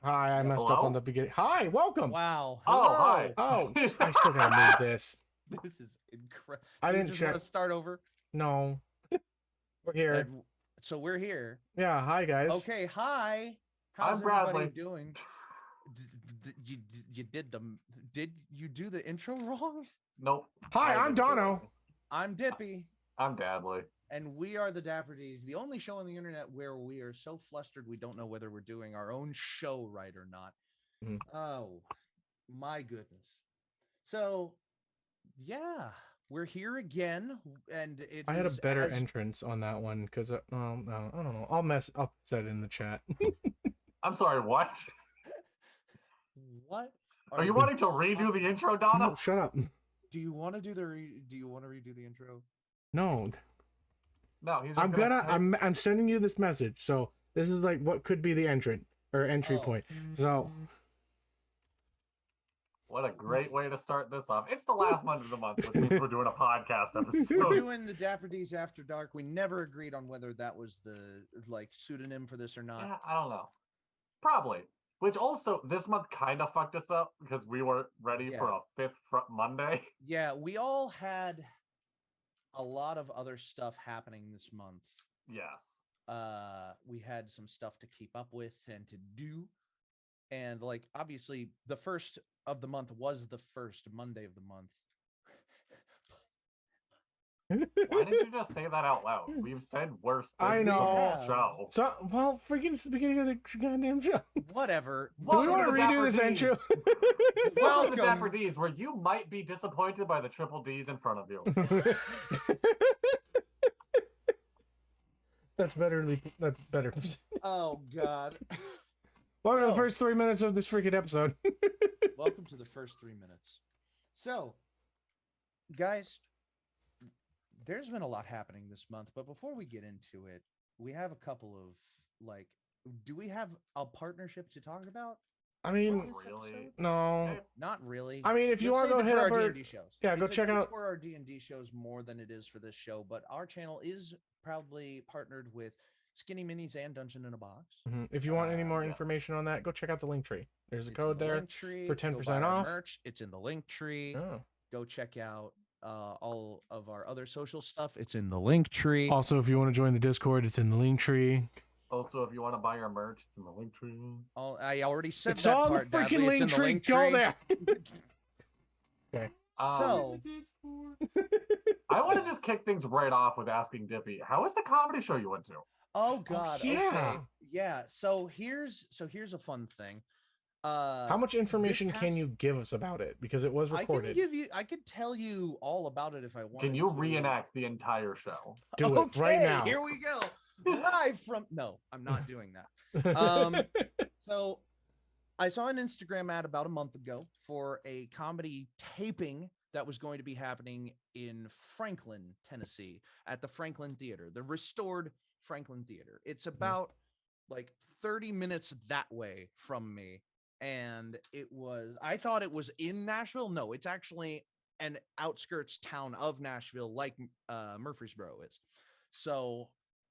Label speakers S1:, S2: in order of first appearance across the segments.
S1: Hi, I messed up
S2: Hello?
S1: on the beginning. Hi, welcome.
S3: Wow.
S2: Oh,
S3: Hello.
S2: hi.
S1: Oh, I still gotta move this.
S3: This is incredible.
S1: I didn't
S3: just
S1: check.
S3: want to start over.
S1: No, we're here.
S3: And so we're here.
S1: Yeah, hi guys.
S3: Okay. Hi. How's
S2: I'm
S3: everybody
S2: Bradley.
S3: doing? Did you do the intro wrong?
S2: Nope.
S1: Hi,
S2: I
S1: I'm
S2: didn't do
S1: Dono.
S2: it.
S3: I'm Dippy,
S2: I'm Dadley.
S3: and we are the Dapper Ds, the only show on the internet where we are so flustered we don't know whether we're doing our own show right or not.
S1: Mhm.
S3: Oh, my goodness. So, yeah, we're here again, and it
S1: I had a
S3: is
S1: better
S3: as-
S1: entrance on that one because no, I don't know. I'll set it in the chat.
S2: I'm sorry, what?
S3: What
S2: Are you wanting to redo the intro, Donna?
S1: No, shut up.
S3: Do you want to do do you want to redo the intro?
S1: No,
S2: No, he's just
S1: I'm
S2: gonna
S1: I'm sending you this message. So this is like what could be the entry
S3: Oh.
S1: point. So
S2: What a great way to start this off. It's the last Monday of the month, which means we're doing a podcast
S3: We're
S2: episode.
S3: doing the Dapper D's After Dark. We never agreed on whether that was the pseudonym for this or not.
S2: Yeah, I don't know. Probably. Which also, this month kind of fucked us up because we weren't ready for a fifth Monday.
S3: Yeah, we all had a lot of other stuff happening this month.
S2: Yes.
S3: We had some stuff to keep up with and to do. And obviously the first of the month was the first Monday of the month.
S2: Why did you just say that out loud? We've said worse things
S1: I know.
S2: on this show.
S1: So well, freaking it's the beginning of the goddamn show.
S3: Whatever.
S1: Do we want to redo this intro?
S2: Welcome to the Dapper
S3: Welcome.
S2: D's, where you might be disappointed by the triple D's in front of you.
S1: That's better. That's better.
S3: Oh God.
S1: Welcome to the
S3: Oh.
S1: first 3 minutes of this freaking episode.
S3: Welcome to the first 3 minutes. So, guys, there's been a lot happening this month, but before we get into it, we have a couple of do we have a partnership to talk about?
S1: I mean,
S2: Not really.
S1: no.
S3: Not really.
S1: I mean, if you
S3: Let's
S1: want to go
S3: save it
S1: hit
S3: for
S1: up
S3: our
S1: our,
S3: D&D shows.
S1: yeah, go check out-
S3: for our D&D shows more than it is for this show, but our channel is proudly partnered with Skinny Minis and Dungeon in a Box.
S1: if you want any more
S2: yeah.
S1: information on that, go check out the link tree. There's a
S3: It's
S1: code
S3: in the
S1: there.
S3: link tree.
S1: for
S3: Go
S1: 10%
S3: buy our
S1: off.
S3: merch. It's in the link tree.
S1: Oh.
S3: Go check out all of our other social stuff. It's in the link tree.
S1: Also, if you want to join the Discord, it's in the link tree.
S2: Also, if you want to buy our merch, it's in the link tree.
S3: I already said
S1: It's
S3: that
S1: all
S3: part,
S1: the freaking
S3: Dadley.
S1: link
S3: It's in the
S1: tree.
S3: link
S1: Go
S3: tree.
S1: there. Okay.
S3: So,
S2: I want to just kick things right off with asking Dippy, how was the comedy show you went to?
S3: oh God,
S1: yeah.
S3: okay, yeah. So here's a fun thing.
S1: How much information can
S3: past-
S1: you give us about it? Because it was recorded.
S3: I could tell you all about it if I want.
S2: Can you reenact the entire show?
S1: Do it right
S3: Okay,
S1: now.
S3: Here we go. Live from no, I'm not doing that. So I saw an Instagram ad about a month ago for a comedy taping that was going to be happening in Franklin, Tennessee, at the Franklin Theater, the restored Franklin Theater. It's about 30 minutes that way from me. And I thought it was in Nashville. No, it's actually an outskirts town of Nashville, like Murfreesboro is. So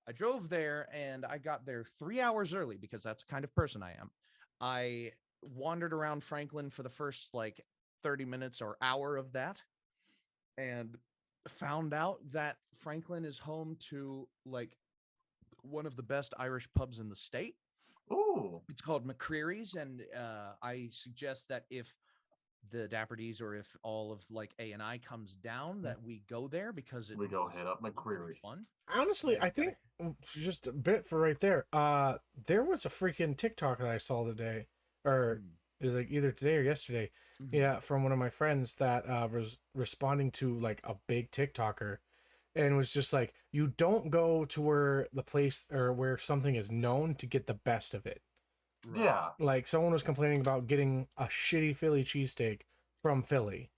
S3: I drove there and I got there 3 hours early because that's the kind of person I am. I wandered around Franklin for the first 30 minutes or hour of that and found out that Franklin is home to one of the best Irish pubs in the state.
S2: Ooh.
S3: It's called McCreary's, and I suggest that if the Dapper D's or if all of A&I comes down, that we go there because
S2: We go
S3: was
S2: hit up
S3: very
S2: McCreary's.
S3: fun.
S1: Honestly,
S3: Yeah,
S1: I think just a bit for right there. There was a freaking TikTok that I saw today, or it was either today or yesterday.
S3: Mhm.
S1: Yeah, from one of my friends that was responding to a big TikToker, and was just you don't go to where the place or where something is known to get the best of it.
S3: Right.
S2: Yeah.
S1: Someone was complaining about getting a shitty Philly cheesesteak from Philly.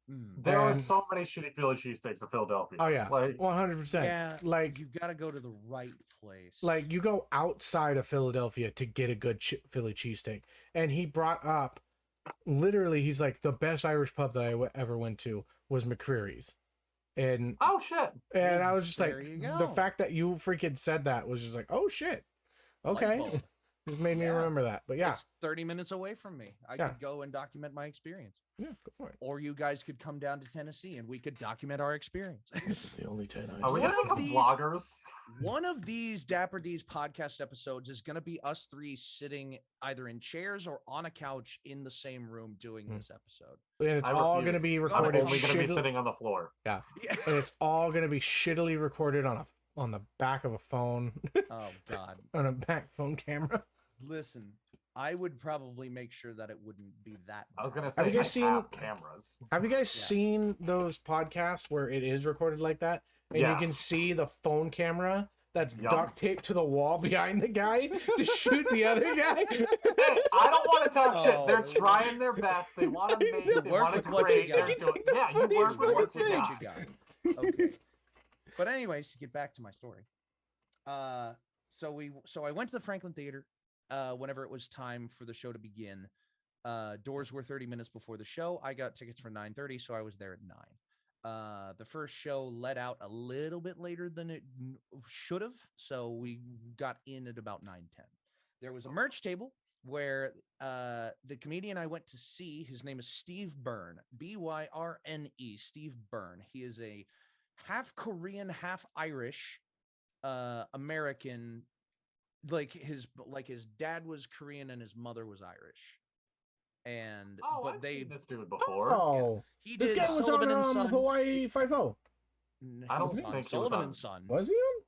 S2: There are
S1: And-
S2: so many shitty Philly cheesesteaks in Philadelphia.
S1: Oh yeah, 100%.
S3: Yeah,
S1: Like
S3: you've got to go to the right place.
S1: you go outside of Philadelphia to get a good Philly cheesesteak. And he brought up, literally, he's like, the best Irish pub that I ever went to was McCreary's. And
S2: Oh, shit.
S1: I was just
S3: There you
S1: the
S3: go.
S1: fact that you freaking said that was just oh shit.
S3: Light
S1: Okay.
S3: bulb.
S1: Just made me remember that. But yeah,
S3: it's 30 minutes away from me. I could go and document my experience.
S1: Yeah, go for it.
S3: Or you guys could come down to Tennessee and we could document our experience.
S1: This is the only 10
S2: Are we gonna become vloggers?
S3: One of these Dapper D's podcast episodes is going to be us three sitting either in chairs or on a couch in the same room doing this episode.
S1: And it's all going to be recorded.
S2: We're going to be sitting on the floor.
S1: Yeah. And it's all going to be shittily recorded on the back of a phone.
S3: Oh God.
S1: On a back phone camera.
S3: Listen, I would probably make sure that it wouldn't be that bad.
S2: I was gonna say,
S1: have you guys seen
S2: cameras?
S1: Have you guys seen those podcasts where it is recorded like that, and you can see the phone camera that's duct taped to the wall behind the guy to shoot the other guy?
S2: Hey, I don't want to talk shit. They're trying their best. They want to make. They want to create. Yeah, you work with what you got.
S3: Okay. But anyways, to get back to my story, so I went to the Franklin Theater. Whenever it was time for the show to begin, doors were 30 minutes before the show. I got tickets for 9:30, so I was there at 9. The first show let out a little bit later than it should have, so we got in at about 9:10. There was a merch table where the comedian I went to see, his name is Steve Byrne, Byrne, Steve Byrne. He is a half Korean, half Irish American. Like his dad was Korean and his mother was Irish, and
S2: I've seen this dude before.
S1: Oh,
S3: he
S1: this
S3: did
S1: guy was
S3: Sullivan
S1: on Hawaii 5-0.
S2: I don't think
S3: Sullivan and Son.
S1: Was he on?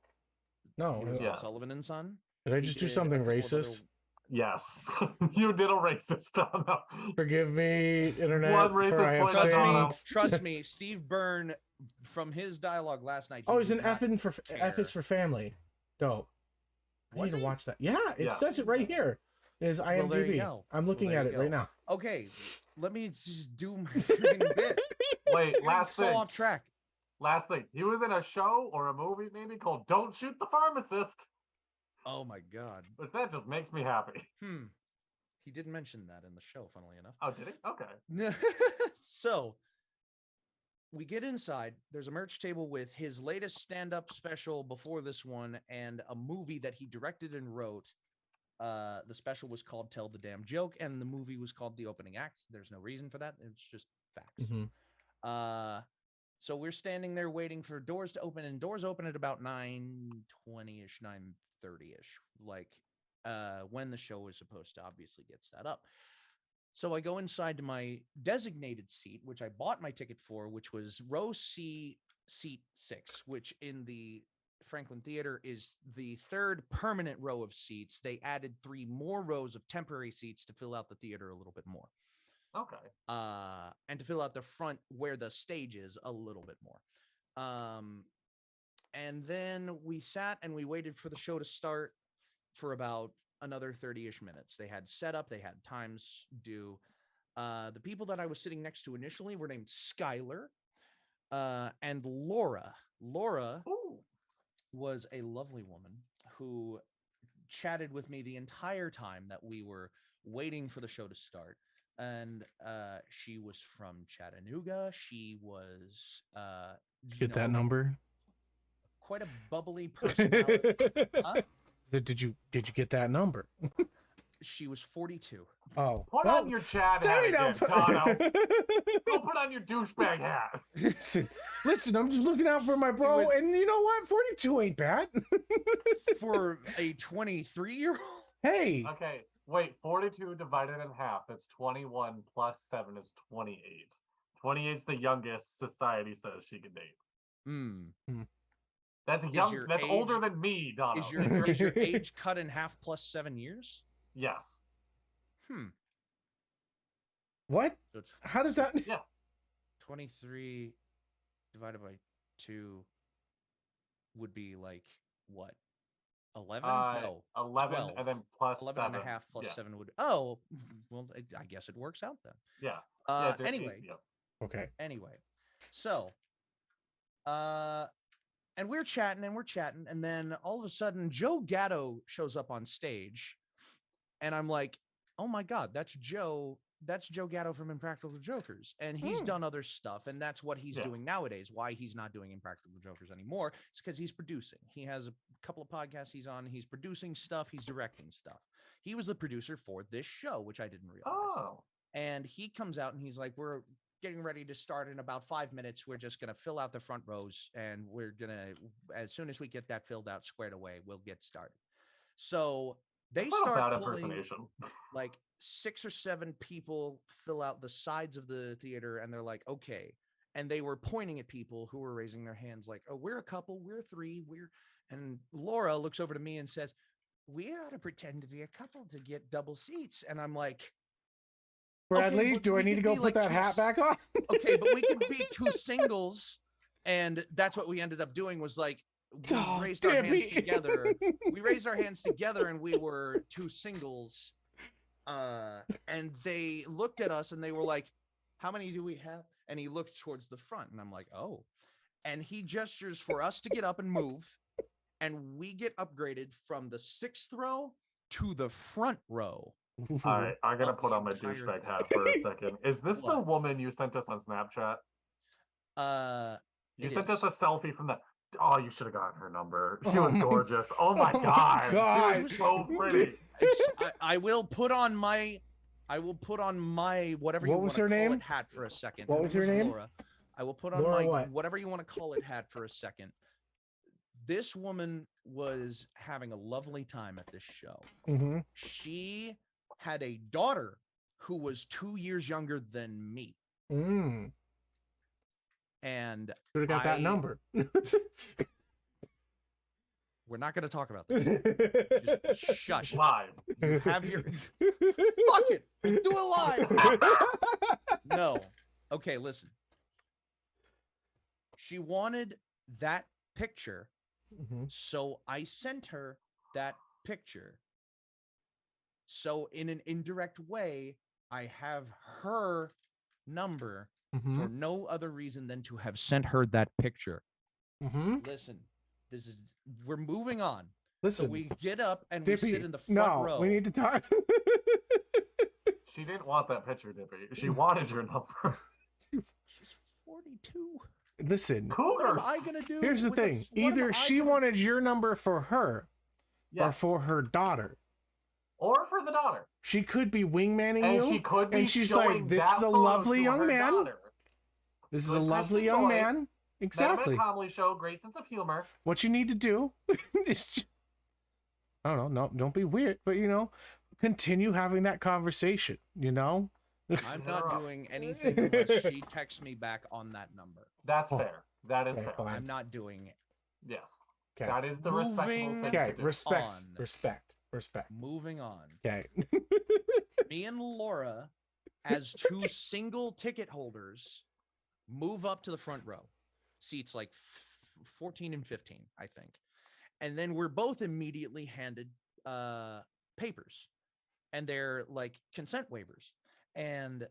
S1: No,
S3: He was on Sullivan and Son.
S1: Did I just do something racist?
S2: Yes, you did a racist.
S1: Forgive me, internet.
S2: One racist.
S3: Trust me, Steve Byrne, from his dialogue last night.
S1: He's an F is for family. Dope. I need to watch that. Yeah, it says it right here. It is IMDb.
S3: Well, there you go.
S1: I'm looking at it right now.
S3: Okay, let me just do my freaking bit.
S2: Wait, last thing.
S3: Off track.
S2: Last thing. He was in a show or a movie maybe called "Don't Shoot the Pharmacist."
S3: Oh my God.
S2: Which that just makes me happy.
S3: He did mention that in the show, funnily enough.
S2: Oh, did he? Okay.
S3: So we get inside. There's a merch table with his latest stand-up special before this one and a movie that he directed and wrote. The special was called Tell the Damn Joke, and the movie was called The Opening Act. There's no reason for that. It's just facts. So we're standing there waiting for doors to open, and doors open at about 9:20-ish, 9:30-ish, like when the show is supposed to obviously get set up. So I go inside to my designated seat, which I bought my ticket for, which was row C, seat 6, which in the Franklin Theater is the third permanent row of seats. They added 3 more rows of temporary seats to fill out the theater a little bit more.
S2: Okay.
S3: And to fill out the front where the stage is a little bit more. And then we sat and we waited for the show to start for about another 30-ish minutes. They had setup, they had times due. The people that I was sitting next to initially were named Skylar and Laura. Laura was a lovely woman who chatted with me the entire time that we were waiting for the show to start. And she was from Chattanooga. She was
S1: get that number?
S3: Quite a bubbly personality. Huh?
S1: Did you get that number?
S3: She was 42.
S1: Oh,
S2: put on your Chad hat again, Tano. Go put on your douchebag hat.
S1: Listen, I'm just looking out for my bro, and you know what? 42 ain't bad.
S3: For a 23-year-old?
S1: Hey.
S2: Okay, wait. 42 divided in half. That's 21 plus 7 is 28. 28 is the youngest society says she can date. That's young. That's older than me, Donna.
S3: Is your age cut in half plus 7 years?
S2: Yes.
S1: What? How does that?
S2: Yeah.
S3: 23 divided by 2 would be like what? 11? No.
S2: 11 12. And then plus
S3: 11
S2: 7.
S3: And a half plus 7 would. Oh, well, I guess it works out then.
S2: Yeah.
S3: Anyway.
S1: Okay.
S3: Anyway. So, and we're chatting, and then all of a sudden Joe Gatto shows up on stage, and I'm like, oh my God, that's Joe that's Joe Gatto from Impractical Jokers, and he's done other stuff, and that's what he's doing nowadays. Why he's not doing Impractical Jokers anymore is because he's producing. He has a couple of podcasts he's on. He's producing stuff. He's directing stuff. He was the producer for this show, which I didn't realize.
S2: Oh.
S3: And he comes out and he's like, we're getting ready to start in about 5 minutes. We're just going to fill out the front rows, and we're going to, as soon as we get that filled out, squared away, we'll get started. So they start pulling, like 6 or 7 people fill out the sides of the theater, and they're like, okay. And they were pointing at people who were raising their hands like, oh, we're a couple, we're 3, and Laura looks over to me and says, we ought to pretend to be a couple to get double seats. And I'm like,
S1: Bradley, do I need to go put that hat back on?
S3: Okay, but we could be 2 singles. And that's what we ended up doing, was like, we raised our hands together. We raised our hands together, and we were 2 singles. And they looked at us and they were like, how many do we have? And he looked towards the front, and I'm like, oh. And he gestures for us to get up and move. And we get upgraded from the 6th row to the front row.
S2: All right, I'm gonna put on my douchebag hat for a second. Is this the woman you sent us on Snapchat? You sent us a selfie from the. Oh, you should have gotten her number. She was gorgeous. Oh my god, she was so pretty.
S3: I will put on my whatever you want to call it hat for a second.
S1: What was her name?
S3: Laura. I will put on my whatever you want to call it hat for a second. This woman was having a lovely time at this show.
S1: Mm-hmm.
S3: She had a daughter who was 2 years younger than me. And
S1: should have got that number.
S3: We're not going to talk about this. Just shush.
S2: Live.
S3: You have your. Fuck it. Do it live. No. Okay, listen. She wanted that picture, so I sent her that picture. So in an indirect way, I have her number for no other reason than to have sent her that picture. Listen, we're moving on.
S1: Listen,
S3: so we get up and we sit in the front row.
S1: We need to talk.
S2: She didn't want that picture, Dippy. She wanted your number.
S3: She's 42.
S1: Listen,
S3: what am I gonna do?
S1: Here's the thing: either she wanted your number for her, or for her daughter,
S2: or for the daughter.
S1: She could be wingmanning you,
S2: she could be,
S1: and she's like, "This is a lovely young man.
S2: Daughter.
S1: This is a lovely young man." Exactly.
S2: Comedy show, great sense of humor.
S1: What you need to do is, just, I don't know, no, don't be weird, but continue having that conversation.
S3: I'm not doing anything unless she texts me back on that number.
S2: That's fair. That is fair.
S3: I'm not doing it.
S2: Yes.
S3: Okay.
S2: That is the respectful thing to do.
S1: Respect.
S3: Moving on.
S1: Okay.
S3: Me and Laura, as 2 single ticket holders, move up to the front row. Seats like 14 and 15, I think. And then we're both immediately handed papers. And they're like consent waivers. And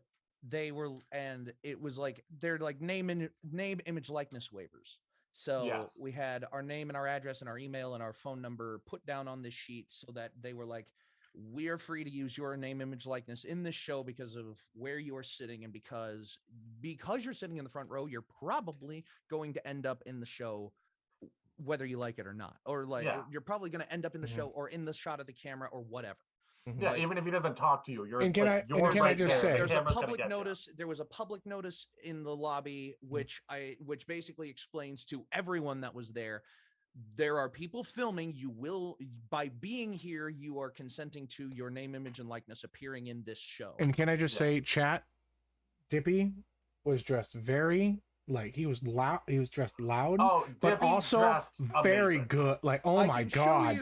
S3: it was like they're like name, image, likeness waivers. So we had our name and our address and our email and our phone number put down on this sheet, so that they were like, we are free to use your name, image, likeness in this show because of where you are sitting, and because you're sitting in the front row, you're probably going to end up in the show whether you like it or not, or you're probably going to end up in the show or in the shot of the camera or whatever.
S2: Yeah, even if he doesn't talk to you, you're.
S1: And can I just say,
S3: there's a public notice. There was a public notice in the lobby, which basically explains to everyone that was there, there are people filming. You will, by being here, you are consenting to your name, image, and likeness appearing in this show.
S1: And can I just say, chat, Dippy was dressed very. Like he was loud. He was dressed loud, but also very good. Like, oh my god.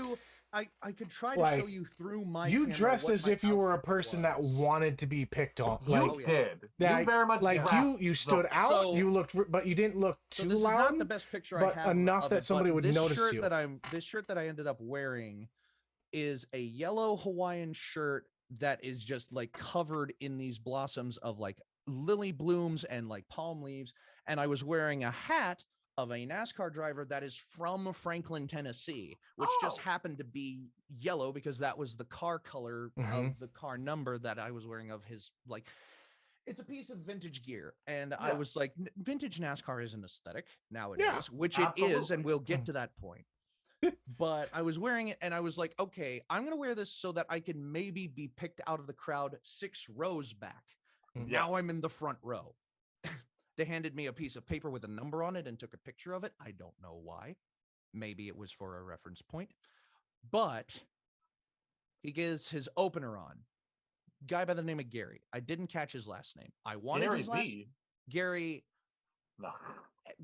S3: I could try to show you through my.
S1: You dressed as if you were a person that wanted to be picked on.
S2: You did. You very much
S1: like you stood out. So, you looked, but you didn't look too
S3: this
S1: loud.
S3: Is not the best picture
S1: but
S3: I have
S1: enough that somebody would notice you.
S3: This shirt that I ended up wearing is a yellow Hawaiian shirt that is just like covered in these blossoms of like lily blooms and like palm leaves, and I was wearing a hat of a NASCAR driver that is from Franklin, Tennessee, which just happened to be yellow because that was the car color of the car number that I was wearing of his, like, it's a piece of vintage gear. And I was like, vintage NASCAR is an aesthetic nowadays, which it is, and we'll get to that point. But I was wearing it and I was like, okay, I'm going to wear this so that I can maybe be picked out of the crowd 6 rows back. Now I'm in the front row. They handed me a piece of paper with a number on it and took a picture of it. I don't know why. Maybe it was for a reference point. But he gets his opener on. Guy by the name of Gary. I didn't catch his last name. I wanted
S2: Gary
S3: his last
S2: B.
S3: Gary.
S2: No.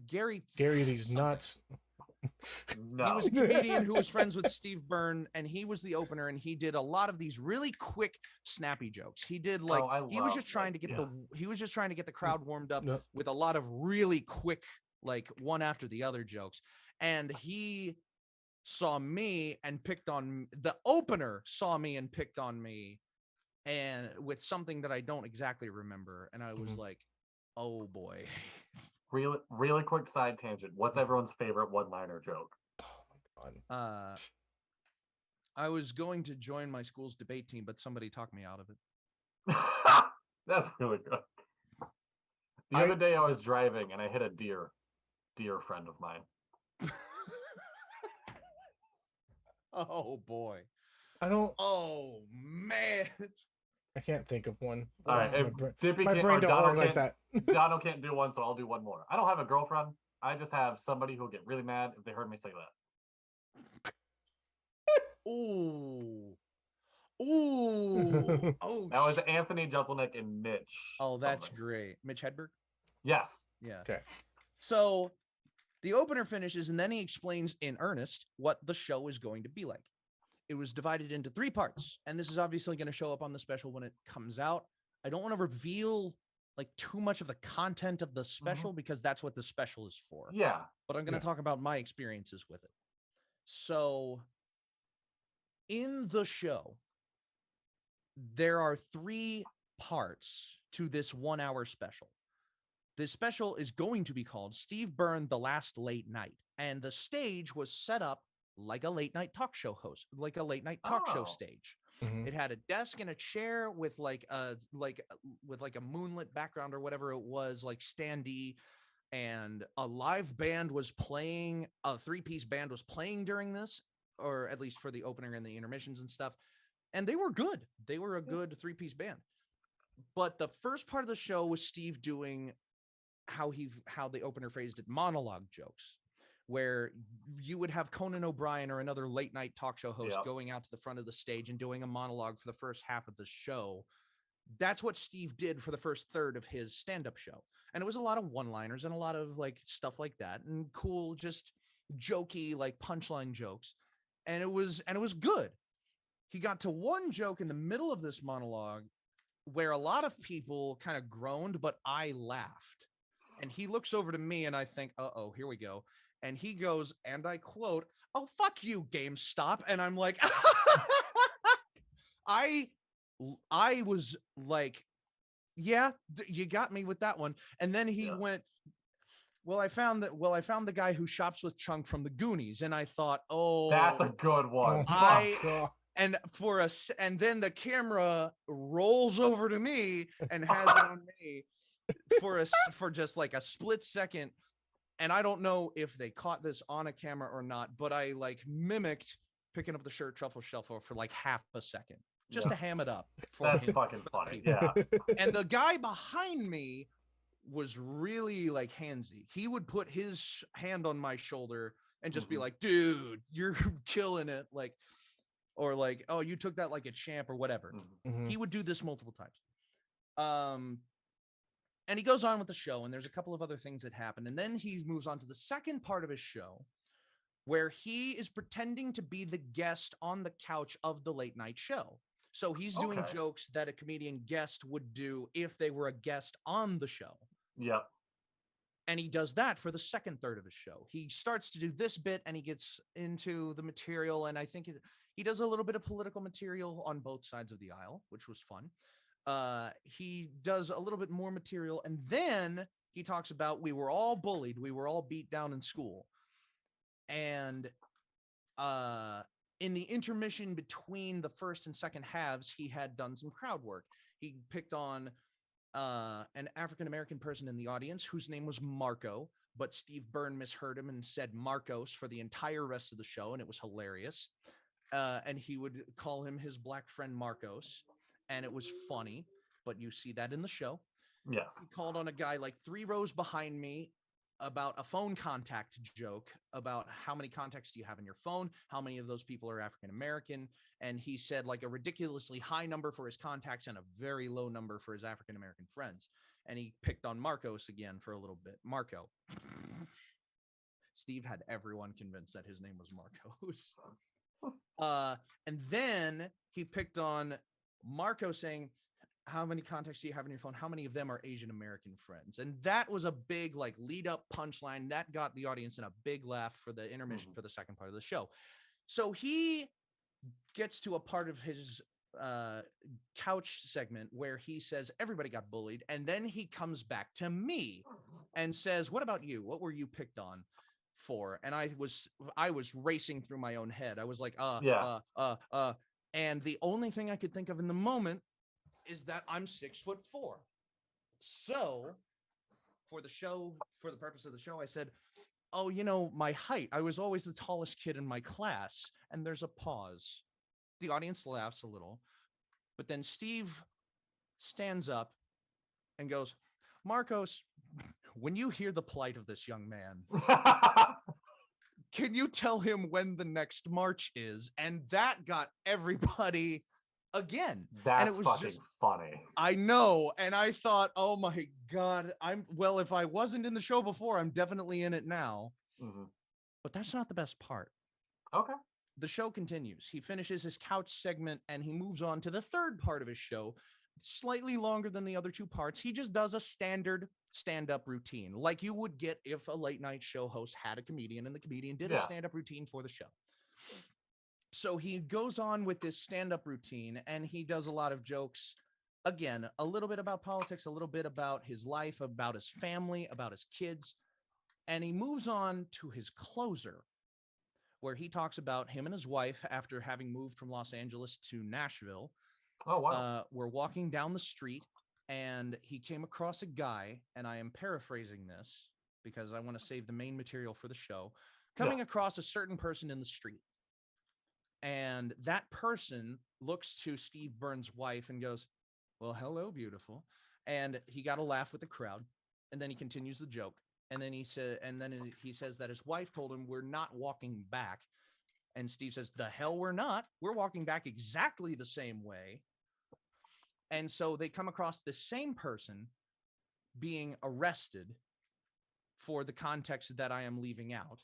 S3: Gary
S1: these nuts.
S2: No.
S3: He was a comedian who was friends with Steve Byrne, and he was the opener, and he did a lot of these really quick, snappy jokes. He did like he was just trying to get the crowd warmed up with a lot of really quick, like one after the other jokes. And he saw me and picked on the opener, saw me and picked on me, and with something that I don't exactly remember. And I was like, oh boy.
S2: Really quick side tangent. What's everyone's favorite one-liner joke?
S1: Oh my god.
S3: I was going to join my school's debate team, but somebody talked me out of it.
S2: That's really good. The other day I was driving and I hit a deer friend of mine.
S3: Oh boy.
S1: Oh
S3: man.
S1: I can't think of one.
S2: All right,
S1: my brain don't work like that.
S2: Donald can't do one, so I'll do one more. I don't have a girlfriend. I just have somebody who'll get really mad if they heard me say that.
S3: Ooh. Oh,
S2: that was Anthony Jeselnik and Mitch.
S3: Oh, that's great. Mitch Hedberg?
S2: Yes.
S3: Yeah.
S1: Okay.
S3: So the opener finishes, and then he explains in earnest what the show is going to be like. It was divided into 3 parts, and this is obviously going to show up on the special when it comes out. I don't want to reveal like too much of the content of the special because that's what the special is for.
S2: Yeah.
S3: But I'm going to talk about my experiences with it. So in the show, there are 3 parts to this 1-hour special. This special is going to be called Steve Byrne, The Last Late Night. And the stage was set up like a late night talk show host, like a late night talk show stage. It had a desk and a chair with like a moonlit background or whatever it was, like standee, and a live band was playing. A 3-piece band was playing during this, or at least for the opener and the intermissions and stuff. And they were good. They were a good 3-piece band. But the first part of the show was Steve doing how the opener phrased it, monologue jokes, where you would have Conan O'Brien or another late night talk show host going out to the front of the stage and doing a monologue for the first half of the show. That's what Steve did for the first third of his stand-up show. And it was a lot of one-liners and a lot of like stuff like that and cool, just jokey, like punchline jokes. And it was good. He got to one joke in the middle of this monologue where a lot of people kind of groaned, but I laughed. And he looks over to me and I think, uh-oh, here we go. And he goes, and I quote, "Oh, fuck you, GameStop." And I'm like, I was like, yeah, you got me with that one. And then he went, well, I found the guy who shops with Chunk from the Goonies. And I thought, oh,
S2: that's a good one.
S3: And then the camera rolls over to me and has it on me for just like a split second. And I don't know if they caught this on a camera or not, but I like mimicked picking up the shirt shuffle for like half a second just to ham it up.
S2: That's fucking funny. Yeah.
S3: And the guy behind me was really like handsy. He would put his hand on my shoulder and just be like, dude, you're killing it. Like, or like, oh, you took that like a champ or whatever. He would do this multiple times. And he goes on with the show, and there's a couple of other things that happen. And then he moves on to the second part of his show, where he is pretending to be the guest on the couch of the late night show. So he's doing jokes that a comedian guest would do if they were a guest on the show.
S2: Yep.
S3: And he does that for the second third of his show. He starts to do this bit, and he gets into the material, and I think he does a little bit of political material on both sides of the aisle, which was fun. He does a little bit more material, and then he talks about we were all bullied, we were all beat down in school. And in the intermission between the first and second halves, he had done some crowd work. He picked on an African-American person in the audience whose name was Marco, but Steve Byrne misheard him and said Marcos for the entire rest of the show, and it was hilarious. And he would call him his black friend Marcos, and it was funny, but you see that in the show.
S2: Yes.
S3: He called on a guy like 3 rows behind me about a phone contact joke about how many contacts do you have in your phone? How many of those people are African-American? And he said like a ridiculously high number for his contacts and a very low number for his African-American friends. And he picked on Marcos again for a little bit. Marco. Steve had everyone convinced that his name was Marcos. And then he picked on Marco saying, how many contacts do you have in your phone? How many of them are Asian American friends? And that was a big like lead up punchline that got the audience in a big laugh for the intermission for the second part of the show. So he gets to a part of his couch segment where he says everybody got bullied, and then he comes back to me and says, what about you? What were you picked on for? And I was racing through my own head. I was like, and the only thing I could think of in the moment is that I'm 6'4". So for the show, for the purpose of the show, I said, oh, you know, my height, I was always the tallest kid in my class. And there's a pause. The audience laughs a little, but then Steve stands up and goes, Marcos, when you hear the plight of this young man, can you tell him when the next march is? And that got everybody again.
S2: That's
S3: and it was
S2: fucking
S3: just
S2: funny.
S3: I know. And I thought, oh my God, if I wasn't in the show before, I'm definitely in it now. But that's not the best part.
S2: Okay.
S3: The show continues. He finishes his couch segment and he moves on to the third part of his show, slightly longer than the other 2 parts. He just does a standard stand-up routine like you would get if a late night show host had a comedian and the comedian did a stand-up routine for the show. So he goes on with this stand-up routine and he does a lot of jokes. Again, a little bit about politics, a little bit about his life, about his family, about his kids. And he moves on to his closer, where he talks about him and his wife after having moved from Los Angeles to Nashville.
S2: Oh, wow.
S3: We're walking down the street and he came across a guy, and I am paraphrasing this because I want to save the main material for the show, coming across a certain person in the street. And that person looks to Steve Byrne's wife and goes, well, hello, beautiful. And he got a laugh with the crowd. And then he continues the joke. And then he says that his wife told him, we're not walking back. And Steve says, the hell we're not. We're walking back exactly the same way. And so they come across the same person being arrested for the context that I am leaving out.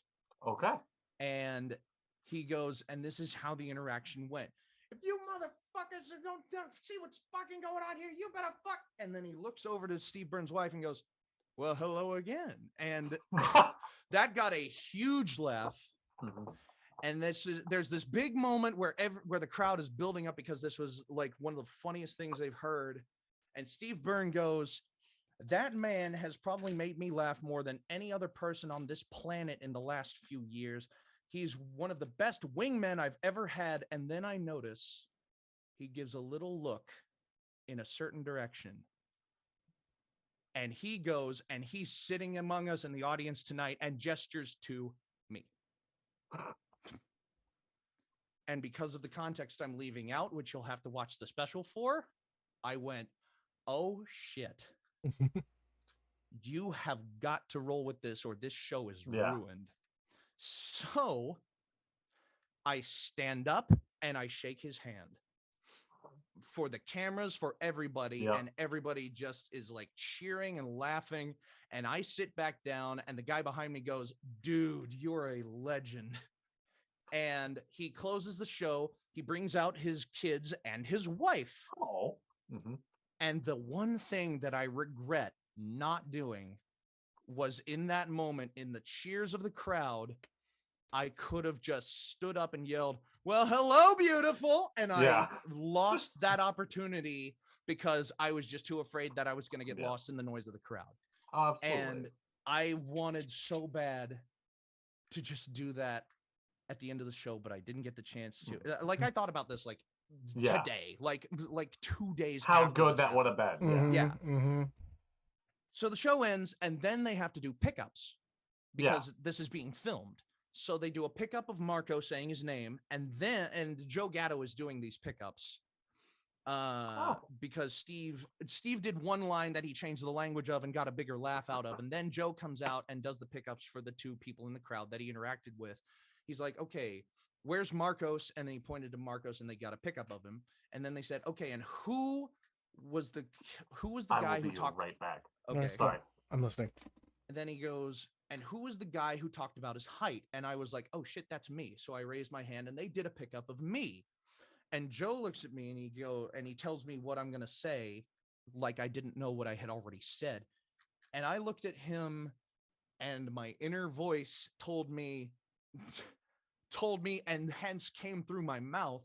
S2: Okay.
S3: And he goes, and this is how the interaction went. If you motherfuckers don't see what's fucking going on here, you better fuck. And then he looks over to Steve Byrne's wife and goes, well, hello again. And that got a huge laugh. And there's this big moment where the crowd is building up because this was like one of the funniest things they've heard. And Steve Byrne goes, that man has probably made me laugh more than any other person on this planet in the last few years. He's one of the best wingmen I've ever had. And then I notice he gives a little look in a certain direction. And he goes, and he's sitting among us in the audience tonight and gestures to me. And because of the context I'm leaving out, which you'll have to watch the special for, I went, oh shit. You have got to roll with this or this show is ruined. So I stand up and I shake his hand for the cameras, for everybody. And everybody just is like cheering and laughing. And I sit back down and the guy behind me goes, dude, you're a legend. And he closes the show. He brings out his kids and his wife.
S2: Oh.
S3: And the one thing that I regret not doing was in that moment, in the cheers of the crowd, I could have just stood up and yelled, well, hello, beautiful. And I lost that opportunity because I was just too afraid that I was going to get lost in the noise of the crowd.
S2: Oh, absolutely.
S3: And I wanted so bad to just do that at the end of the show, but I didn't get the chance to. Like, I thought about this like today, like 2 days.
S2: How good that would have been.
S3: Yeah. So the show ends, and then they have to do pickups because this is being filmed. So they do a pickup of Marco saying his name, and Joe Gatto is doing these pickups because Steve did one line that he changed the language of and got a bigger laugh out of, and then Joe comes out and does the pickups for the two people in the crowd that he interacted with. He's like, okay, where's Marcos? And then he pointed to Marcos, and they got a pickup of him. And then they said, okay, and who was the guy who talked
S2: right back?
S3: Okay,
S1: sorry, I'm listening.
S3: And then he goes, and who was the guy who talked about his height? And I was like, oh shit, that's me. So I raised my hand, and they did a pickup of me. And Joe looks at me, and he tells me what I'm gonna say, like I didn't know what I had already said. And I looked at him, and my inner voice told me, and hence came through my mouth,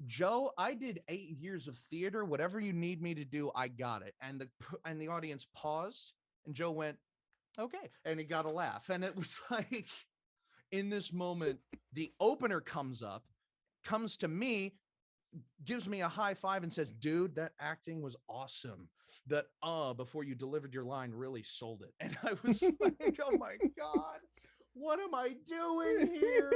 S3: Joe, I did 8 years of theater. Whatever you need me to do, I got it. And the audience paused, and Joe went, okay, and he got a laugh. And it was like, in this moment, the opener comes to me, gives me a high five, and says, dude, that acting was awesome. That before you delivered your line really sold it. And I was like, oh my God, what am I doing here?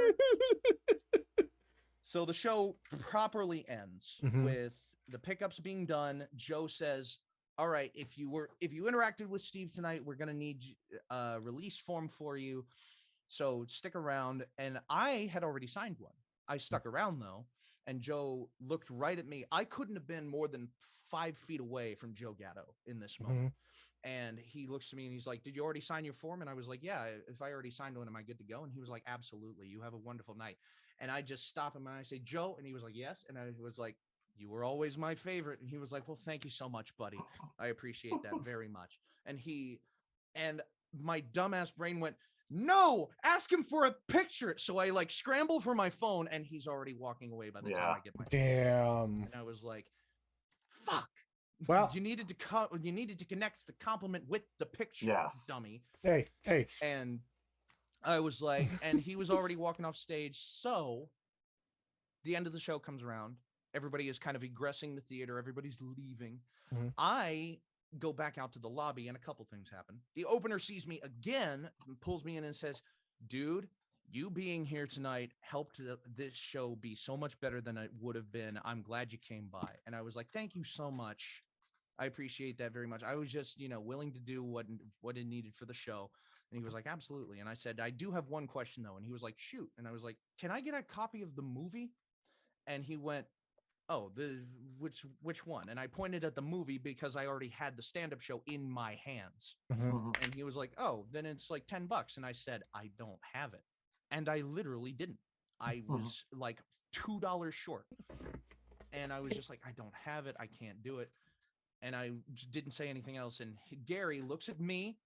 S3: So the show properly ends with the pickups being done. Joe says, all right, if you interacted with Steve tonight, we're going to need a release form for you. So stick around. And I had already signed one. I stuck around though. And Joe looked right at me. I couldn't have been more than 5 feet away from Joe Gatto in this moment. And he looks at me and he's like, did you already sign your form? And I was like, yeah, if I already signed one, am I good to go? And he was like, absolutely. You have a wonderful night. And I just stop him and I say, Joe. And he was like, yes. And I was like, you were always my favorite. And he was like, well, thank you so much, buddy. I appreciate that very much. And my dumbass brain went, no, ask him for a picture. So I like scramble for my phone, and he's already walking away by the time I get my phone. And I was like, fuck.
S1: Well,
S3: you needed to connect the compliment with the picture, dummy.
S1: Hey.
S3: And I was like, and he was already walking off stage. So the end of the show comes around. Everybody is kind of egressing the theater. Everybody's leaving. I go back out to the lobby, and a couple things happen. The opener sees me again, and pulls me in and says, dude, you being here tonight helped this show be so much better than it would have been. I'm glad you came by. And I was like, thank you so much. I appreciate that very much. I was just, willing to do what it needed for the show. And he was like, absolutely. And I said, I do have one question though. And he was like, shoot. And I was like, can I get a copy of the movie? And he went, oh, which one? And I pointed at the movie because I already had the stand-up show in my hands. And he was like, oh, then it's like $10. And I said, I don't have it. And I literally didn't. I was like $2 short. And I was just like, I don't have it. I can't do it. And I just didn't say anything else. And Gary looks at me,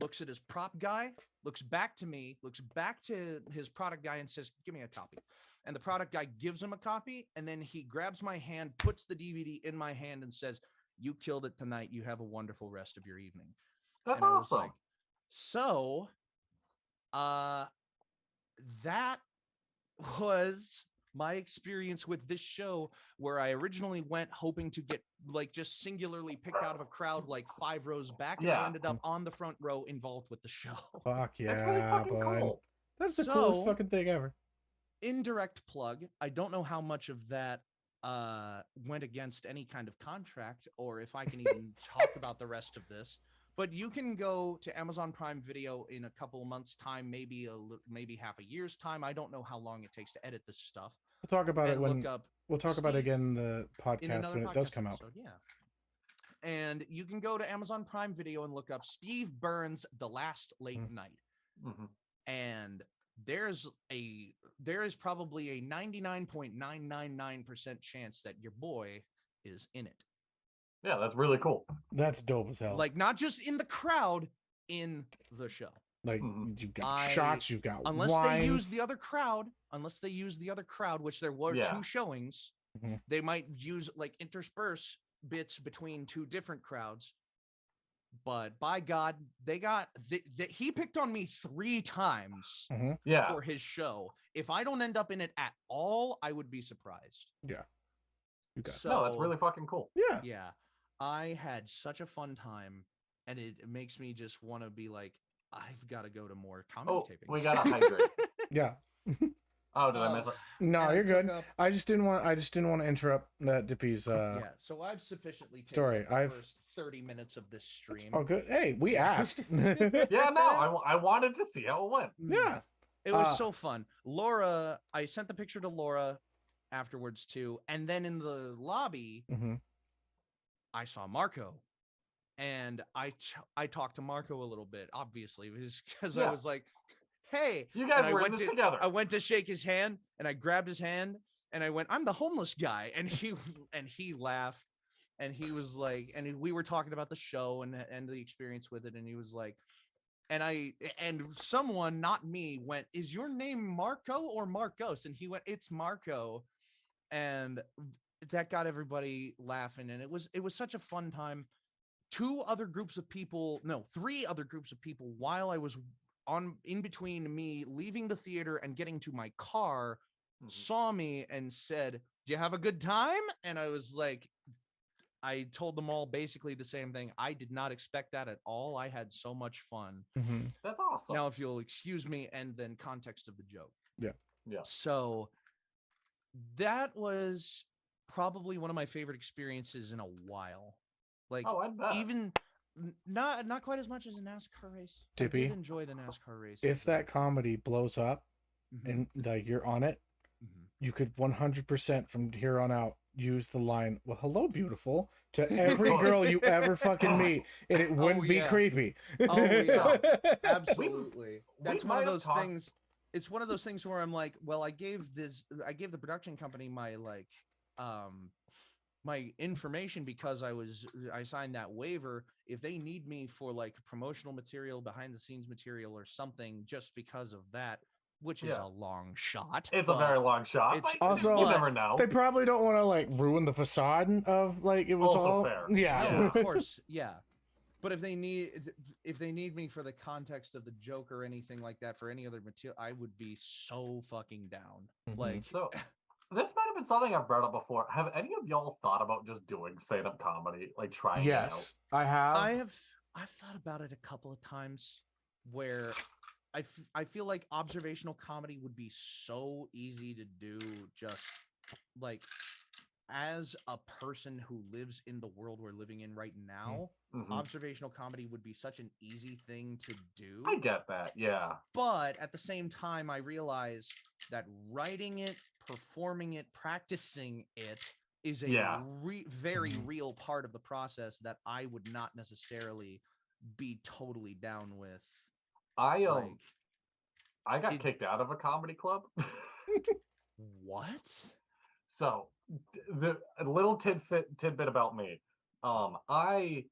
S3: looks at his prop guy, looks back to me, looks back to his product guy and says, give me a copy. And the product guy gives him a copy. And then he grabs my hand, puts the DVD in my hand and says, you killed it tonight. You have a wonderful rest of your evening.
S2: That's awesome.
S3: Like, so, that was my experience with this show, where I originally went hoping to get like just singularly picked out of a crowd like 5 rows back, and I ended up on the front row involved with the show.
S1: Fuck yeah,
S2: that's really fucking cool.
S1: That's the coolest fucking thing ever.
S3: Indirect plug. I don't know how much of that went against any kind of contract, or if I can even talk about the rest of this. But you can go to Amazon Prime Video in a couple of months' time, maybe half a year's time. I don't know how long it takes to edit this stuff.
S1: We'll talk about it when we'll talk about it again in the podcast when it does come out.
S3: Yeah. And you can go to Amazon Prime Video and look up Steve Burns' The Last Late Night. And there is probably a 99.999% chance that your boy is in it.
S2: Yeah, that's really cool.
S1: That's dope as hell.
S3: Like, not just in the crowd, in the show.
S1: Like, you've got shots, you've got
S3: unless
S1: wines.
S3: they use the other crowd, which there were 2 showings, they might use like intersperse bits between 2 different crowds. But by God, he picked on me 3 times for his show. If I don't end up in it at all, I would be surprised.
S1: Yeah.
S2: No, that's really fucking cool.
S1: Yeah.
S3: Yeah. I had such a fun time, and it makes me just want to be like, I've got to go to more comedy tapings.
S2: We gotta hydrate.
S1: Yeah.
S2: Oh, did I miss it?
S1: No, you're good. I just didn't want to interrupt Dippy's
S3: so I've sufficiently
S1: story.
S3: The first 30 minutes of this stream.
S1: Oh, good. Hey, we asked.
S2: Yeah, no, I wanted to see how it went.
S1: Yeah.
S3: It was so fun. Laura, I sent the picture to Laura afterwards too, and then in the lobby, I saw Marco, and I talked to Marco a little bit, obviously, because I was like, hey,
S2: you guys were in this together.
S3: I went to shake his hand, and I grabbed his hand, and I went, I'm the homeless guy, and he laughed, and he was like, and we were talking about the show and the experience with it, and he was like, and someone, not me, went, is your name Marco or Marcos? And he went, it's Marco. And that got everybody laughing, and it was such a fun time. 3 other groups of people while I was in between me leaving the theater and getting to my car saw me and said, do you have a good time? And I was like, I told them all basically the same thing. I did not expect that at all. I had so much fun.
S2: That's awesome.
S3: Now, if you'll excuse me, and then context of the joke.
S2: Yeah.
S3: So that was probably one of my favorite experiences in a while. Like,
S2: I bet.
S3: even not quite as much as a NASCAR race.
S1: Dippy,
S3: I did enjoy the NASCAR race.
S1: If that comedy blows up and like you're on it, you could 100% from here on out use the line, well, hello, beautiful, to every girl you ever fucking meet, and it wouldn't be creepy.
S3: Oh, yeah. Absolutely. That's one of those things. It's one of those things where I'm like, well, I gave the production company my my information because I signed that waiver. If they need me for like promotional material, behind the scenes material or something, just because of that, which is a long shot.
S2: It's a very long shot.
S1: Also,
S2: you never know.
S1: They probably don't want to like ruin the facade of like it was
S2: also
S1: all
S2: fair.
S1: Yeah.
S3: Of course, yeah. But if they need me for the context of the joke or anything like that for any other material, I would be so fucking down. Like,
S2: so this might have been something I've brought up before. Have any of y'all thought about just doing stand-up comedy, like trying it out?
S1: I have.
S3: I've thought about it a couple of times where I feel like observational comedy would be so easy to do, just like as a person who lives in the world we're living in right now. Observational comedy would be such an easy thing to do.
S2: I get that, yeah.
S3: But at the same time, I realize that writing it, performing it, practicing it is a very real part of the process that I would not necessarily be totally down with.
S2: I got kicked out of a comedy club.
S3: What?
S2: So, the little tidbit about me. I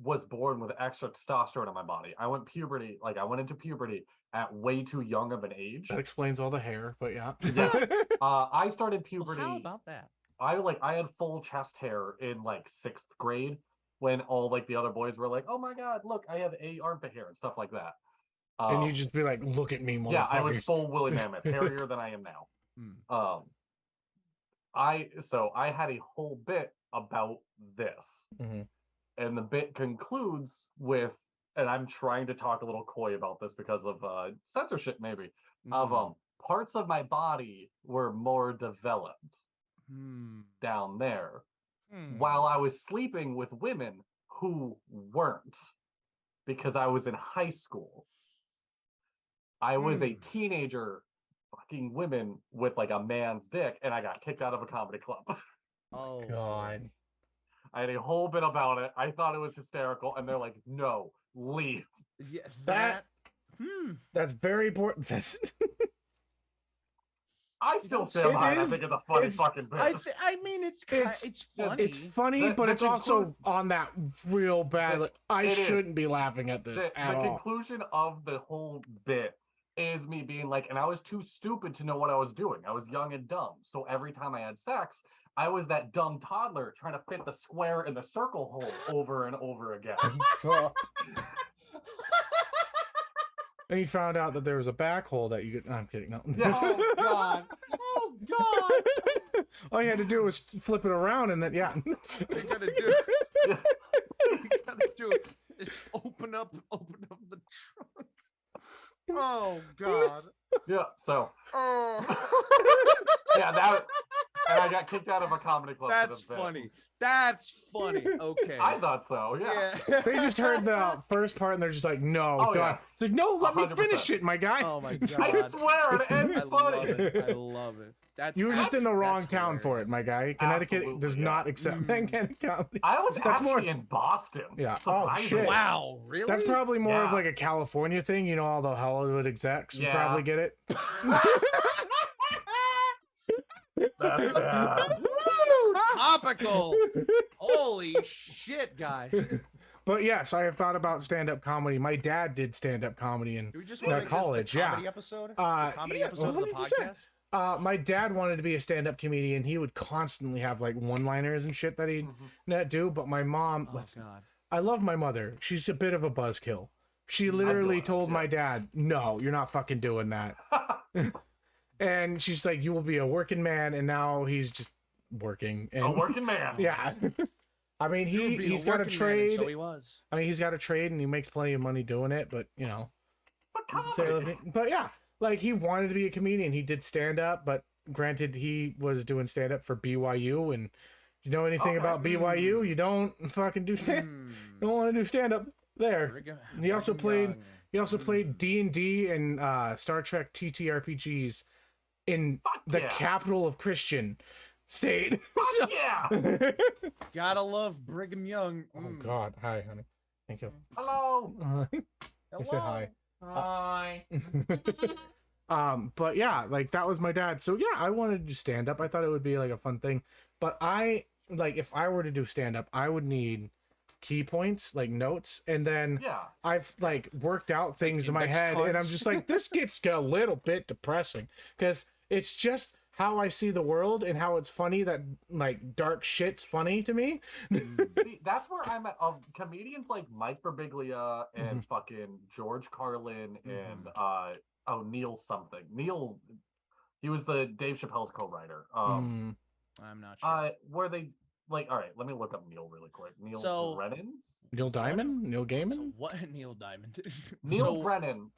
S2: was born with extra testosterone in my body. I went into puberty at way too young of an age.
S1: That explains all the hair, but yeah.
S2: Yes. I started puberty.
S3: Well, how about that?
S2: I had full chest hair in like 6th grade when all like the other boys were like, "Oh my god, look, I have a armpit hair" and stuff like that.
S1: And you just be like, "Look at me, motherfuckers."
S2: Yeah, I was full Willy Mammoth, hairier than I am now. I had a whole bit about this, and the bit concludes with, and I'm trying to talk a little coy about this because of censorship, maybe, of parts of my body were more developed down there, while I was sleeping with women who weren't, because I was in high school. I was a teenager fucking women with like a man's dick, and I got kicked out of a comedy club.
S3: Oh
S1: God.
S2: I had a whole bit about it. I thought it was hysterical, and they're like, "No, leave."
S3: Yeah,
S1: that's very important.
S2: I still stand behind. I think it's a funny fucking bit.
S3: I mean, it's funny.
S1: It's funny, but it's also on that real bad. Like, I shouldn't be laughing at this at all.
S2: The conclusion of the whole bit is me being like, and I was too stupid to know what I was doing. I was young and dumb. So every time I had sex, I was that dumb toddler trying to fit the square in the circle hole over and over again.
S1: And you found out that there was a back hole that you could. No, I'm kidding. No.
S2: Yeah.
S3: Oh God! Oh God!
S1: All you had to do was flip it around, and then
S3: You gotta do is open up the trunk. Oh God!
S2: Yeah. So.
S3: Oh.
S2: Yeah, that. And I got kicked out of a comedy club.
S3: That's funny. That's funny. Okay.
S2: I thought so. Yeah.
S1: they just heard the first part, and they're just like, "No,
S2: Oh,
S1: God!"
S2: yeah.
S1: It's like, "No, let me
S2: 100%.
S1: finish it, my guy."
S3: Oh my God!
S2: I swear, it ends funny.
S3: I love it. That's
S1: You were just in the wrong
S3: that's
S1: town for it, my guy. Connecticut
S2: Absolutely,
S1: does
S2: yeah.
S1: not accept that kind of comedy.
S2: I was
S1: That's
S2: actually
S1: more-
S2: in Boston.
S1: Yeah. Oh,
S2: Surprisingly.
S1: shit.
S3: Wow, really?
S1: That's probably more of
S2: Yeah.
S1: like a California thing. You know, all the Hollywood execs
S2: Yeah.
S1: probably get it.
S2: Yeah.
S3: Topical. Holy shit, guys.
S1: But yes, I have thought about stand-up comedy. My dad did stand-up comedy in
S3: Do we just want to make
S1: college.
S3: this the comedy episode? The comedy
S1: yeah,
S3: episode of the
S1: 100%.
S3: podcast?
S1: My dad wanted to be a stand-up comedian. He would constantly have like one-liners and shit that he'd not do. But my mom,
S3: Oh God.
S1: I love my mother. She's a bit of a buzzkill. She literally told my dad, "No, you're not fucking doing that." And she's like, "You will be a working man." And now he's just working. And
S2: A working man.
S1: yeah. I mean,
S3: He would be
S1: he's got a
S3: working man, and
S1: trade.
S3: so he was.
S1: I mean, he's got a trade and he makes plenty of money doing it. But you know,
S2: But
S1: but yeah, like he wanted to be a comedian. He did stand up, but granted, he was doing stand up for BYU. And you know anything about BYU? You don't fucking do stand. You don't want to do stand up there. He also played. He also played D&D and Star Trek TTRPGs in the
S2: yeah.
S1: capital of Christian state. So-
S2: Yeah.
S3: Gotta love Brigham Young.
S1: Oh God! Hi, honey. Thank you.
S2: Hello.
S1: I said hi.
S2: Hi.
S1: But yeah, like that was my dad. So yeah, I wanted to stand up. I thought it would be like a fun thing. But if I were to do stand up, I would need key points, like notes, and then
S2: Yeah.
S1: I've like worked out things in my
S3: index
S1: head, and I'm
S3: cards.
S1: just like, this gets a little bit depressing because it's just how I see the world and how it's funny that like dark shit's funny to me.
S2: See, that's where I'm at. Of comedians like Mike Birbiglia and fucking George Carlin and Neil something. Neil, he was the Dave Chappelle's co-writer.
S3: I'm not sure.
S2: Where they like, all right, let me look up Neil really quick. Neil Brennan.
S1: Neil Diamond, Neil Gaiman.
S3: So what? Neil Diamond.
S2: Neil Brennan.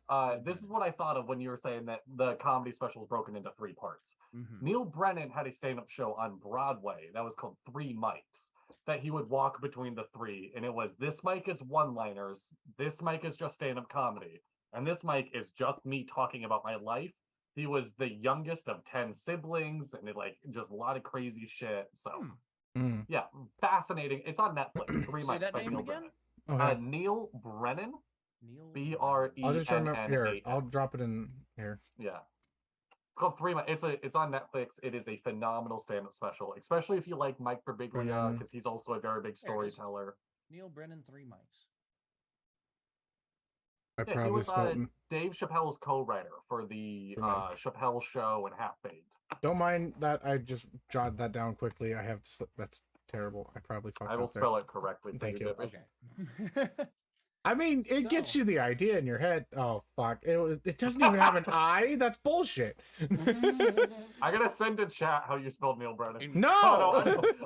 S2: This is what I thought of when you were saying that the comedy special is broken into 3 parts. Neil Brennan had a stand-up show on Broadway that was called 3 Mics. That he would walk between the 3, and it was this mic is one-liners, this mic is just stand-up comedy, and this mic is just me talking about my life. He was the youngest of 10 siblings, and it like just a lot of crazy shit. So. Yeah, fascinating. It's on Netflix. 3
S3: Say
S2: Mics
S3: that
S2: by
S3: name
S2: Neil
S3: again?
S2: Brennan. Neil Brennan.
S3: Neil.
S1: I'll just remember here.
S2: BRENNAN.
S1: I'll drop it in here.
S2: Yeah. It's called 3 Mics. It's on Netflix. It is a phenomenal stand-up special, especially if you like Mike Birbiglia, because he's also a very big storyteller.
S3: Neil Brennan, 3 Mics.
S1: I
S2: Yeah, he
S1: probably
S2: was
S1: spelled.
S2: Dave Chappelle's co-writer for the Chappelle Show and Half Baked.
S1: Don't mind that. I just jotted that down quickly. I have. That's terrible. I probably fucked
S2: I will
S1: up there.
S2: spell it correctly. For
S1: Thank you.
S3: Okay.
S1: I mean, it gets
S3: So-
S1: you the idea in your head. Oh fuck! It doesn't even have an I. That's bullshit.
S2: I gotta send to chat how you spelled Neil Brennan.
S1: No.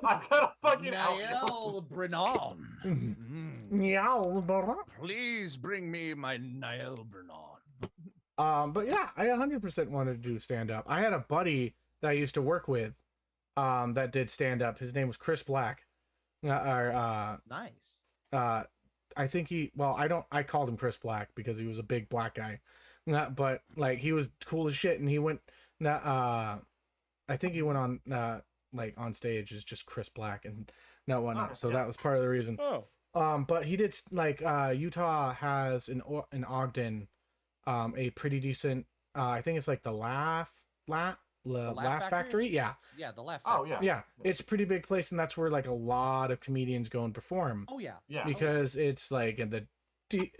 S2: I gotta fucking
S3: Niall Brennan.
S1: Yeah.
S3: Please bring me my Niall Brennan.
S1: But yeah, I 100% wanted to do stand up. I had a buddy that I used to work with, that did stand up. His name was Chris Black.
S3: Nice.
S1: I think I called him Chris Black because he was a big black guy. But like he was cool as shit, and he went. I think he went on like on stage as just Chris Black and whatnot. So that was part of the reason.
S3: Oh.
S1: But he did like Utah has in Ogden, a pretty decent. I think it's like the Laugh Factory. Yeah.
S3: Yeah, the Laugh
S2: Oh,
S3: Factory.
S2: yeah.
S1: Yeah, it's a pretty big place, and that's where like a lot of comedians go and perform.
S3: Oh yeah.
S2: Yeah.
S1: Because it's like in the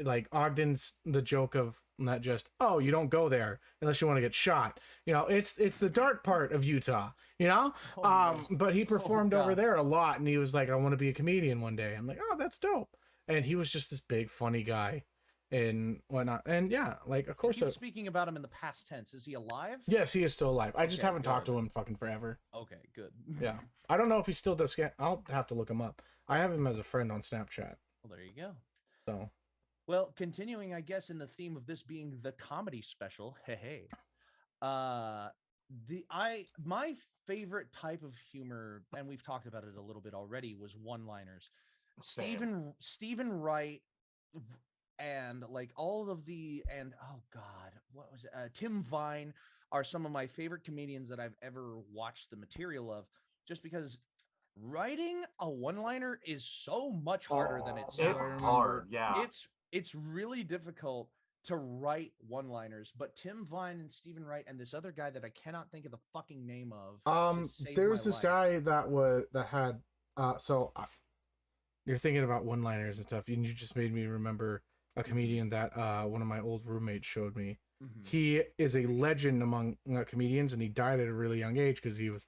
S1: like Ogden's the joke of not just, oh, you don't go there unless you want to get shot. You know, it's the dark part of Utah, you know? But he performed over there a lot, and he was like, I want to be a comedian one day. I'm like, oh, that's dope. And he was just this big, funny guy and whatnot. And yeah, like, of course.
S3: You're speaking about him in the past tense. Is he alive?
S1: Yes, he is still alive. I just haven't talked to him fucking forever.
S3: Okay, good.
S1: Yeah. I don't know if he still does. I'll have to look him up. I have him as a friend on Snapchat.
S3: Well, there you go.
S1: So.
S3: Well, continuing, I guess, in the theme of this being the comedy special, my favorite type of humor, and we've talked about it a little bit already, was one-liners. Stephen Wright, and like all of the, and oh god, what was it? Tim Vine are some of my favorite comedians that I've ever watched the material of, just because writing a one-liner is so much harder than it sounds.
S2: It's hard, yeah.
S3: It's really difficult to write one-liners, but Tim Vine and Stephen Wright and this other guy that I cannot think of the fucking name of.
S1: There was this guy that had so you're thinking about one-liners and stuff, and you just made me remember a comedian that one of my old roommates showed me. Mm-hmm. He is a legend among comedians, and he died at a really young age because he was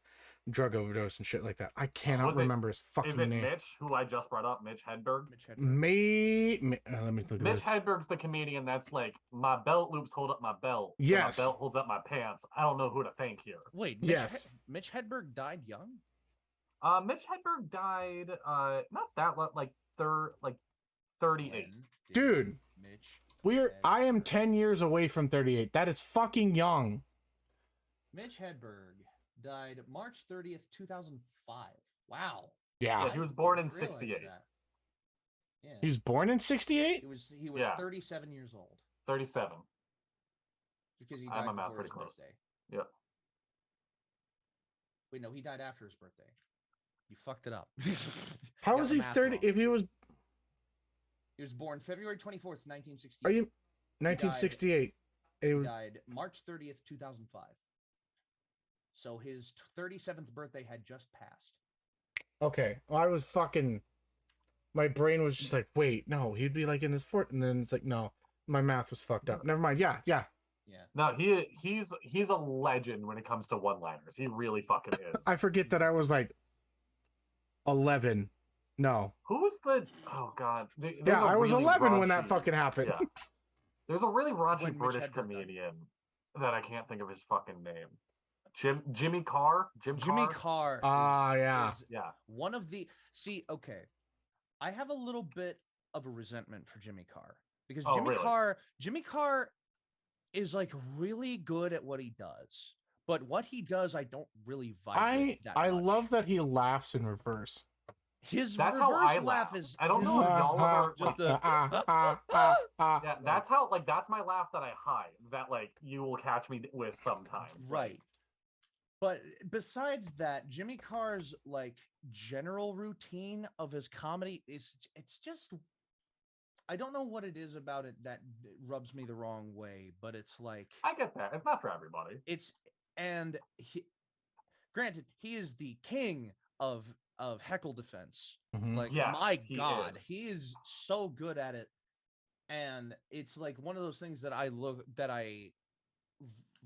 S1: drug overdose and shit like that. I cannot remember his fucking name.
S2: Is it Mitch, who I just brought up? Mitch Hedberg?
S1: Let me look at
S2: Mitch Hedberg's the comedian that's like, my belt loops hold up my belt.
S1: Yes.
S2: My belt holds up my pants. I don't know who to thank here.
S3: Wait, Mitch Hedberg died young?
S2: Mitch Hedberg died not that like 38.
S1: Dude, I am 10 years away from 38. That is fucking young.
S3: Mitch Hedberg died March 30th, 2005. Wow.
S1: Yeah.
S2: He was born in 68.
S1: Yeah. He was born in 68?
S3: He was 37 years old.
S2: 37.
S3: Because he died before his birthday.
S2: Yeah.
S3: Wait, no, he died after his birthday. You fucked it up.
S1: How was he 30 if he was...
S3: He was born February 24th, 1968.
S1: Are you 1968?
S3: He died March 30th, 2005. So his 37th birthday had just passed.
S1: Okay. Well, I was fucking... My brain was just like, wait, no, he'd be like in his fort, and then it's like, no, my math was fucked up. Never mind. Yeah.
S2: No, he's a legend when it comes to one-liners. He really fucking is.
S1: I forget that I was like 11. No.
S2: Who's the... Oh, God.
S1: I was 11 when that fucking happened.
S2: Yeah. There's a really raunchy British comedian that I can't think of his fucking name. Jimmy Carr?
S3: Jimmy Carr.
S1: Yeah.
S3: One of the... See, okay. I have a little bit of a resentment for Jimmy Carr. Because Jimmy Carr is like really good at what he does. But what he does, I don't really vibe with that much.
S1: I love that he laughs in reverse.
S3: His
S2: that's
S3: reverse
S2: how I
S3: laugh is...
S2: I don't know if y'all ever...
S3: Just
S2: yeah, that's how, like, that's my laugh that I hide. That, like, you will catch me with sometimes.
S3: Right. But besides that, Jimmy Carr's, like, general routine of his comedy it's just... I don't know what it is about it that rubs me the wrong way, but it's like...
S2: I get that. It's not for everybody.
S3: Granted, he is the king of heckle defense.
S1: Mm-hmm.
S3: Like, my God, he is so good at it. And it's like one of those things that I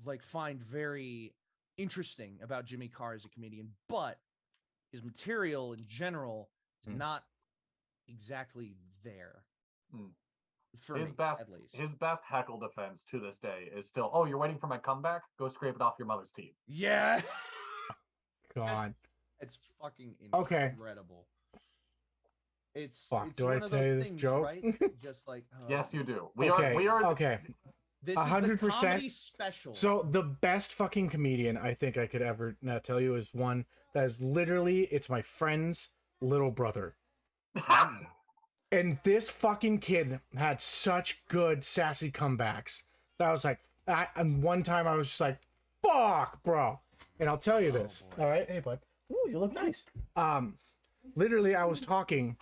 S3: like find very interesting about Jimmy Carr as a comedian, but his material in general is not exactly there. For
S2: his
S3: me,
S2: best,
S3: at least.
S2: His best heckle defense to this day is still, oh, you're waiting for my comeback? Go scrape it off your mother's teeth.
S3: Yeah.
S1: God.
S3: It's fucking incredible. It's
S1: do I tell you this joke?
S3: Right? Just like
S2: yes, you do.
S1: We are okay.
S3: This 100%
S1: special. So the best fucking comedian I think I could ever tell you is one that is literally it's my friend's little brother. And this fucking kid had such good sassy comebacks that I was like, and one time I was just like, fuck, bro. And I'll tell you this. All right, hey bud. Ooh, you look nice. Literally, I was talking,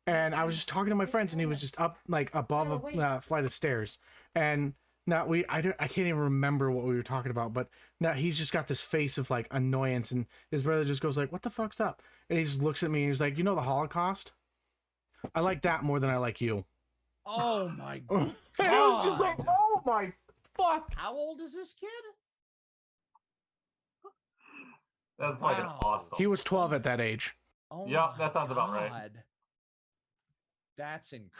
S1: and I was just talking to my friends, and he was just up like above a flight of stairs, and now I can't even remember what we were talking about, but now he's just got this face of like annoyance, and his brother just goes like, "What the fuck's up?" And he just looks at me, and he's like, "You know the Holocaust? I like that more than I like you."
S3: Oh my god!
S1: And I was just like, oh my fuck!
S3: How old is this kid?
S2: That's fucking awesome.
S1: He was 12 at that age.
S3: Oh
S2: yeah, that sounds about right.
S3: That's incredible.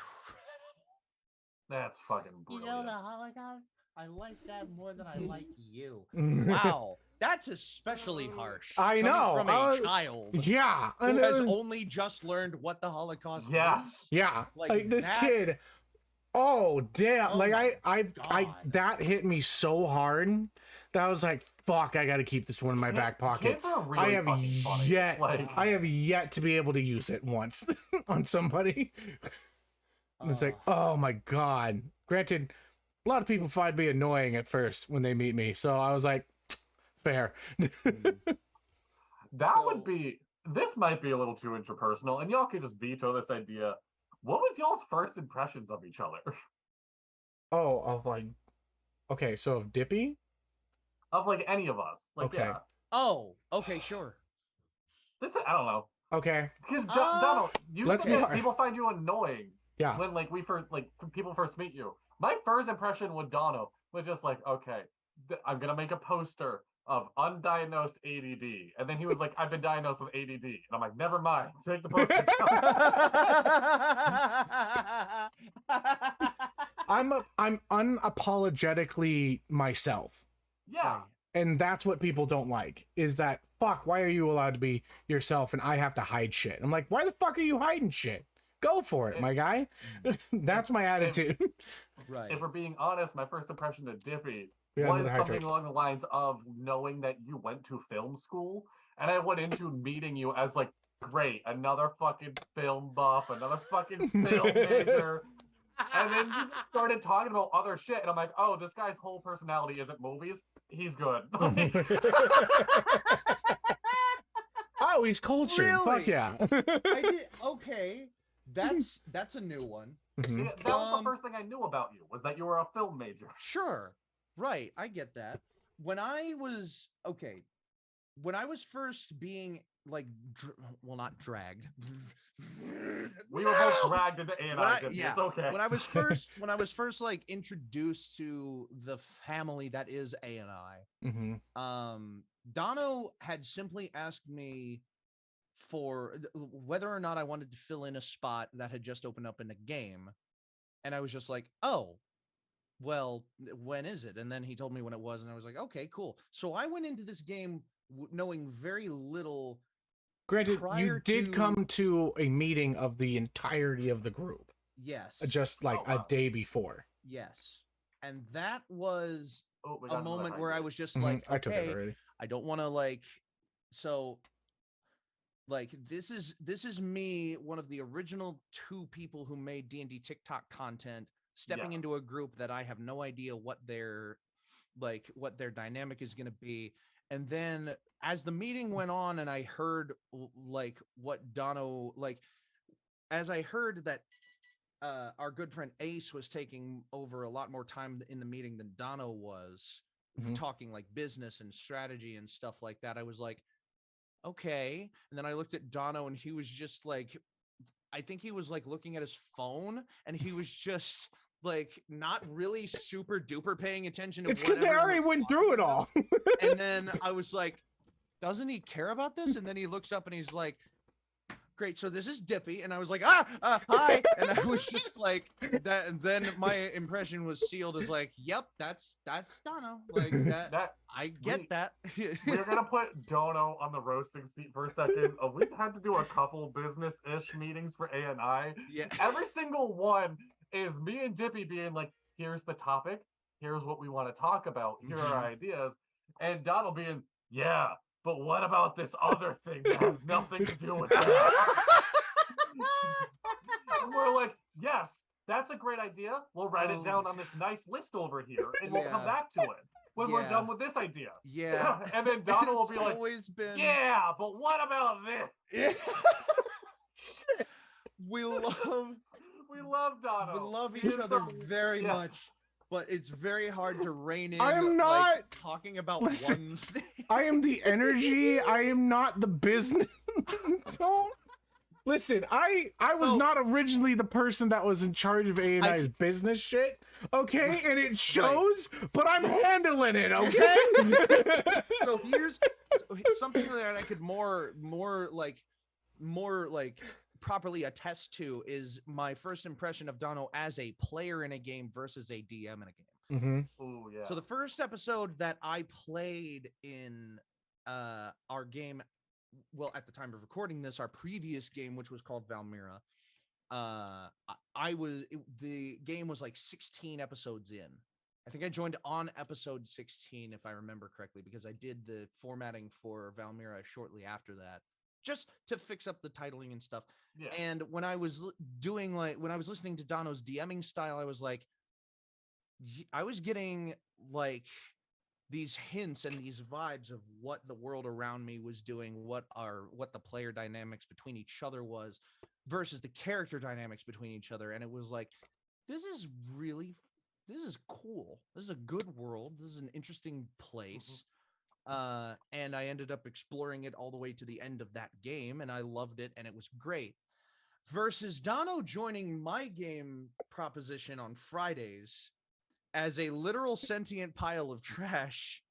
S2: That's fucking brilliant.
S3: You know the Holocaust? I like that more than I like you. Wow, that's especially harsh.
S1: I know.
S3: From a child.
S1: Yeah.
S3: Who has only just learned what the Holocaust is.
S1: Yeah. Like this kid. Oh damn. Like I that hit me so hard that I was like, fuck, I gotta keep this one in my back pocket.
S2: Kids are really
S1: I have yet to be able to use it once on somebody. And it's like, oh my god. Granted, a lot of people find me annoying at first when they meet me, so I was like, fair.
S2: Would be. This might be a little too interpersonal, and y'all could just veto this idea. What was y'all's first impressions of each other?
S1: Oh, of like, okay, so of Dippy?
S2: Of like any of us. Like,
S1: okay.
S2: Yeah.
S3: Oh, okay, sure.
S2: I don't know.
S1: Okay.
S2: Because Donald, you said that people find you annoying.
S1: Yeah.
S2: When like people first meet you. My first impression with Dono was just like, okay, I'm gonna make a poster of undiagnosed ADD, and then he was like, I've been diagnosed with ADD, and I'm like, never mind, take the poster
S1: down. I'm unapologetically myself.
S2: Yeah.
S1: And that's what people don't like, is that, fuck, why are you allowed to be yourself and I have to hide shit? I'm like, why the fuck are you hiding shit? Go for it, my guy. That's my attitude.
S3: Right.
S2: If we're being honest, my first impression of Dippy was something along the lines of knowing that you went to film school, and I went into meeting you as like, great, another fucking film buff, another fucking film major. And then you just started talking about other shit, and I'm like, oh, this guy's whole personality isn't movies. He's good.
S1: Oh, he's cultured.
S3: Really?
S1: Fuck yeah.
S3: I did, okay. That's a new one.
S1: Mm-hmm.
S2: Yeah, that was the first thing I knew about you, was that you were a film major.
S3: Sure. Right. I get that. When I was first being like, not dragged.
S2: We were both dragged into A&I.
S3: Yeah.
S2: It's okay.
S3: When I was first like introduced to the family that is A&I,
S1: Mm-hmm.
S3: Dono had simply asked me for whether or not I wanted to fill in a spot that had just opened up in a game. And I was just like, oh, well, when is it? And then he told me when it was, and I was like, okay, cool. So I went into this game knowing very little.
S1: Granted, you did come to a meeting of the entirety of the group.
S3: Yes.
S1: Just like a day before.
S3: Yes. And that was a moment where I was just like, okay,
S1: I took it already.
S3: I don't want to like, so like, this is me, one of the original 2 people who made D&D TikTok content, stepping into a group that I have no idea what their dynamic is going to be. And then as the meeting went on and I heard like what Dono, like, as I heard that our good friend Ace was taking over a lot more time in the meeting than Dono was, talking like business and strategy and stuff like that, I was like, okay. And then I looked at Dono and he was just like, I think he was like looking at his phone and he was just like not really super duper paying attention to
S1: it's because they already went through it all.
S3: And then I was like, doesn't he care about this? And then he looks up and he's like, great, so this is Dippy. And I was like, hi. And I was just like that. And then my impression was sealed as like, yep, that's Dono. Like that I get that.
S2: We're gonna put Dono on the roasting seat for a second. We've had to do a couple business-ish meetings for A&I.
S3: Yeah.
S2: Every single one is me and Dippy being like, here's the topic, here's what we want to talk about, here are our ideas, and Donald being, yeah, but what about this other thing that has nothing to do with that? And we're like, yes, that's a great idea. We'll write it down on this nice list over here, and we'll come back to it when we're done with this idea.
S3: Yeah.
S2: And then Donald will be like, yeah, but what about this?
S3: Yeah. We love
S2: Dono.
S3: We love each other very much, but it's very hard to rein in.
S1: I am not
S3: like, talking about one thing.
S1: I am the energy. I am not the business. Don't. Listen, I was not originally the person that was in charge of A&I's business shit, okay? And it shows, but I'm handling it, okay?
S3: So here's something that I could more properly attest to is my first impression of Dono as a player in a game versus a DM in a game.
S1: Mm-hmm.
S2: Oh yeah.
S3: So the first episode that I played in our game, well, at the time of recording this, our previous game, which was called Valmira, the game was like 16 episodes in. I think I joined on episode 16, if I remember correctly, because I did the formatting for Valmira shortly after that, just to fix up the titling and stuff.
S2: Yeah.
S3: And when I was listening to Dono's DMing style, I was getting like these hints and these vibes of what the world around me was doing, what the player dynamics between each other was versus the character dynamics between each other. And it was like, this is cool. This is a good world. This is an interesting place. And I ended up exploring it all the way to the end of that game, and I loved it, and it was great. Versus Dono joining my game proposition on Fridays as a literal sentient pile of trash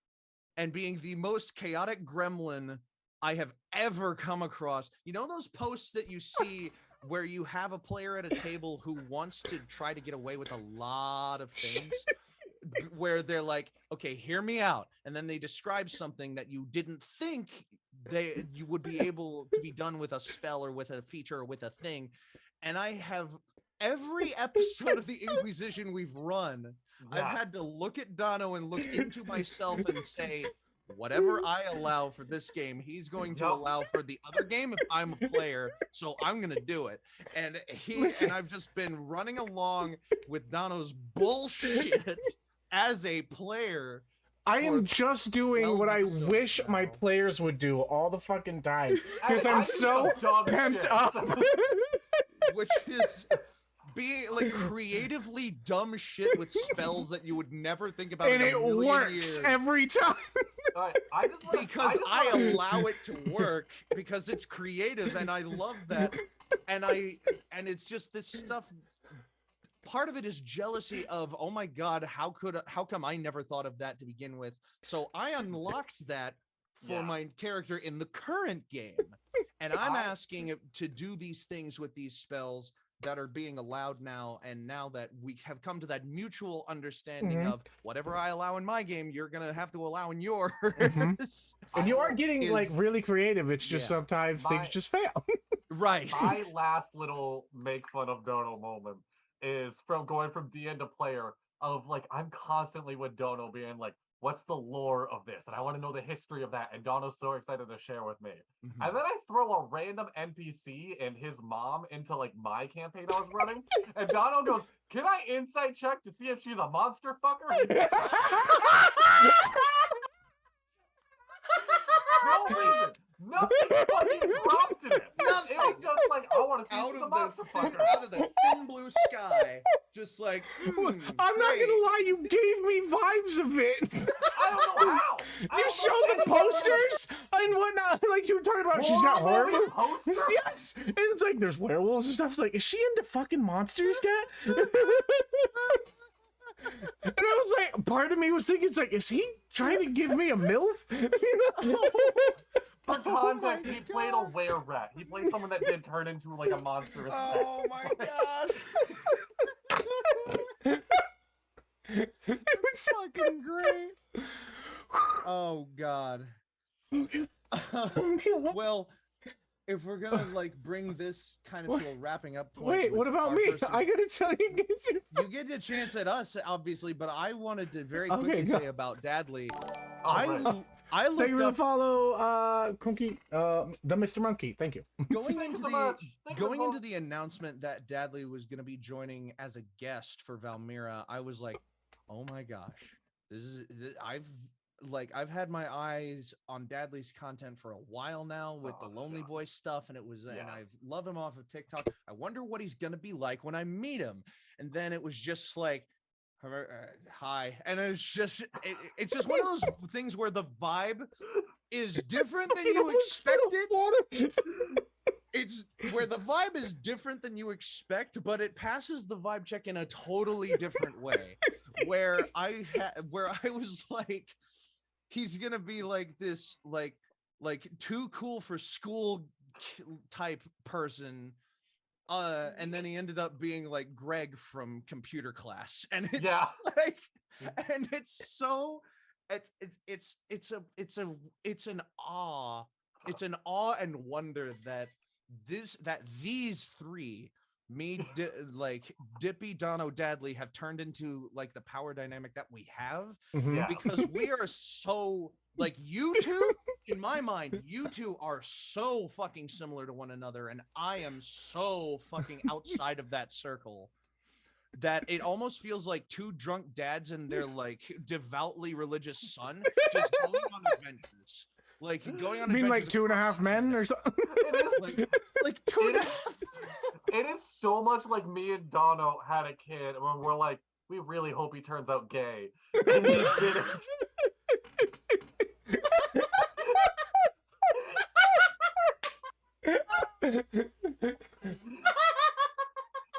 S3: and being the most chaotic gremlin I have ever come across. You know those posts that you see where you have a player at a table who wants to try to get away with a lot of things? Where they're like, okay, hear me out. And then they describe something that you didn't think you would be able to be done with a spell or with a feature or with a thing. And I have every episode of the Inquisition we've run, yes, I've had to look at Dono and look into myself and say, whatever I allow for this game, he's going to allow for the other game if I'm a player, so I'm going to do it. And I've just been running along with Dono's bullshit as a player.
S1: I am just doing what I wish my players would do all the fucking time because I'm so pent up.
S3: Which is being like creatively dumb shit with spells that you would never think about,
S1: and
S3: in a million
S1: it works
S3: years.
S1: Every time.
S3: I allow it to work because it's creative and I love that. And it's just this stuff. Part of it is jealousy of, oh my God, how come I never thought of that to begin with? So I unlocked that for my character in the current game. And I'm asking it to do these things with these spells that are being allowed now. And now that we have come to that mutual understanding of whatever I allow in my game, you're going to have to allow in yours.
S1: And you are getting like really creative. It's just sometimes things just fail.
S3: Right.
S2: My last little make fun of Dono moment is from going from DN to player of like, I'm constantly with Dono being like, what's the lore of this? And I want to know the history of that. And Dono's so excited to share with me. And then I throw a random NPC and his mom into like my campaign I was running. And Dono goes, can I insight check to see if she's a monster fucker? No reason. Nothing fucking prompted it. Nothing. It was just like, I want to see if she's a monster fucker.
S3: Out of the thin blue sky. Just like,
S1: I'm not gonna lie, you gave me vibes of it.
S2: I don't know how.
S1: You showed the posters and whatnot. Like you were talking about, she's got horror posters. Yes, and it's like there's werewolves and stuff. It's like, is she into fucking monsters, cat? And I was like, part of me was thinking, it's like, is he trying to give me a MILF?
S2: For context, he played a were-rat. He played someone that did turn into like a monstrous
S3: Oh my God.
S1: It was
S3: fucking great. Oh God.
S1: Okay.
S3: Well, if we're gonna like bring this kind of to a wrapping up point.
S1: Wait, what about me? I gotta tell you guys.
S3: You get a chance at us, obviously, but I wanted to very quickly say about Dadley. I looked
S1: Thank you for the follow, Kunky, the Mr. Monkey. Thank you.
S3: Going into the announcement that Dadley was going to be joining as a guest for Valmira, I was like, oh my gosh, I've had my eyes on Dadley's content for a while now with the Lonely Boy stuff, and and I love him off of TikTok. I wonder what he's going to be like when I meet him. And then it was just like, hi, and it's just one of those things where the vibe is different than you expected. it's where the vibe is different than you expect, but it passes the vibe check in a totally different way. Where I was like, he's gonna be like this, like too cool for school type person. And then he ended up being like Greg from computer class, and it's like, and it's so, it's an awe and wonder that these three, like Dippy, Dono, Dadley, have turned into like the power dynamic that we have, because we are so like, you two, in my mind, you two are so fucking similar to one another, and I am so fucking outside of that circle that it almost feels like two drunk dads and their like devoutly religious son just going on adventures. Like going on.
S1: You mean like 2.5 Men or something?
S2: It is
S3: like 2.5.
S2: It is so much like me and Dono had a kid, and we're like, we really hope he turns out gay, and he didn't.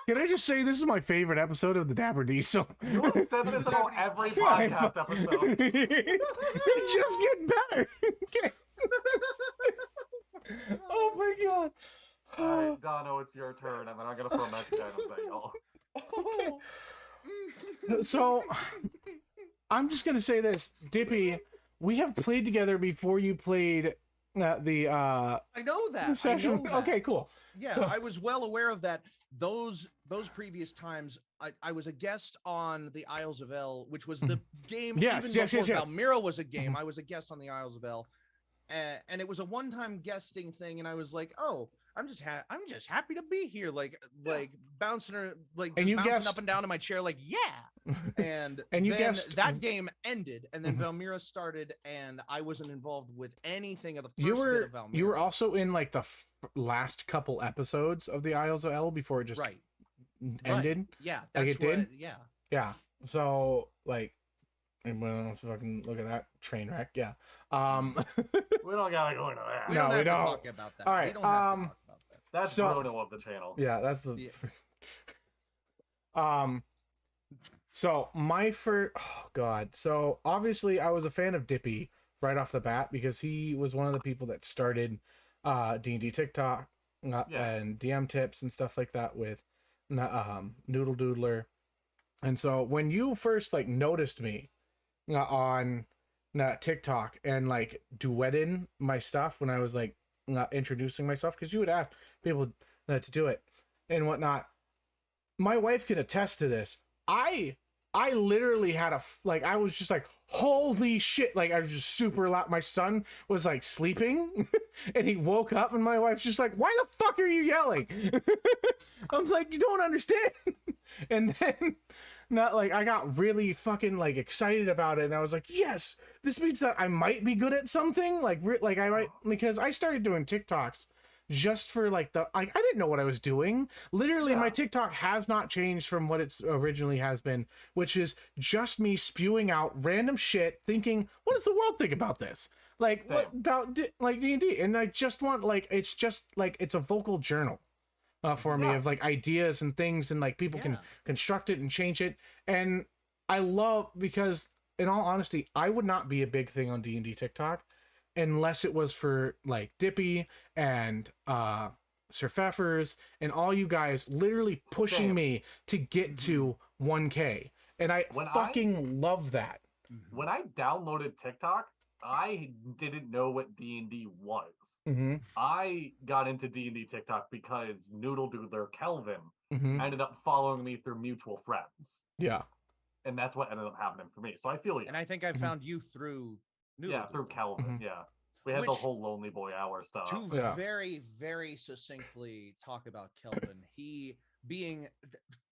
S1: Can I just say this is my favorite episode of the Dapper D? So
S2: you have said this about every podcast episode.
S1: It's just getting better. Okay. Oh my god.
S2: All right, Dono, it's your turn, and then I'm gonna throw next guy on
S1: Okay. So I'm just gonna say this, Dippy. We have played together before you played the
S3: I know that.
S1: session.
S3: I know that.
S1: Okay, cool.
S3: Yeah,
S1: so,
S3: I was well aware of that. Those previous times, I was a guest on the Isles of El, which was the game.
S1: Yes,
S3: even before
S1: yes.
S3: Valmira was a game. I was a guest on the Isles of El, and it was a one-time guesting thing. And I was like, oh, I'm just happy to be here, like bouncing bouncing up and down in my chair, like yeah. And
S1: you
S3: then
S1: guessed
S3: that game ended, and then Valmira started, and I wasn't involved with anything of the first bit of Valmira.
S1: You were also in like the last couple episodes of the Isles of El before it just ended.
S3: Right. Yeah,
S1: like it did.
S3: Yeah.
S1: Yeah. So like, anyone else fucking look at that train wreck? Yeah.
S2: We don't gotta go into that.
S3: We don't have to talk about that.
S1: All right.
S3: We don't have to talk about that.
S2: That's Bruno of the channel.
S1: Yeah, that's the. So my first, oh god. So obviously I was a fan of Dippy right off the bat because he was one of the people that started D&D TikTok and DM tips and stuff like that with Noodle Doodler. And so when you first like noticed me on TikTok and like duetting my stuff when I was like introducing myself, because you would ask people to do it and whatnot, my wife can attest to this. I literally had I was just like, holy shit. Like, I was just super loud. My son was like sleeping and he woke up and my wife's just like, why the fuck are you yelling? I'm like, you don't understand. And then I got really fucking like excited about it. And I was like, yes, this means that I might be good at something. I might, because I started doing TikToks just for like I didn't know what I was doing. Literally, my TikTok has not changed from what it's originally has been, which is just me spewing out random shit, thinking, what does the world think about this? Like, what about like D&D? And I just want it's just like it's a vocal journal for me of like ideas and things, and like people can construct it and change it. And I love, because in all honesty, I would not be a big thing on D&D TikTok unless it was for like Dippy and Sir Pfeffers and all you guys literally pushing me to get to 1K. And I love that.
S2: When I downloaded TikTok, I didn't know what D&D was. I got into D&D TikTok because Noodle Doodler Kelvin ended up following me through mutual friends.
S1: Yeah.
S2: And that's what ended up happening for me. So I feel you.
S3: And I think I found you through Noodle
S2: through Kelvin. Yeah. We had the whole Lonely Boy Hour stuff.
S3: To very, very succinctly talk about Kelvin, he being,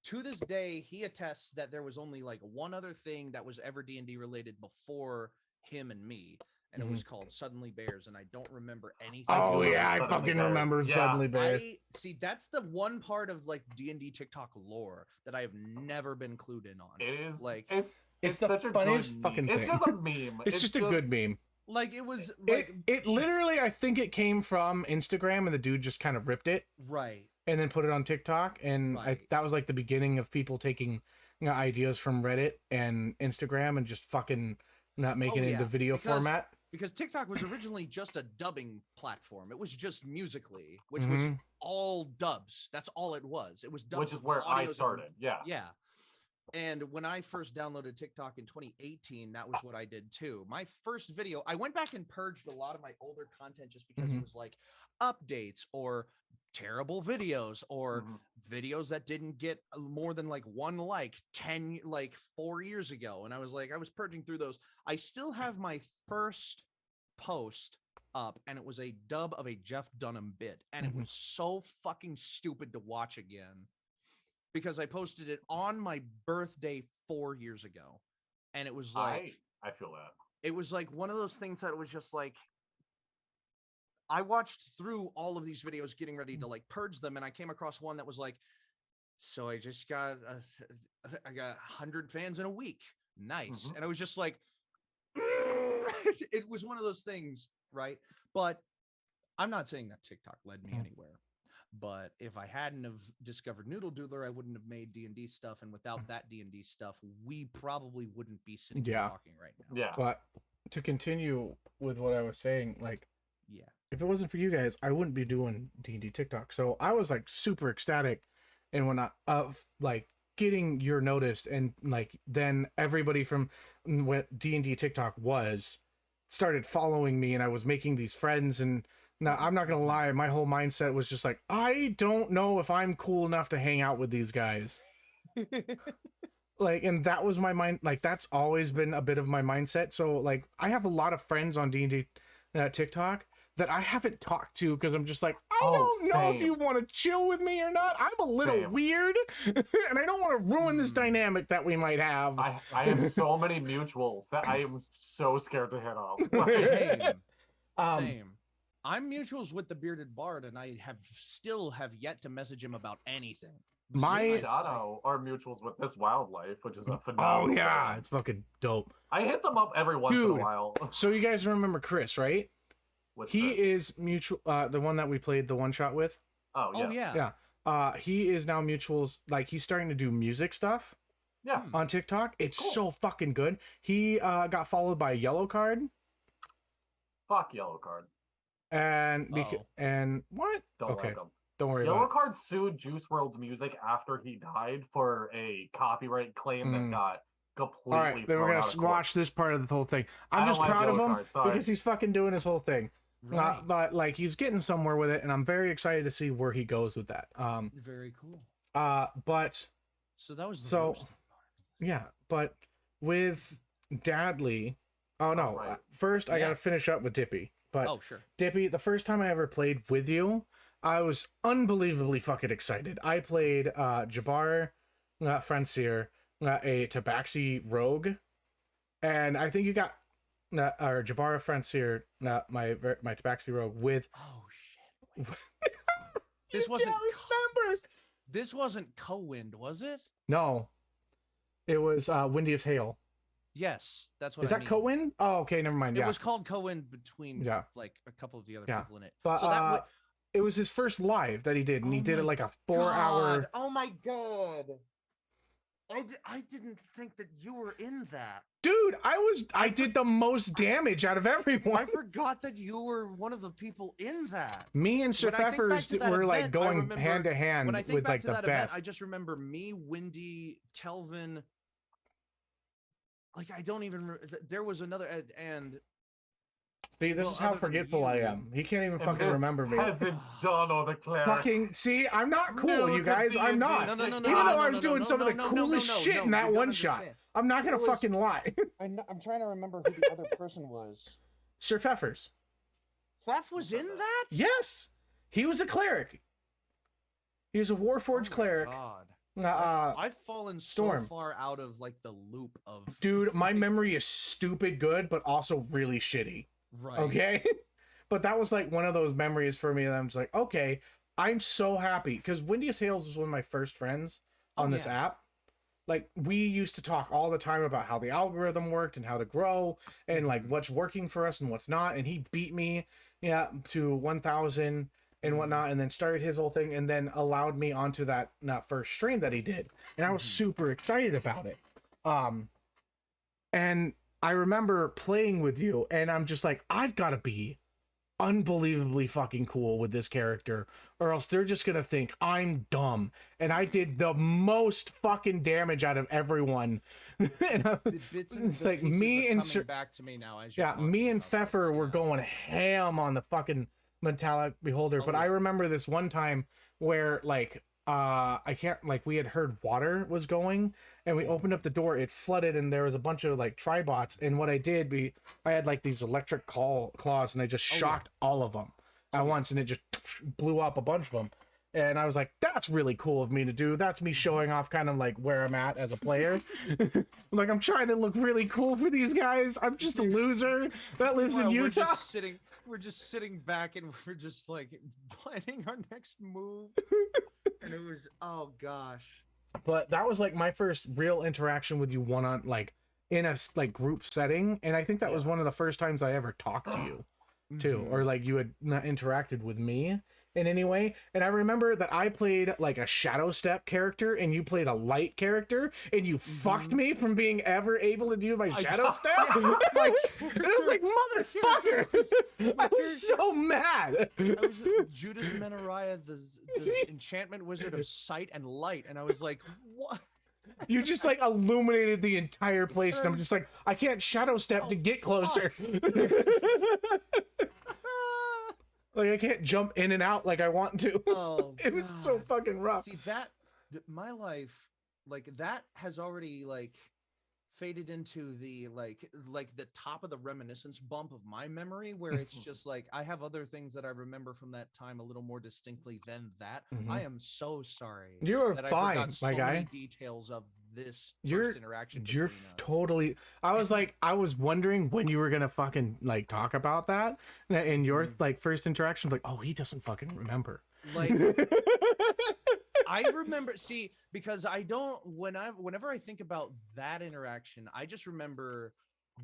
S3: to this day, he attests that there was only like one other thing that was ever D&D related before him and me, and it was called Suddenly Bears, and I don't remember anything.
S1: Oh yeah, I fucking remember Suddenly Bears.
S3: See, that's the one part of like D&D TikTok lore that I have never been clued in on.
S2: It is
S3: like
S1: it's the
S2: such
S1: funniest
S2: a
S1: fucking thing.
S2: It's just a meme.
S1: It's just a good meme.
S3: Like it was like
S1: it literally, I think it came from Instagram, and the dude just kind of ripped it,
S3: right,
S1: and then put it on TikTok, and
S3: right.
S1: that was like the beginning of people taking ideas from Reddit and Instagram and just fucking not making it into video format.
S3: Because TikTok was originally just a dubbing platform. It was just Musically, which was all dubs. That's all it was. It was dubs.
S2: Which is where I started. Yeah.
S3: Yeah. And when I first downloaded TikTok in 2018, that was what I did too. My first video, I went back and purged a lot of my older content just because it was like updates or terrible videos or videos that didn't get more than like 1 like 4 years ago. And I was purging through those. I still have my first post up, and it was a dub of a Jeff Dunham bit, and it was so fucking stupid to watch again. Because I posted it on my birthday 4 years ago. And it was like...
S2: I feel that.
S3: It was like one of those things that was just like... I watched through all of these videos getting ready to like purge them. And I came across one that was like, so I just got... I got 100 fans in a week. Nice. And I was just like... It was one of those things, right? But I'm not saying that TikTok led me anywhere. But if I hadn't have discovered Noodle Doodler, I wouldn't have made D&D stuff. And without that D&D stuff, we probably wouldn't be sitting here talking right now.
S2: Yeah.
S1: But to continue with what I was saying, like, if it wasn't for you guys, I wouldn't be doing D&D TikTok. So I was like super ecstatic and whatnot of like getting your notice. And like, then everybody from what D&D TikTok started following me, and I was making these friends. And now, I'm not going to lie, my whole mindset was just like, I don't know if I'm cool enough to hang out with these guys. Like, and that was my mind. Like, that's always been a bit of my mindset. So, like, I have a lot of friends on D&D TikTok that I haven't talked to because I'm just like, I don't know if you want to chill with me or not. I'm a little weird, and I don't want to ruin this dynamic that we might have.
S2: I have so many mutuals that I am so scared to hit up.
S3: Same. I'm mutuals with the Bearded Bard, and I still have yet to message him about anything.
S1: My
S2: Dono are mutuals with this wildlife, which is a phenomenal.
S1: Oh yeah, it's fucking dope.
S2: I hit them up every once in a while.
S1: So you guys remember Chris, right? He is mutual, the one that we played the one shot with.
S2: Oh yeah.
S1: Yeah. He is now mutuals. Like, he's starting to do music stuff.
S2: Yeah.
S1: On TikTok, it's so fucking good. He got followed by Yellow Card.
S2: Fuck Yellow Card.
S1: And and what?
S2: Don't like him.
S1: Don't worry
S2: Yellow
S1: about
S2: Card sued Juice WRLD's music after he died for a copyright claim that got completely.
S1: All right, then we're gonna watch this part of the whole thing. I'm just proud of him because he's fucking doing his whole thing. Right. But like, he's getting somewhere with it, and I'm very excited to see where he goes with that.
S3: Very cool.
S1: But
S3: so that was the roasting part.
S1: Yeah, but with Dadley, first I gotta finish up with Dippy. But
S3: sure.
S1: Dippy, the first time I ever played with you, I was unbelievably fucking excited. I played Jabbar Francier, a Tabaxi rogue, and I think you got or Jabbar Francier, my Tabaxi rogue with.
S3: Oh shit! This wasn't. This wasn't Cowind, was it?
S1: No, it was Windiest Hail.
S3: Yes, that's what.
S1: Is that Cowind? Oh, okay, never mind.
S3: It was called Cowind between like a couple of the other people in it.
S1: But so it was his first live that he did, and he did it like a 4-hour.
S3: Oh my god! I didn't think that you were in that.
S1: Dude, I did the most damage out of everyone.
S3: I forgot that you were one of the people in that.
S1: Me and Sir Peppers were like going hand to hand with like the best.
S3: I just remember me, Wendy, Kelvin. Like, I don't even. There was another and.
S1: See, this is how forgetful I am. He can't even fucking remember me.
S2: Hasn't done all the clear.
S1: Fucking see, I'm not cool, you guys. I'm not.
S3: No,
S1: even though I was doing some of the coolest shit in that one shot. I'm not gonna fucking lie.
S3: I'm trying to remember who the other person was.
S1: Sir Pfeffers.
S3: Pfeff was in that?
S1: Yes, he was a cleric. He was a Warforged cleric.
S3: God. I've fallen so far out of like the loop of.
S1: Dude, my memory is stupid good, but also really shitty.
S3: Right.
S1: Okay. But that was like one of those memories for me that I'm just like, okay, I'm so happy because Windiest Hales was one of my first friends on this app. like we used to talk all the time about how the algorithm worked and how to grow and like what's working for us and what's not. And he beat me, to 1,000 and whatnot, and then started his whole thing, and then allowed me onto that first stream that he did, and I was super excited about it. And I remember playing with you, and I'm just like, I've got to be unbelievably fucking cool with this character, or else they're just gonna think I'm dumb. And I did the most fucking damage out of everyone. And it's like me and
S3: back to me now as
S1: me and Pfeffer were going ham on the fucking metallic beholder. But I remember this one time where like I can't, like, we had heard water was going, and we opened up the door, it flooded, and there was a bunch of like tribots. And what I did, I had like these electric claws, and I just shocked all of them at once, and it just blew up a bunch of them. And I was like, that's really cool of me to do. That's me showing off kind of like where I'm at as a player. Like, I'm trying to look really cool for these guys. I'm just a loser that lives in Utah.
S3: We're just sitting back, and we're just like planning our next move. And it was, oh gosh.
S1: But that was like my first real interaction with you like in a like group setting. And I think that was one of the first times I ever talked to you too, or like you had not interacted with me in any way. And I remember that I played like a Shadow Step character, and you played a light character, and you fucked me from being ever able to do my Shadow Step. Like, and I was like, motherfucker! I was so mad.
S3: I was Judas Menariah, the enchantment wizard of sight and light, and I was like, what?
S1: You just like illuminated the entire place, and I'm just like, I can't Shadow Step to get closer. Like, I can't jump in and out like I want to.
S3: Oh,
S1: it was so fucking rough.
S3: See, my life, like, that has already like faded into the like the top of the reminiscence bump of my memory, where it's just like I have other things that I remember from that time a little more distinctly than that. I am so sorry.
S1: You're
S3: that
S1: fine,
S3: I forgot so
S1: my guy.
S3: many details of this first interaction.
S1: You're totally. I was wondering when you were gonna fucking like talk about that in your like first interaction. Like, oh, he doesn't fucking remember.
S3: Like, I remember, see, because I don't, whenever I think about that interaction, I just remember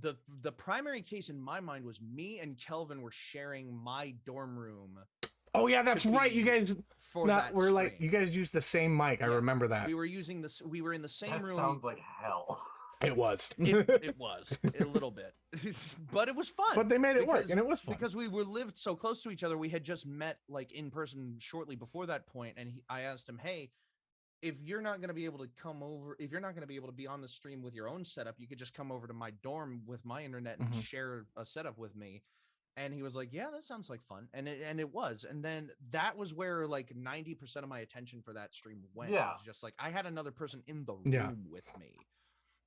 S3: the primary case in my mind was me and Kelvin were sharing my dorm room.
S1: Oh yeah, that's right. You guys we're like, you guys used the same mic. I remember that.
S3: We were using this. We were in the same room.
S2: Sounds like hell.
S1: It was.
S3: It was a little bit, but it was fun.
S1: But they made it work, and it was fun
S3: because we lived so close to each other. We had just met like in person shortly before that point, and I asked him, "Hey, if you're not going to be able to come over, if you're not going to be able to be on the stream with your own setup, you could just come over to my dorm with my internet and share a setup with me." And he was like, yeah, that sounds like fun. And it was. And then that was where like 90% of my attention for that stream went.
S2: Yeah.
S3: It was just like I had another person in the room with me.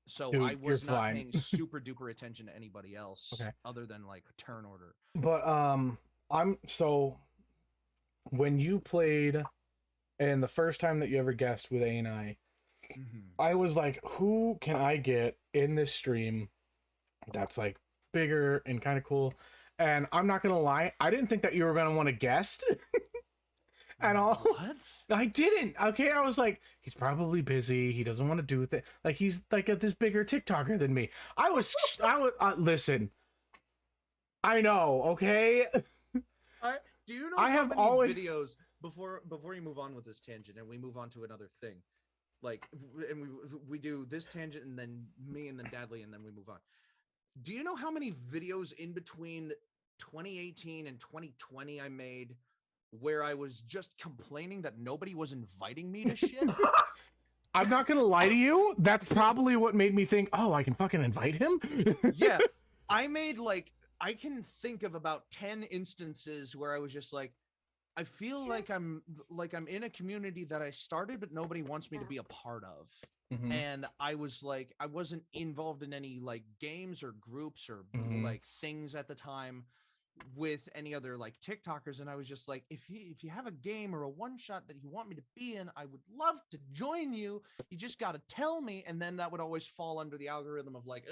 S3: So
S1: Dude,
S3: I was not paying super duper attention to anybody else other than like turn order.
S1: But when you played, and the first time that you ever guessed with A and I was like, who can I get in this stream that's like bigger and kind of cool? And I'm not gonna lie, I didn't think that you were gonna want to guest at all.
S3: What?
S1: I didn't. Okay, I was like, he's probably busy. He doesn't want to do it. Like, he's like this bigger TikToker than me. I was listen. I know. Okay.
S3: Do you know?
S1: I have always
S3: videos before you move on with this tangent, and we move on to another thing. Like, and we do this tangent, and then me, and then Dadley, and then we move on. Do you know how many videos in between 2018 and 2020 I made where I was just complaining that nobody was inviting me to shit?
S1: I'm not gonna lie to you. That's probably what made me think, oh, I can fucking invite him.
S3: Yeah, I can think of about 10 instances where I was just like, I feel like I'm in a community that I started, but nobody wants me to be a part of. And I was like, I wasn't involved in any like games or groups or like things at the time with any other like TikTokers. And I was just like, if you have a game or a one shot that you want me to be in, I would love to join you. You just got to tell me. And then that would always fall under the algorithm of like,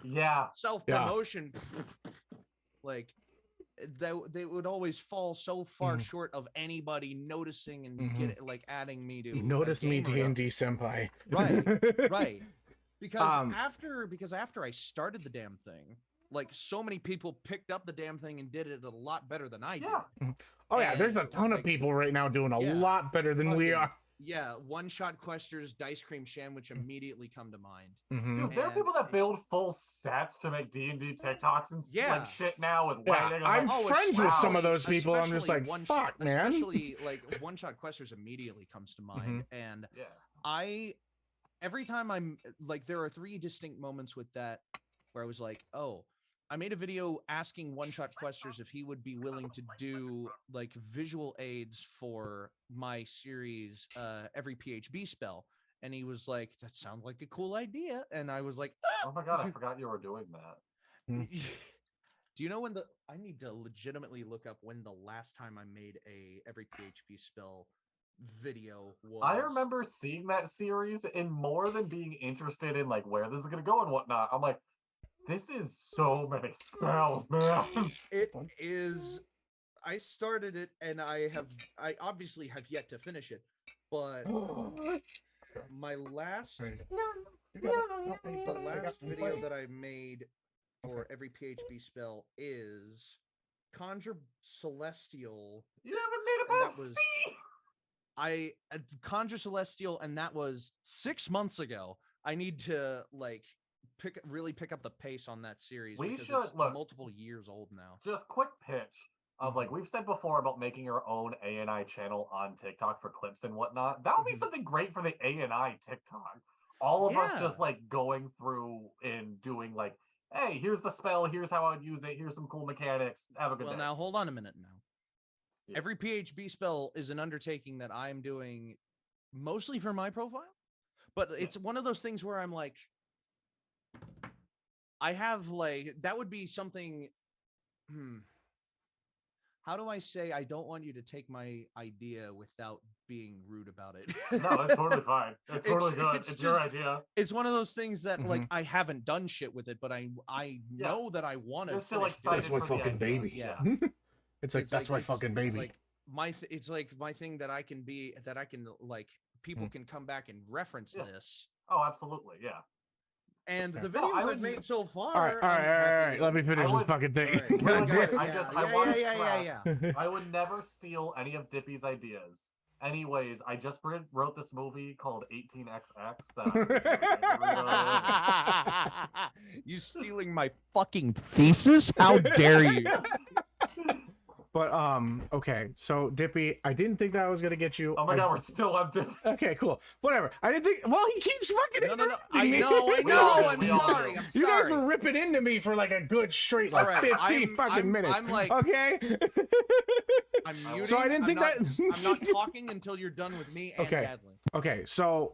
S2: yeah,
S3: self-promotion. Like, they would always fall so far short of anybody noticing and get like adding me to
S1: notice me D&D senpai.
S3: Right. Because after I started the damn thing, like so many people picked up the damn thing and did it a lot better than I did.
S1: Oh yeah, there's a ton of people right now doing a lot better than we are.
S3: Yeah, one-shot questers, Dice Cream Sandwich immediately come to mind.
S2: Dude, there are people that build full sets to make D&D TikToks and like shit now with lighting.
S1: I'm friends with some of those people. I'm just like, fuck, man.
S3: Especially like one-shot questers immediately comes to mind. And every time I'm like, there are 3 distinct moments with that where I was like, oh, I made a video asking one-shot questers if he would be willing to do like visual aids for my series, every PHB spell. And he was like, that sounds like a cool idea. And I was like,
S2: oh my God, I forgot you were doing that.
S3: Do you know when I need to legitimately look up when the last time I made a every PHB spell video was.
S2: I remember seeing that series and more than being interested in like where this is going to go and whatnot. I'm like, this is so many spells, man.
S3: It is. I started it, and I obviously have yet to finish it. But my last, the last video that I made for every PHB spell is Conjure Celestial.
S2: You haven't made it past C.
S3: I Conjure Celestial, and that was 6 months ago. I need to like pick up the pace on that series because it's multiple years old now.
S2: Just quick pitch of like we've said before about making your own ANI channel on TikTok for clips and whatnot. That would be something great for the ANI TikTok. All of us just like going through and doing like, hey, here's the spell, here's how I would use it, here's some cool mechanics. Have a good day.
S3: Well, now hold on a minute now. Yeah. Every PHB spell is an undertaking that I'm doing mostly for my profile, but it's one of those things where I'm like, I have like, that would be something, how do I say I don't want you to take my idea without being rude about it?
S2: No, that's totally fine. It's totally good. It's your idea.
S3: It's one of those things that like I haven't done shit with it, but I know that I want to.
S1: That's my fucking baby.
S3: Yeah.
S1: It's like that's my fucking baby.
S3: Like it's like my thing that I can be, that I can like, people can come back and reference this.
S2: Oh, absolutely. Yeah.
S3: And the videos I've made so far.
S1: All right. Let me finish this fucking thing.
S2: I would never steal any of Dippy's ideas. Anyways, I just wrote this movie called 18XX.
S3: You stealing my fucking thesis? How dare you?
S1: But okay, so Dippy, I didn't think that was gonna get you.
S2: Oh my God, we're still on Dippy.
S1: Okay, cool. Whatever. I didn't think. Well, he keeps fucking.
S3: No. I know. I'm sorry.
S1: You guys were ripping into me for like a good straight like 15 fucking minutes.
S3: I'm like,
S1: okay.
S3: I'm muting.
S1: So I didn't think that.
S3: I'm not talking until you're done with me and Gadlin.
S1: Okay, so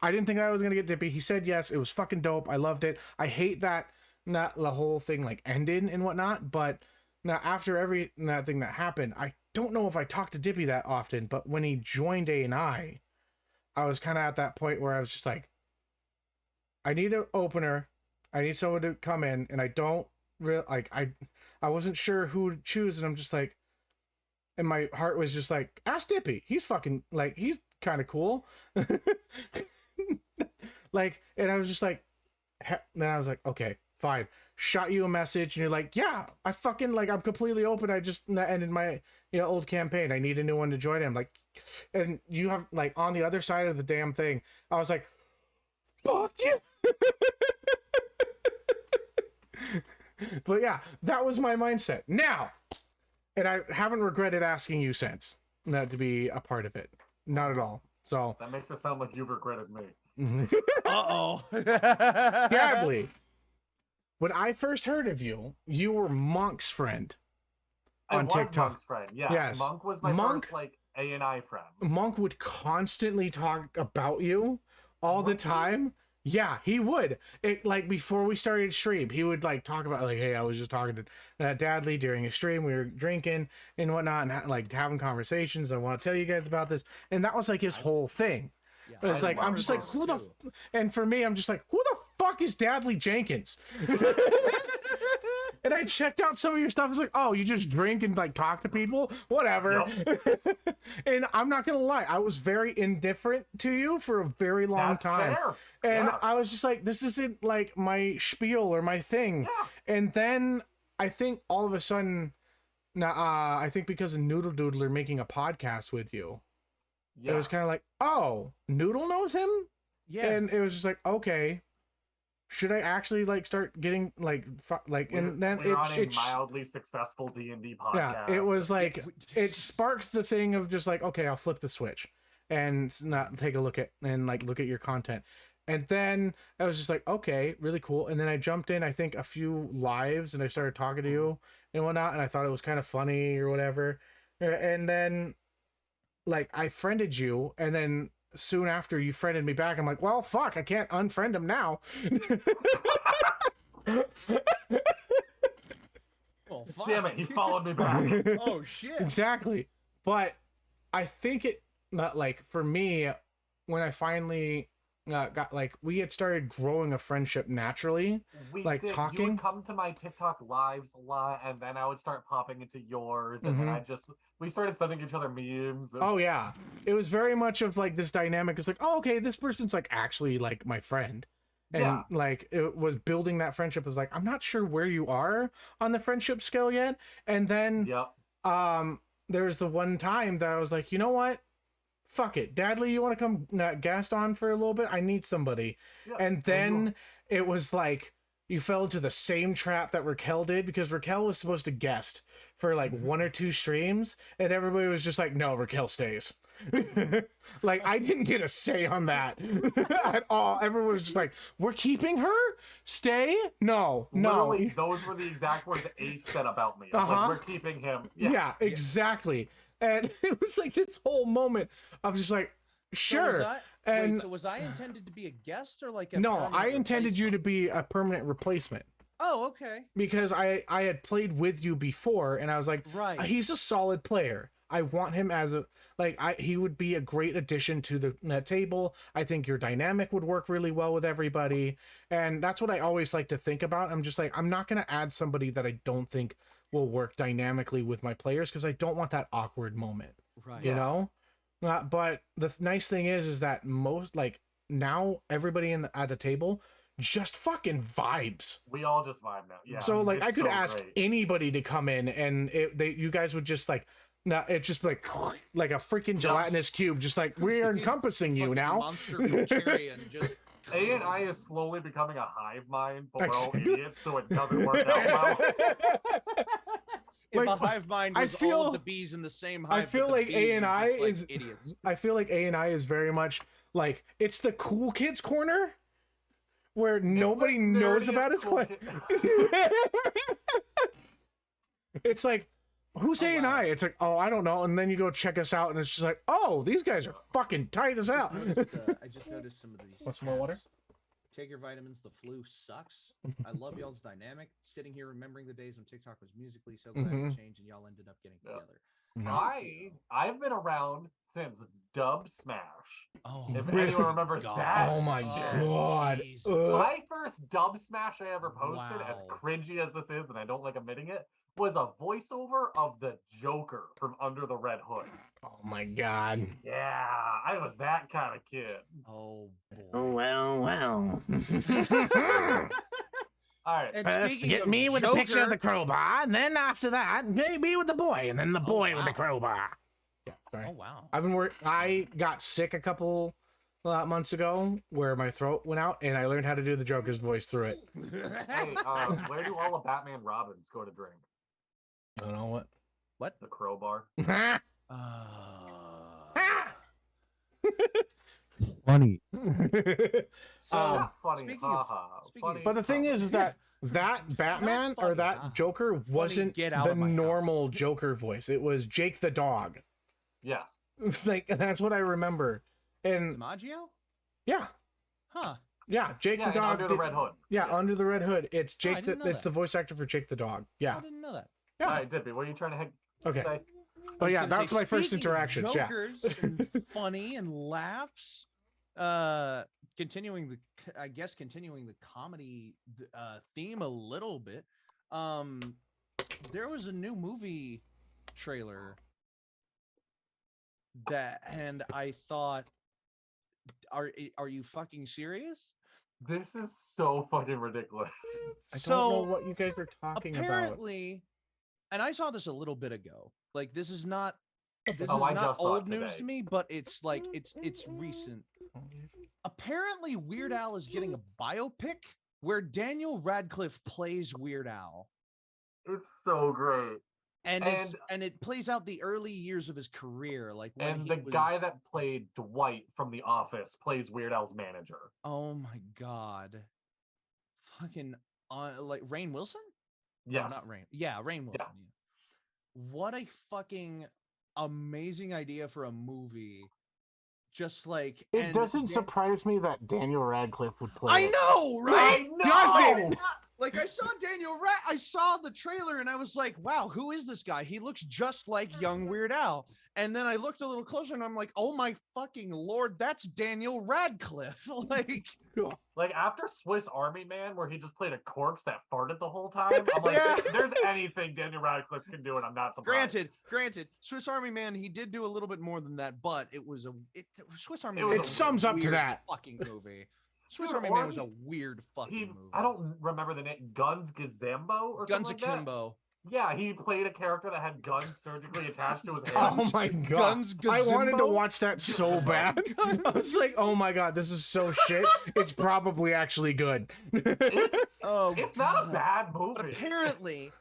S1: I didn't think that was gonna get Dippy. He said yes. It was fucking dope. I loved it. I hate that not the whole thing like ended and whatnot, but. Now, after that thing that happened, I don't know if I talked to Dippy that often, but when he joined A&I was kind of at that point where I was just like, I need an opener. I need someone to come in, and I don't really, like, I wasn't sure who to choose, and I'm just like, and my heart was just like, ask Dippy. He's fucking, like, he's kind of cool. Like, and I was just like, then I was like, okay, fine. Shot you a message and you're like, yeah, I fucking like, I'm completely open. I just ended my old campaign. I need a new one to join. I'm like, and you have like on the other side of the damn thing. I was like, fuck you. But yeah, that was my mindset now, and I haven't regretted asking you since not to be a part of it. Not at all. So
S2: that makes it sound like you've regretted me.
S1: Sadly. When I first heard of you, you were Monk's friend on TikTok.
S2: Monk's friend, yes. Monk was my first like A&I friend.
S1: Monk would constantly talk about you all the time. Yeah, he would. Like before we started stream, he would like talk about like, hey, I was just talking to Dadley during a stream. We were drinking and whatnot, and like having conversations. I want to tell you guys about this, and that was like his whole thing. Yeah, it's like I'm just like, who the? And for me, I'm just like, who the fuck is Dadley Jenkins? And I checked out some of your stuff. It's like, oh, you just drink and like talk to people, whatever. Yep. And I'm not gonna lie, I was very indifferent to you for a very long time. Fair. And I was just like, this isn't like my spiel or my thing. Yeah. And then I think all of a sudden, I think because of Noodle Doodler making a podcast with you, it was kind of like, oh, Noodle knows him. Yeah. And it was just like, okay. Should I actually like start getting and then it's
S2: mildly successful D&D podcast.
S1: Yeah, it was like it sparked the thing of just like, okay, I'll flip the switch and not take a look at your content. And then I was just like, okay, really cool. And then I jumped in, I think a few lives, and I started talking to you and whatnot, and I thought it was kind of funny or whatever. And then like I friended you, and then soon after you friended me back, I'm like, well, fuck, I can't unfriend him now.
S2: Well, damn it, he followed me back.
S3: Oh shit.
S1: Exactly. But I think it not like for me when I finally got like we had started growing a friendship naturally. Talking.
S2: You would come to my TikTok lives a lot, and then I would start popping into yours, and then we started sending each other memes.
S1: Oh yeah, it was very much of like this dynamic. It's like, oh, okay, this person's like actually like my friend, and like it was building that friendship. It was like, I'm not sure where you are on the friendship scale yet, and then there was the one time that I was like, you know what? Fuck it, Dadley, you want to come guest on for a little bit? I need somebody. Yeah, and then it was like you fell into the same trap that Raquel did, because Raquel was supposed to guest for like 1 or 2 streams, and everybody was just like, no, Raquel stays. Like I didn't get a say on that at all. Everyone was just like, we're keeping her? Stay? No.
S2: Literally, those were the exact words Ace said about me. Like, we're keeping him.
S1: Yeah, exactly. And it was like this whole moment of just like, sure.
S3: So was I intended to be a guest or like a
S1: No, I intended you to be a permanent replacement.
S3: Oh, okay.
S1: Because I had played with you before, and I was like, right, he's a solid player. I want him as a he would be a great addition to the table. I think your dynamic would work really well with everybody, and that's what I always like to think about. I'm just like, I'm not going to add somebody that I don't think will work dynamically with my players, because I don't want that awkward moment. Right. You know? But the nice thing is that most like now everybody at the table just fucking vibes.
S2: We all just vibe now. Yeah.
S1: So like I could ask anybody to come in, and you guys would just like, no, it's just like a freaking gelatinous cube, just like, we are encompassing you now.
S3: Monster Vicarian, just
S2: A and I is slowly becoming a hive mind, but we're all idiots, so it doesn't work out well.
S3: If a hive mind was all of the bees in the same hive,
S1: I feel like A and I is idiots. I feel like A and I is very much like it's the cool kids corner where nobody knows about his question. It's like, who's A and I? It's like, oh, I don't know. And then you go check us out, and it's just like, oh, these guys are fucking tight as hell.
S3: I just noticed some of these.
S1: Want some more water?
S3: Take your vitamins. The flu sucks. I love y'all's dynamic. Sitting here remembering the days when TikTok was musically so glad to change, and y'all ended up getting together.
S2: I've been around since Dub Smash.
S3: Oh,
S2: if anyone remembers that.
S1: Oh my god.
S2: My first Dub Smash I ever posted, as cringy as this is, and I don't like admitting it, was a voiceover of the Joker from Under the Red Hood.
S1: Oh my god.
S2: Yeah, I was that kind of kid.
S3: Oh boy.
S1: Oh well.
S2: All right.
S1: First, get me with a picture of the crowbar, and then after that, me with the boy, and then the boy with the crowbar. Yeah, sorry.
S3: Oh wow.
S1: I got sick a couple months ago where my throat went out, and I learned how to do the Joker's voice through it.
S2: Hey, where do all the Batman Robins go to drink?
S1: I don't know
S3: what?
S2: The crowbar.
S4: Funny.
S2: Funny.
S1: But the thing is that Batman or that Joker wasn't the normal Joker voice. It was Jake the dog.
S2: Yes.
S1: Like, that's what I remember. And
S3: DiMaggio?
S1: Yeah.
S3: Huh.
S1: Yeah, Jake the dog.
S2: Under the Red Hood.
S1: Yeah, Under the Red Hood. It's Jake. It's the voice actor for Jake the dog. Yeah.
S3: I didn't know that.
S1: Yeah.
S2: All right, Dippy, what are you trying to say?
S1: Okay. But yeah, that's my first interaction. Yeah.
S3: And funny and laughs. Continuing the comedy theme a little bit. There was a new movie trailer and I thought, are you fucking serious?
S2: This is so fucking ridiculous.
S1: I don't know what you guys are talking
S3: apparently, about. And I saw this a little bit ago. Like, this is not old news to me, but it's like it's recent. Apparently, Weird Al is getting a biopic where Daniel Radcliffe plays Weird Al.
S2: It's so great.
S3: And it plays out the early years of his career, like when
S2: and the guy that played Dwight from The Office plays Weird Al's manager.
S3: Oh my god! Fucking like Rainn Wilson?
S2: Yes,
S3: no, not Rainn. Yeah, Rainn Wilson. Yeah. What a fucking amazing idea for a movie! Just like
S4: it doesn't surprise me that Daniel Radcliffe would play.
S3: I know, right?
S1: Doesn't.
S3: Like, I saw the trailer and I was like, wow, who is this guy? He looks just like young Weird Al. And then I looked a little closer and I'm like, oh my fucking Lord, that's Daniel Radcliffe.
S2: Like after Swiss Army Man, where he just played a corpse that farted the whole time. I'm like, if there's anything Daniel Radcliffe can do, and I'm not surprised.
S3: Granted, Swiss Army Man, he did do a little bit more than that, but Swiss Army
S1: Man. It sums up to that
S3: fucking movie. Swiss Army Man was a weird fucking movie.
S2: I don't remember the name. Guns Gazembo or
S3: Guns
S2: something like
S3: Akimbo.
S2: That? Yeah, he played a character that had guns surgically attached to his hands.
S1: Oh my god!
S3: Guns Gazembo?
S1: I wanted to watch that so bad. I was like, "Oh my god, this is so shit." It's probably actually good.
S2: It's not a bad movie.
S3: But apparently,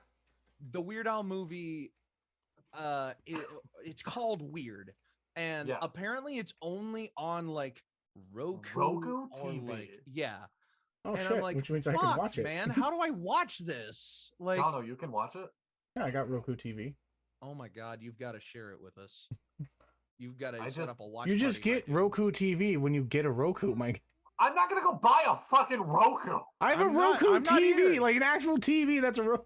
S3: the Weird Al movie, it's called Weird, and apparently it's only on like Roku
S2: TV.
S3: Like, yeah.
S1: Oh
S3: and
S1: shit!
S3: I'm like,
S1: which means I can watch it.
S3: Man, how do I watch this? Like,
S2: no, you can watch it.
S1: Yeah, I got Roku TV.
S3: Oh my god, you've got to share it with us. You've got to set up a watch.
S1: You just get Roku TV when you get a Roku, Mike.
S2: I'm not gonna go buy a fucking Roku.
S1: I have a Roku TV, like an actual TV. That's a Roku.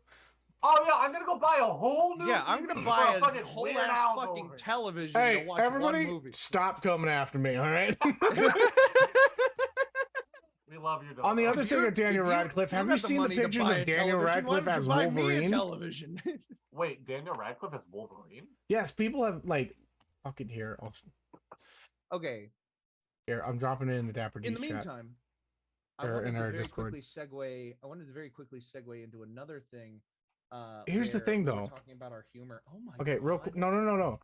S2: Oh yeah, I'm gonna go buy a whole new.
S3: Yeah, I'm gonna buy a whole ass fucking television.
S1: Hey,
S3: to watch
S1: everybody,
S3: one movie.
S1: Stop coming after me, all right?
S2: We love you.
S1: On the other thing of Daniel Radcliffe, have you seen the pictures of Daniel Radcliffe as Wolverine?
S3: Television.
S2: Wait, Daniel Radcliffe as Wolverine?
S1: Yes, people have like fucking here.
S3: Okay.
S1: Here, I'm dropping it in the Dapper D
S3: chat. In the
S1: chat.
S3: meantime, I wanted to very quickly segue into another thing.
S1: Here's the thing, though.
S3: Talking about our humor. Oh my.
S1: Okay, real quick. No.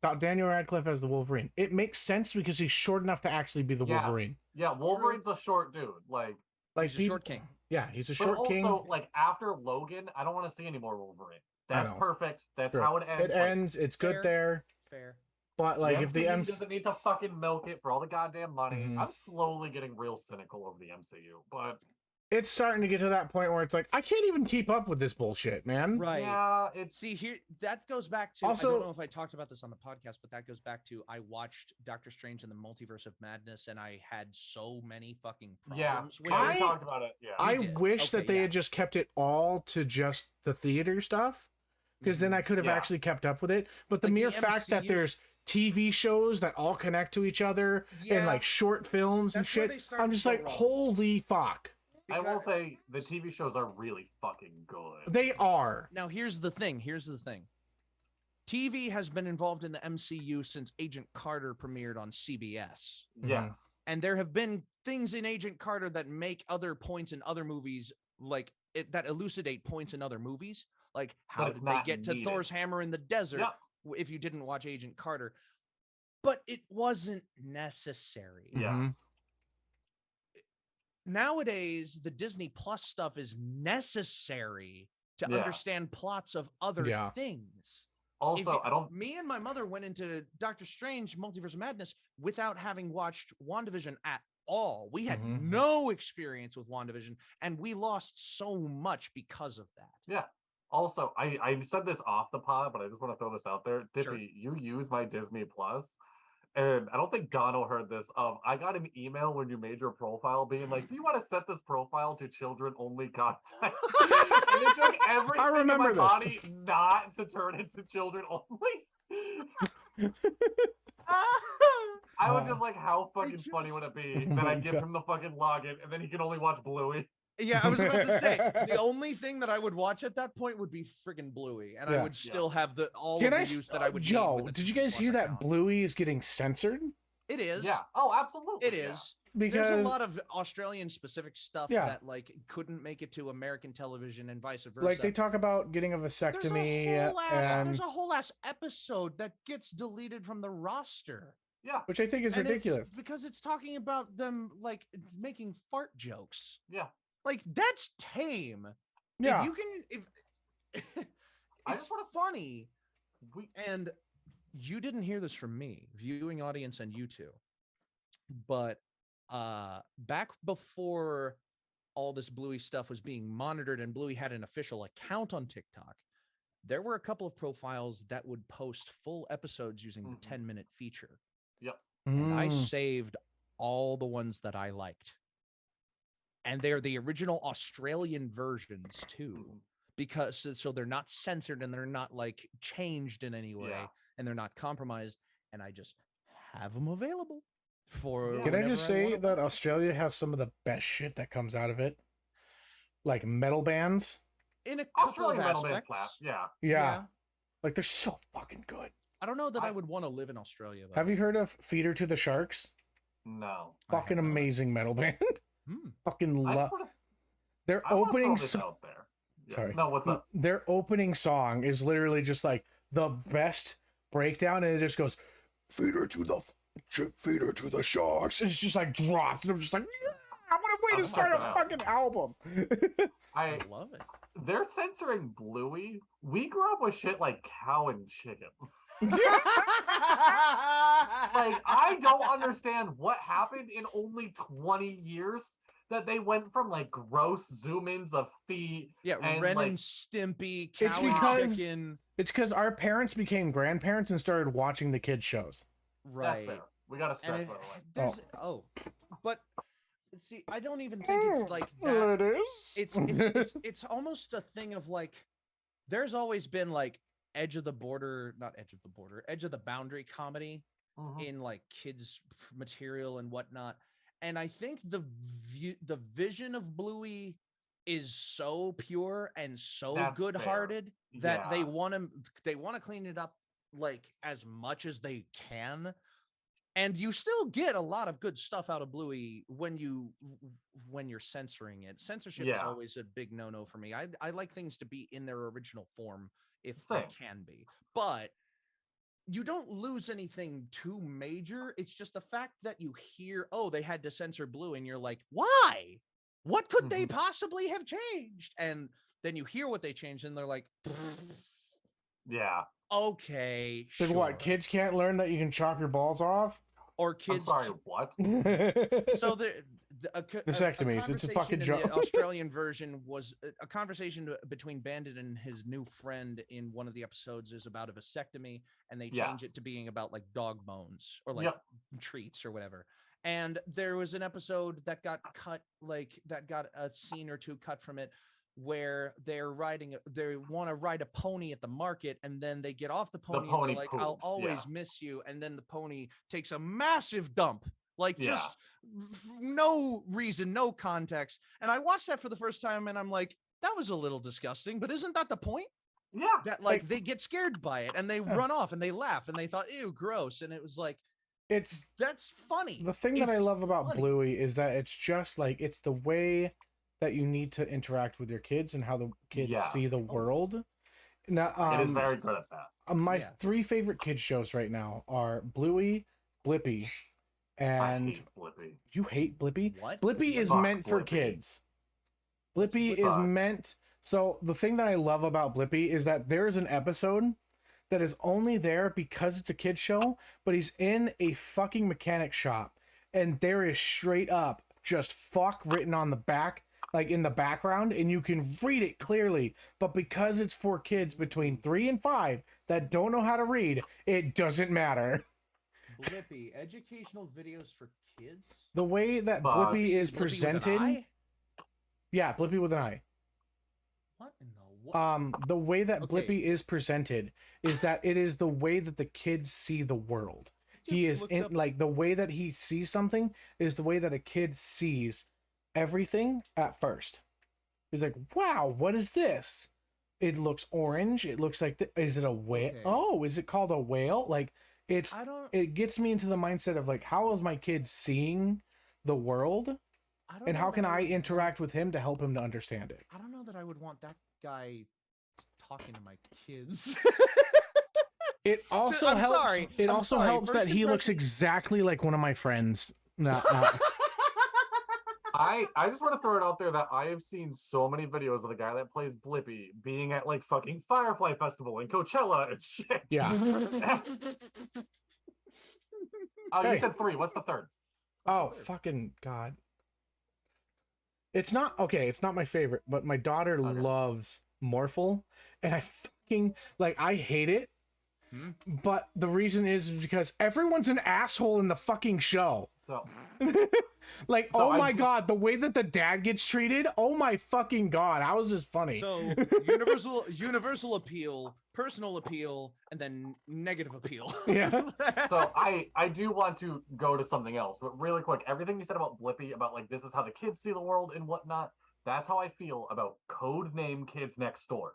S1: About Daniel Radcliffe as the Wolverine. It makes sense because he's short enough to actually be the Wolverine.
S2: Yeah, Wolverine's a short dude. Like
S3: he's a short king.
S1: Yeah, he's a short king.
S2: Also, like after Logan, I don't want to see any more Wolverine. That's perfect. That's how it ends.
S1: It ends. It's good there.
S3: Fair.
S1: But like, if the
S2: MCU doesn't need to fucking milk it for all the goddamn money, I'm slowly getting real cynical over the MCU. But
S1: it's starting to get to that point where it's like, I can't even keep up with this bullshit, man.
S3: Right.
S2: Yeah.
S3: See here, that goes back to.
S1: Also,
S3: I don't know if I talked about this on the podcast, but that goes back to I watched Doctor Strange and the Multiverse of Madness, and I had so many fucking problems.
S2: Yeah, we talked about it. Yeah.
S1: I wish that they had just kept it all to just the theater stuff, because then I could have actually kept up with it. But the mere fact that there's TV shows that all connect to each other and like short films and shit, I'm just like, holy fuck.
S2: I will say the TV shows are really fucking good.
S1: They are.
S3: Now here's the thing. TV has been involved in the MCU since Agent Carter premiered on CBS.
S2: Yes.
S3: And there have been things in Agent Carter that make other points in other movies, like that elucidate points in other movies. Like how did they get to Thor's hammer in the desert if you didn't watch Agent Carter? But it wasn't necessary.
S2: Yes.
S3: Nowadays, the Disney Plus stuff is necessary to understand plots of other things.
S2: Also,
S3: Me and my mother went into Doctor Strange Multiverse of Madness without having watched WandaVision at all. We had no experience with WandaVision, and we lost so much because of that.
S2: Yeah. Also, I said this off the pod, but I just want to throw this out there. Dippy, you use my Disney Plus. And I don't think Dono heard this. I got an email when you made your profile being like, do you want to set this profile to children-only content? And it took everything in my body not to turn it to children-only. I was just like, how fucking funny would it be that I give him the fucking login and then he can only watch Bluey?
S3: Yeah, I was about to say the only thing that I would watch at that point would be friggin' Bluey, and I would still have all of the use that I would need.
S1: Joe, did you guys hear that Bluey is getting censored?
S3: It is.
S2: Yeah. Oh, absolutely.
S3: It is.
S1: Because
S3: there's a lot of Australian specific stuff that like couldn't make it to American television and vice versa.
S1: Like they talk about getting a vasectomy.
S3: There's a whole ass episode that gets deleted from the roster.
S2: Yeah.
S1: Which I think is ridiculous.
S3: Because it's talking about them like making fart jokes.
S2: Yeah.
S3: Like that's tame.
S1: Yeah.
S3: If you can it's funny. And you didn't hear this from me, viewing audience and you two. But back before all this Bluey stuff was being monitored and Bluey had an official account on TikTok, there were a couple of profiles that would post full episodes using the 10-minute feature.
S2: Yep.
S3: And I saved all the ones that I liked. And they're the original Australian versions too, because so they're not censored and they're not like changed in any way and they're not compromised. And I just have them available for.
S1: Can I just say that Australia has some of the best shit that comes out of it? Like metal bands.
S3: In a couple
S2: Australian
S3: of
S2: metal
S3: aspects.
S2: band slap.
S1: Yeah. Like they're so fucking good.
S3: I don't know that I would want to live in Australia, though.
S1: Have you heard of Feeder to the Sharks?
S2: No.
S1: Fucking amazing metal band. Fucking love. Their opening song. Sorry.
S2: No, what's up?
S1: Their opening song is literally just like the best breakdown, and it just goes feeder to the sharks. And it's just like drops, and I'm just like, yeah, what a way to start a fucking album.
S2: I
S3: love it.
S2: They're censoring Bluey. We grew up with shit like Cow and Chicken. Like, I don't understand what happened in only 20 years that they went from like gross zoom-ins of feet.
S3: Yeah,
S2: and
S3: Ren
S2: like,
S3: and Stimpy, Cow and Chicken.
S1: It's because our parents became grandparents and started watching the kids' shows.
S3: Right.
S2: That's fair. We got to stress that away.
S3: But see, I don't even think it's like that.
S1: It is.
S3: It's almost a thing of like, there's always been like edge of the boundary comedy in like kids material and whatnot. And I think the vision of Bluey is so pure and so good-hearted that they want to clean it up like as much as they can. And you still get a lot of good stuff out of Bluey when you're censoring it. Censorship is always a big no-no for me. I like things to be in their original form if they can be. But you don't lose anything too major. It's just the fact that you hear, oh, they had to censor Bluey, and you're like, why? What could they possibly have changed? And then you hear what they changed, and they're like,
S2: yeah.
S3: Okay.
S1: Then what? Kids can't learn that you can chop your balls off?
S3: Or kids.
S2: I'm sorry, what?
S3: So
S1: vasectomies. It's a fucking joke.
S3: The Australian version was a conversation between Bandit and his new friend in one of the episodes is about a vasectomy, and they change it to being about like dog bones or like treats or whatever. And there was an episode that got cut, that got a scene or two cut from it, where they want to ride a pony at the market, and then they get off the pony and they're like, poops, I'll always miss you. And then the pony takes a massive dump, just no reason, no context. And I watched that for the first time and I'm like, that was a little disgusting, but isn't that the point?
S2: Yeah.
S3: That they get scared by it and they run off and they laugh and they thought, ew, gross. And it was like, that's funny.
S1: The thing that I love about Bluey is that it's just like, it's the way that you need to interact with your kids and how the kids see the world. Now,
S2: it is very good at that.
S1: My three favorite kids shows right now are Bluey, Blippi, and
S2: I hate Blippi.
S1: You hate Blippi?
S3: What?
S1: Blippi is meant for kids. Blippi is meant. So the thing that I love about Blippi is that there's an episode that is only there because it's a kid show, but he's in a fucking mechanic shop, and there is straight up just fuck written on the back, like in the background, and you can read it clearly. But because it's for kids between 3 and 5 that don't know how to read, it doesn't matter.
S3: Blippi, educational videos for kids?
S1: The way that Blippi is presented. Yeah, Blippi with an eye.
S3: What in the
S1: the way that Blippi is presented is that it is the way that the kids see the world. He is in like the way that he sees something is the way that a kid sees everything at first. He's like, wow, what is this? It looks orange. It looks like, is it a whale? Okay. Oh, is it called a whale? Like, it gets me into the mindset of like, how is my kid seeing the world? And how can I interact with him to help him to understand it?
S3: I don't know that I would want that guy talking to my kids.
S1: It also helps. Sorry. It also helps that he looks exactly like one of my friends.
S2: I just want to throw it out there that I have seen so many videos of the guy that plays Blippi being at like fucking Firefly Festival and Coachella and shit.
S1: Yeah.
S2: You said 3. What's the third?
S1: Fucking God. It's not my favorite, but my daughter loves Morphle, and I fucking I hate it. But the reason is because everyone's an asshole in the fucking show.
S2: So.
S1: God, the way that the dad gets treated, oh my fucking God, how is this funny?
S3: So universal appeal, personal appeal, and then negative appeal.
S1: Yeah.
S2: So I do want to go to something else, but really quick, everything you said about Blippi, about like this is how the kids see the world and whatnot, that's how I feel about Codename Kids Next Door.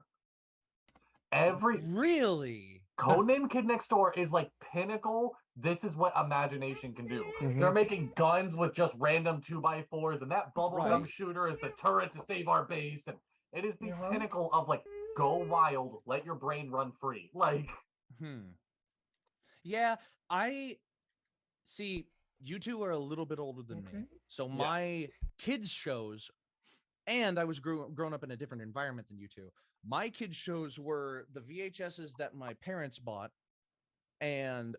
S3: Really?
S2: Codename Kid Next Door is like pinnacle. This is what imagination can do. Mm-hmm. They're making guns with just random 2x4s, and that bubblegum shooter is the turret to save our base. And it is the pinnacle of like, go wild, let your brain run free. Like,
S3: yeah, I see. You two are a little bit older than me, so my kids' shows, and I was grown up in a different environment than you two. My kids' shows were the VHSs that my parents bought, and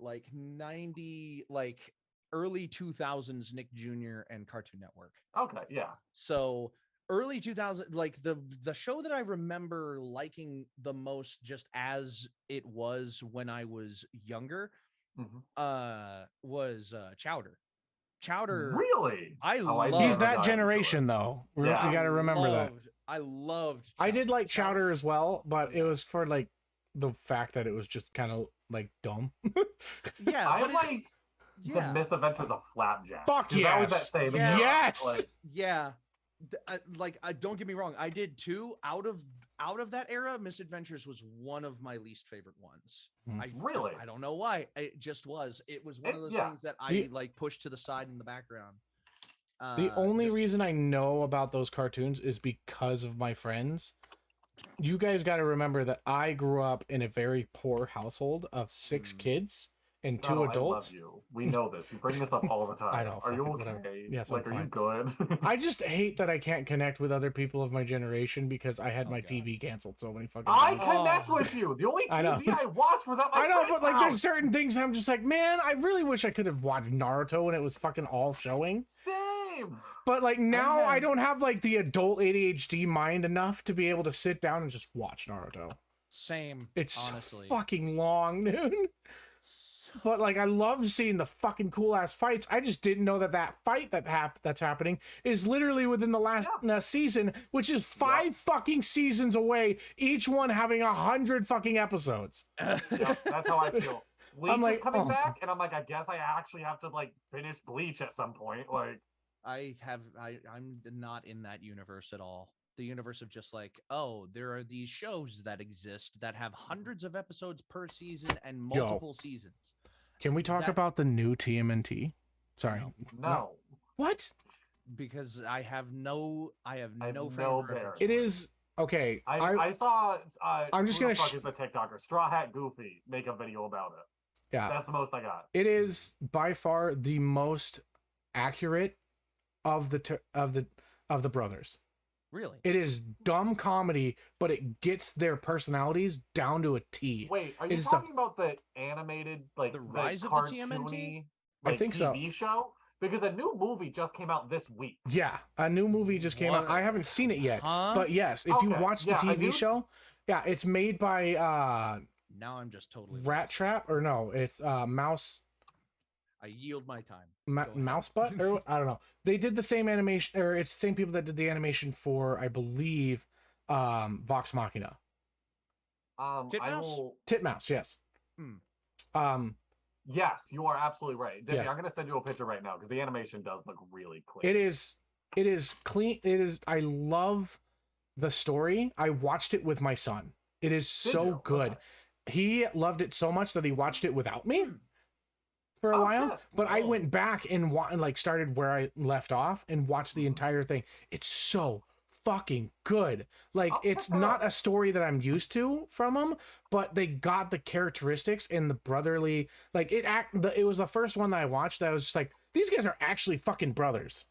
S3: like 90, like early 2000s Nick Jr. and Cartoon Network.
S2: Okay, yeah.
S3: So early 2000, like the show that I remember liking the most, just as it was when I was younger, was Chowder.
S2: Really?
S1: He's that generation though. Yeah. You got to remember that.
S3: I loved Chowder.
S1: I did like Chowder as well, but it was for like the fact that it was just kind of like dumb.
S3: Yeah,
S2: I liked the Misadventures of Flapjack.
S1: Fuck yes.
S2: That was that same
S1: yes.
S3: Don't get me wrong. I did too. Out of that era, Misadventures was one of my least favorite ones. I don't know why. It just was. It was one of those things that I pushed to the side in the background.
S1: The only reason I know about those cartoons is because of my friends. You guys got to remember that I grew up in a very poor household of 6 kids and 2 adults.
S2: I love you. We know this. You bring this up all the time.
S1: I know.
S2: Are you okay?
S1: Whatever. Yes,
S2: are you good?
S1: I just hate that I can't connect with other people of my generation because I had my TV canceled so many fucking
S2: times. I connect with you. The only TV I watched was at my friend's
S1: but like
S2: house.
S1: there's certain things I'm just like, man, I really wish I could have watched Naruto when it was fucking all showing.
S2: Same.
S1: But like now I don't have like the adult ADHD mind enough to be able to sit down and just watch Naruto.
S3: Same.
S1: It's
S3: honestly
S1: so fucking long, dude. But like I love seeing the fucking cool ass fights. I just didn't know that fight that's happening is literally within the last season, which is 5 fucking seasons away, each one having 100 fucking episodes.
S2: That's how I feel. Bleach is coming back, and I'm like, I guess I actually have to like finish Bleach at some point. Like,
S3: I'm not in that universe at all. The universe of just like, oh, there are these shows that exist that have hundreds of episodes per season and multiple seasons.
S1: Can we talk about the new TMNT? Sorry.
S2: No.
S1: What?
S3: Because I have no frame.
S1: It is okay.
S2: I saw.
S1: I'm just gonna.
S2: Is the TikToker Straw Hat Goofy make a video about it?
S1: Yeah,
S2: that's the most I got.
S1: It is by far the most accurate of the brothers.
S3: Really?
S1: It is dumb comedy, but it gets their personalities down to a T.
S2: Wait, are you talking about the animated, like,
S3: the Rise of the TMNT?
S1: Like, I think
S2: TV show? Because a new movie just came out this week.
S1: Yeah, a new movie just came out. I haven't seen it yet, but yes, if you watch the TV show, it's made by
S3: now I'm just totally
S1: Rat Trap, or no, it's Mouse.
S3: I yield my time.
S1: Mouse Butt, or I don't know. They did the same animation, or it's the same people that did the animation for, I believe, Vox Machina.
S3: Titmouse?
S1: Titmouse, yes.
S2: Yes, you are absolutely right.
S1: Yes.
S2: I'm going to send you a picture right now because the animation does look really clean.
S1: It is clean. I love the story. I watched it with my son. It is so good. Okay. He loved it so much that he watched it without me for a while. Shit. But I went back and started where I left off and watched the entire thing. It's so fucking good. Like, it's not a story that I'm used to from them, but they got the characteristics and the brotherly, like, it was the first one that I watched that I was just like, these guys are actually fucking brothers.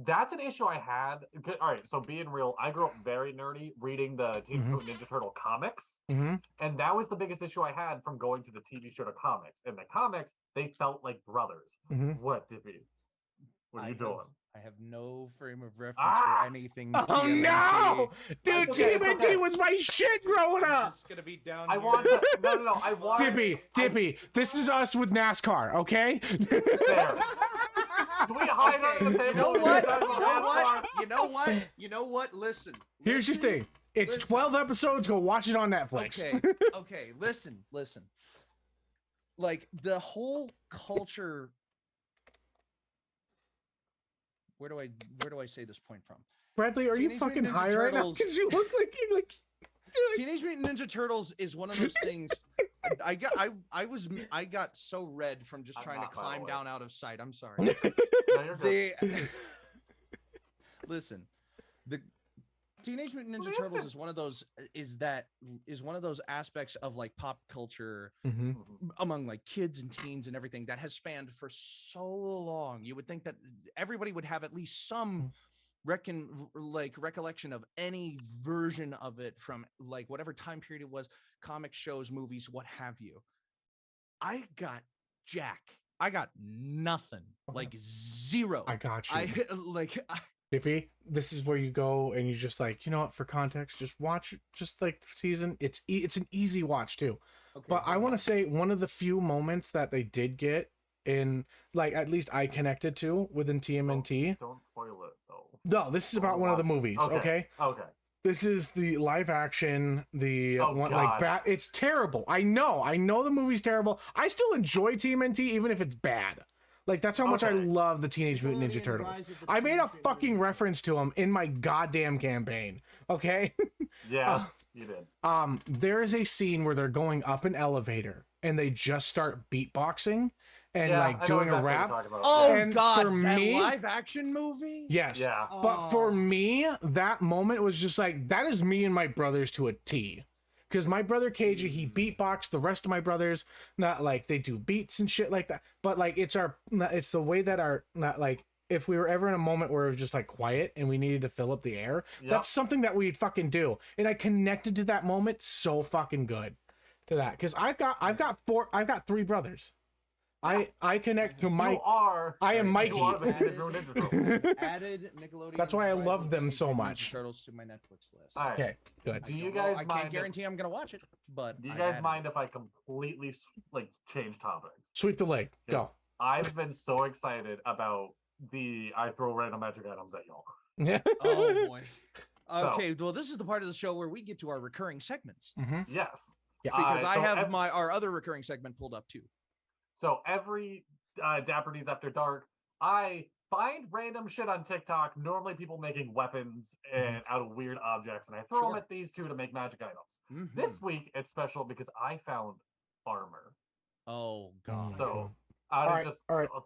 S2: That's an issue I had. All right, so being real, I grew up very nerdy reading the Teenage Mutant Ninja Turtle comics, and that was the biggest issue I had from going to the TV show to comics. In the comics, they felt like brothers. What, Dippy? What are you doing?
S3: I have no frame of reference for anything.
S1: Oh TMNT. No, dude! TMNT was my shit growing up.
S3: It's gonna be down.
S2: I want to, no. I want
S1: Dippy. This is us with NASCAR, okay?
S2: There. Do we hide under the table?
S3: You know what? Listen.
S1: Here's your thing. It's 12 episodes. Go watch it on Netflix.
S3: Okay. Listen. Like, the whole culture. Where do I say this point from?
S1: Bradley, are you fucking high right now? Because you look like you're like
S3: Teenage Mutant Ninja Turtles is one of those things. I got so red from just trying to climb down out of sight. I'm sorry.
S2: No, you're good.
S3: Listen, the Teenage Mutant Ninja Turtles is one of those aspects of like pop culture among like kids and teens and everything that has spanned for so long. You would think that everybody would have at least some recollection of any version of it from like whatever time period it was, comic shows, movies, what have you. I got nothing, like zero.
S1: I got you. Dippy, this is where you go and you just like, you know what, for context, just watch just like season. It's an easy watch too. Okay, but I want to say one of the few moments that they did get in, like, at least I connected to within TMNT.
S2: Don't spoil it though.
S1: No, this is about one of the movies. Okay. This is the live action, it's terrible. I know the movie's terrible. I still enjoy TMNT even if it's bad. Like, that's how much I love the Teenage Mutant Ninja Turtles. I made a fucking reference to them in my goddamn campaign. Okay?
S2: Yeah, you did.
S1: There is a scene where they're going up an elevator and they just start beatboxing and doing a rap.
S3: Oh, and God, for me, that live action movie?
S1: Yes. Yeah. But for me, that moment was just like, that is me and my brothers to a T. Because my brother KJ, he beatboxed. The rest of my brothers, not like they do beats and shit like that. But like it's the way that if we were ever in a moment where it was just like quiet and we needed to fill up the air, that's something that we'd fucking do. And I connected to that moment so fucking good to that. Because I've got 3 brothers. I connect to my. I am Mikey.
S3: Added Nickelodeon.
S1: That's why I love them so much.
S3: Turtles to my Netflix list.
S2: All right.
S1: Okay, good.
S2: Do you guys?
S3: I can't guarantee I'm gonna watch it, but
S2: do you guys mind if I completely change topics?
S1: Sweep the leg. Go.
S2: I've been so excited about I throw random magic items at y'all.
S1: Yeah.
S3: Oh boy. Okay. Well, this is the part of the show where we get to our recurring segments.
S2: Yes.
S1: Yeah.
S3: Because I have our other recurring segment pulled up too.
S2: So every Dapper D's After Dark, I find random shit on TikTok, normally people making weapons out of weird objects, and I throw them at these 2 to make magic items. This week, it's special because I found armor.
S3: Oh, God.
S2: So I'll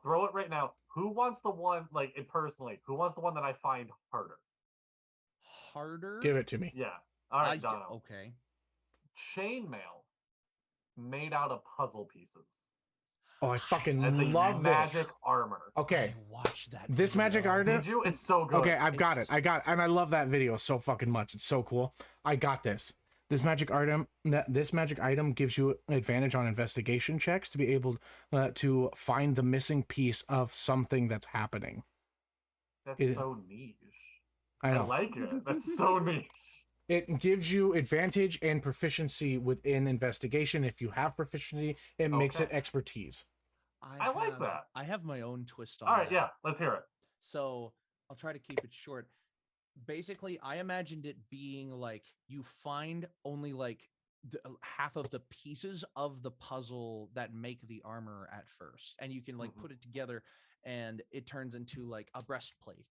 S2: throw it right now. Who wants the one, who wants the one that I find harder?
S3: Harder?
S1: Give it to me.
S2: Yeah. All right, Dono.
S3: Okay.
S2: Chainmail made out of puzzle pieces.
S1: Oh, I fucking love
S2: magic
S1: this.
S2: Armor.
S1: Okay.
S3: Watch that.
S1: This magic armor.
S2: Did you? It's so good.
S1: Okay, I've got it. And I love that video so fucking much. It's so cool. I got this. This magic item gives you an advantage on investigation checks to be able to find the missing piece of something that's happening.
S2: That's so niche.
S1: I know.
S2: I like it. That's so niche.
S1: It gives you advantage and proficiency within investigation. If you have proficiency, it makes it expertise.
S2: I like that.
S3: I have my own twist on
S2: All right,
S3: that.
S2: yeah, let's hear it.
S3: So I'll try to keep it short. Basically, I imagined it being like you find only like half of the pieces of the puzzle that make the armor at first, and you can like put it together and it turns into like a breastplate.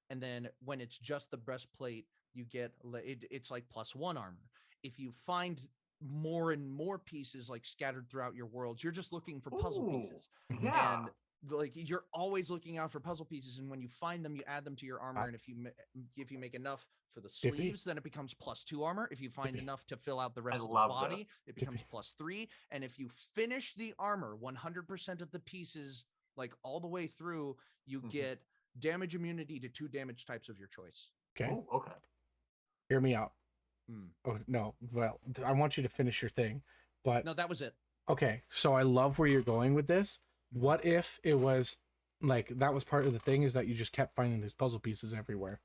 S3: And then when it's just the breastplate, you get it's like +1 armor. If you find more and more pieces like scattered throughout your worlds, you're just looking for puzzle pieces.
S2: Yeah.
S3: And like you're always looking out for puzzle pieces, and when you find them, you add them to your armor. And if you make enough for the sleeves, then it becomes +2 armor. If you find enough to fill out the rest of the body, it becomes +3. And if you finish the armor 100% of the pieces, like all the way through, you get damage immunity to 2 damage types of your choice.
S1: Okay.
S2: Oh, okay.
S1: Hear me out. Oh no. Well, I want you to finish your thing, but
S3: no, that was it.
S1: Okay, so I love where you're going with this. What if it was like that was part of the thing, is that you just kept finding these puzzle pieces everywhere?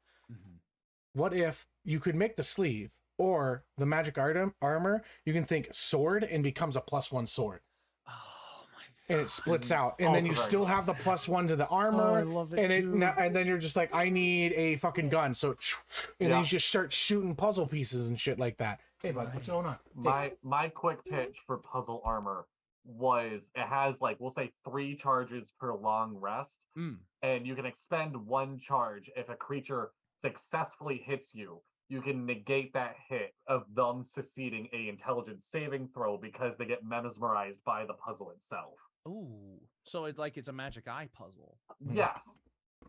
S1: What if you could make the sleeve or the magic armor? You can think sword and becomes a +1 sword.
S3: Oh my god!
S1: And it splits out, and then you still have the +1 to the armor.
S3: I love it
S1: and and then you're just like, I need a fucking gun, so and then you just start shooting puzzle pieces and shit like that. Hey bud, what's going on?
S2: My quick pitch for puzzle armor was it has like, we'll say 3 charges per long rest, and you can expend 1 charge if a creature successfully hits you. You can negate that hit of them succeeding a intelligence saving throw because they get mesmerized by the puzzle itself.
S3: Ooh, so it's a magic eye puzzle.
S2: Yes.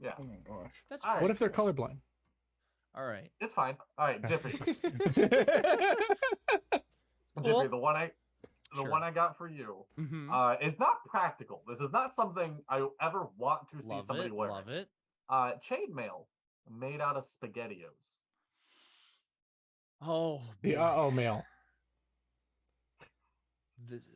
S2: Yeah.
S1: Oh my gosh.
S3: That's
S2: All right.
S1: What if they're colorblind?
S3: All right.
S2: It's fine. All right, Dippy.
S3: Well,
S2: Dippy, the one I got for you is not practical. This is not something I ever want to see somebody wear.
S3: Love it.
S2: Chainmail made out of SpaghettiOs.
S3: Oh,
S1: the mail.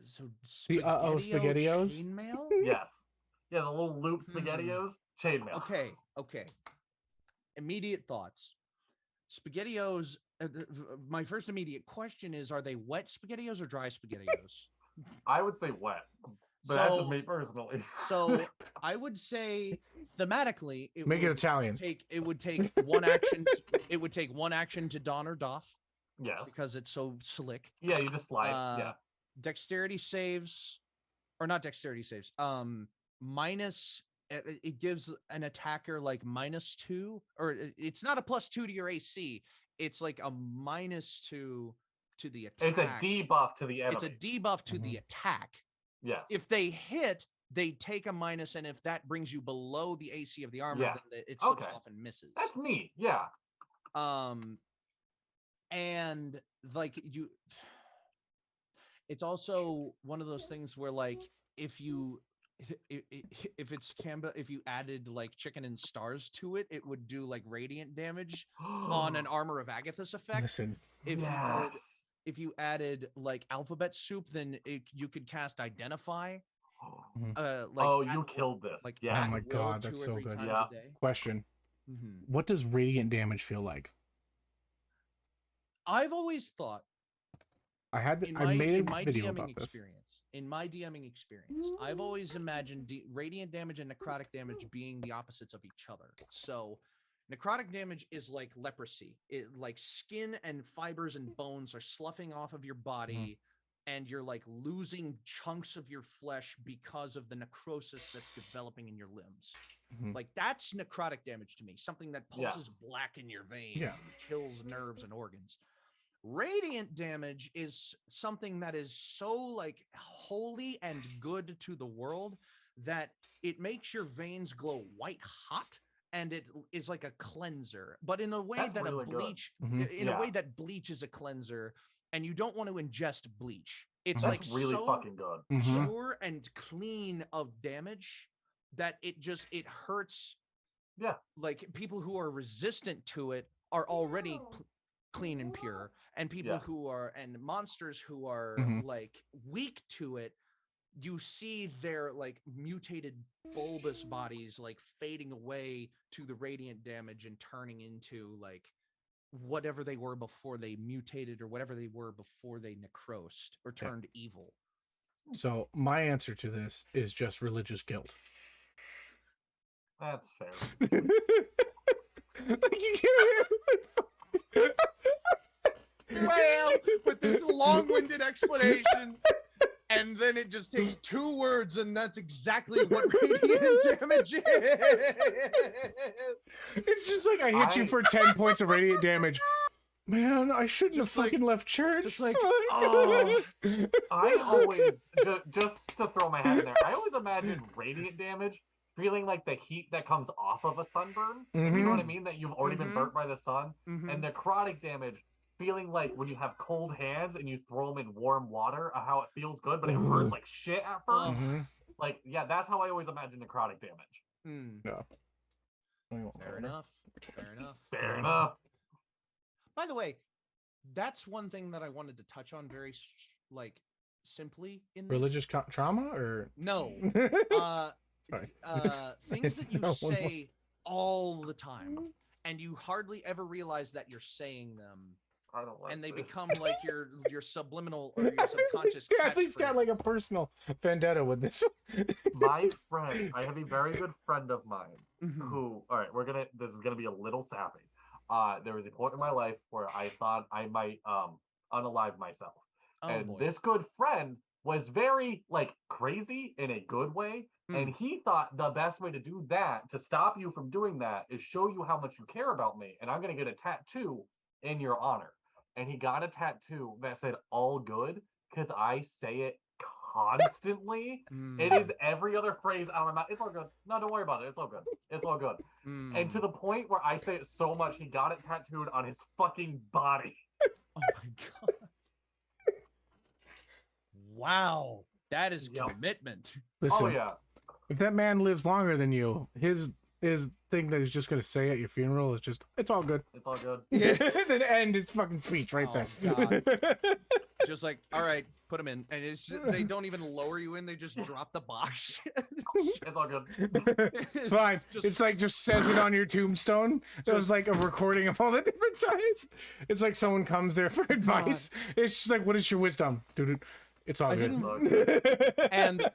S3: So
S1: the SpaghettiOs.
S3: Chainmail?
S2: Yes. Yeah, the little loop SpaghettiOs. Chainmail.
S3: Okay. Immediate thoughts. SpaghettiOs. My first immediate question is: are they wet SpaghettiOs or dry SpaghettiOs?
S2: I would say wet, but that's just me personally.
S3: So I would say thematically, it
S1: Italian.
S3: It would take one action. It would take one action to don or doff.
S2: Yes,
S3: because it's so slick.
S2: Yeah, you just slide. Yeah.
S3: Dexterity saves, or not dexterity saves. Minus. It gives an attacker like -2, or it's not a +2 to your AC. It's like a -2 to the attack.
S2: It's a debuff to the enemy.
S3: It's a debuff to the attack.
S2: Yes.
S3: If they hit, they take a minus, and if that brings you below the AC of the armor, then it slips off and misses.
S2: That's neat. Yeah.
S3: And like it's also one of those things where like if you added like chicken and stars to it, it would do like radiant damage on an Armor of Agathis effect.
S1: Listen,
S3: if you added like alphabet soup, then you could cast Identify.
S2: You killed this.
S3: Like,
S1: oh my god, that's so good. Yeah. Question: what does radiant damage feel like?
S3: I've always thought
S1: I made a video about this.
S3: In my DMing experience, I've always imagined radiant damage and necrotic damage being the opposites of each other. So necrotic damage is like leprosy. It like skin and fibers and bones are sloughing off of your body, and you're like losing chunks of your flesh because of the necrosis that's developing in your limbs. Like that's necrotic damage to me, something that pulses black in your veins and kills nerves and organs. Radiant damage is something that is so like holy and good to the world that it makes your veins glow white hot, and it is like a cleanser, but in a way that really a bleach a way that bleach is a cleanser, and you don't want to ingest bleach. It's like
S2: really
S3: so
S2: fucking good,
S3: pure and clean of damage that it hurts.
S2: Yeah,
S3: like people who are resistant to it are already clean and pure, and people who are and monsters who are like weak to it, you see their like mutated bulbous bodies like fading away to the radiant damage and turning into like whatever they were before they mutated, or whatever they were before they necrosed or turned evil.
S1: So my answer to this is just religious guilt.
S2: That's fair.
S3: Bam! With this long-winded explanation. And then it just takes 2 words, and that's exactly what radiant damage is.
S1: It's just like I hit you for 10 points of radiant damage. Man, I shouldn't have fucking left church.
S3: Just like, oh.
S2: I always, just to throw my hat in there, I always imagine radiant damage feeling like the heat that comes off of a sunburn. You know what I mean? That you've already been burnt by the sun. And necrotic damage feeling like when you have cold hands and you throw them in warm water, how it feels good, but it hurts like shit at first. Like, yeah, that's how I always imagine necrotic damage.
S1: Yeah.
S3: Fair enough.
S2: Fair enough.
S3: By the way, that's one thing that I wanted to touch on very, like, simply in this.
S1: Religious trauma or
S3: no.
S1: Sorry.
S3: Things that you say all the time, and you hardly ever realize that you're saying them.
S2: I don't like
S3: and they
S2: this.
S3: become like your subliminal or your subconscious.
S1: Yeah, at least got like a personal vendetta with this.
S2: My friend, I have a very good friend of mine who, all right, this is gonna be a little sappy. There was a point in my life where I thought I might unalive myself. This good friend was very like crazy in a good way. And he thought the best way to do that, to stop you from doing that, is show you how much you care about me. And I'm going to get a tattoo in your honor. And he got a tattoo that said all good because I say it constantly. It is every other phrase out of my mouth. It's all good. No, don't worry about it. It's all good. It's all good. And to the point where I say it so much, he got it tattooed on his fucking body.
S3: Oh my God. Wow. That is commitment.
S1: Listen,
S2: oh, yeah.
S1: If that man lives longer than you, his thing that he's just gonna say at your funeral is just, it's all good.
S2: It's all good.
S1: Yeah. Then end his fucking speech right there.
S3: God. Just like, all right, put him in, and it's just, they don't even lower you in; they just drop the box.
S2: It's all good.
S1: It's fine. It's like just says it on your tombstone. It was like a recording of all the different times. It's like someone comes there for advice. It's just like, what is your wisdom, dude? It's all good.
S3: And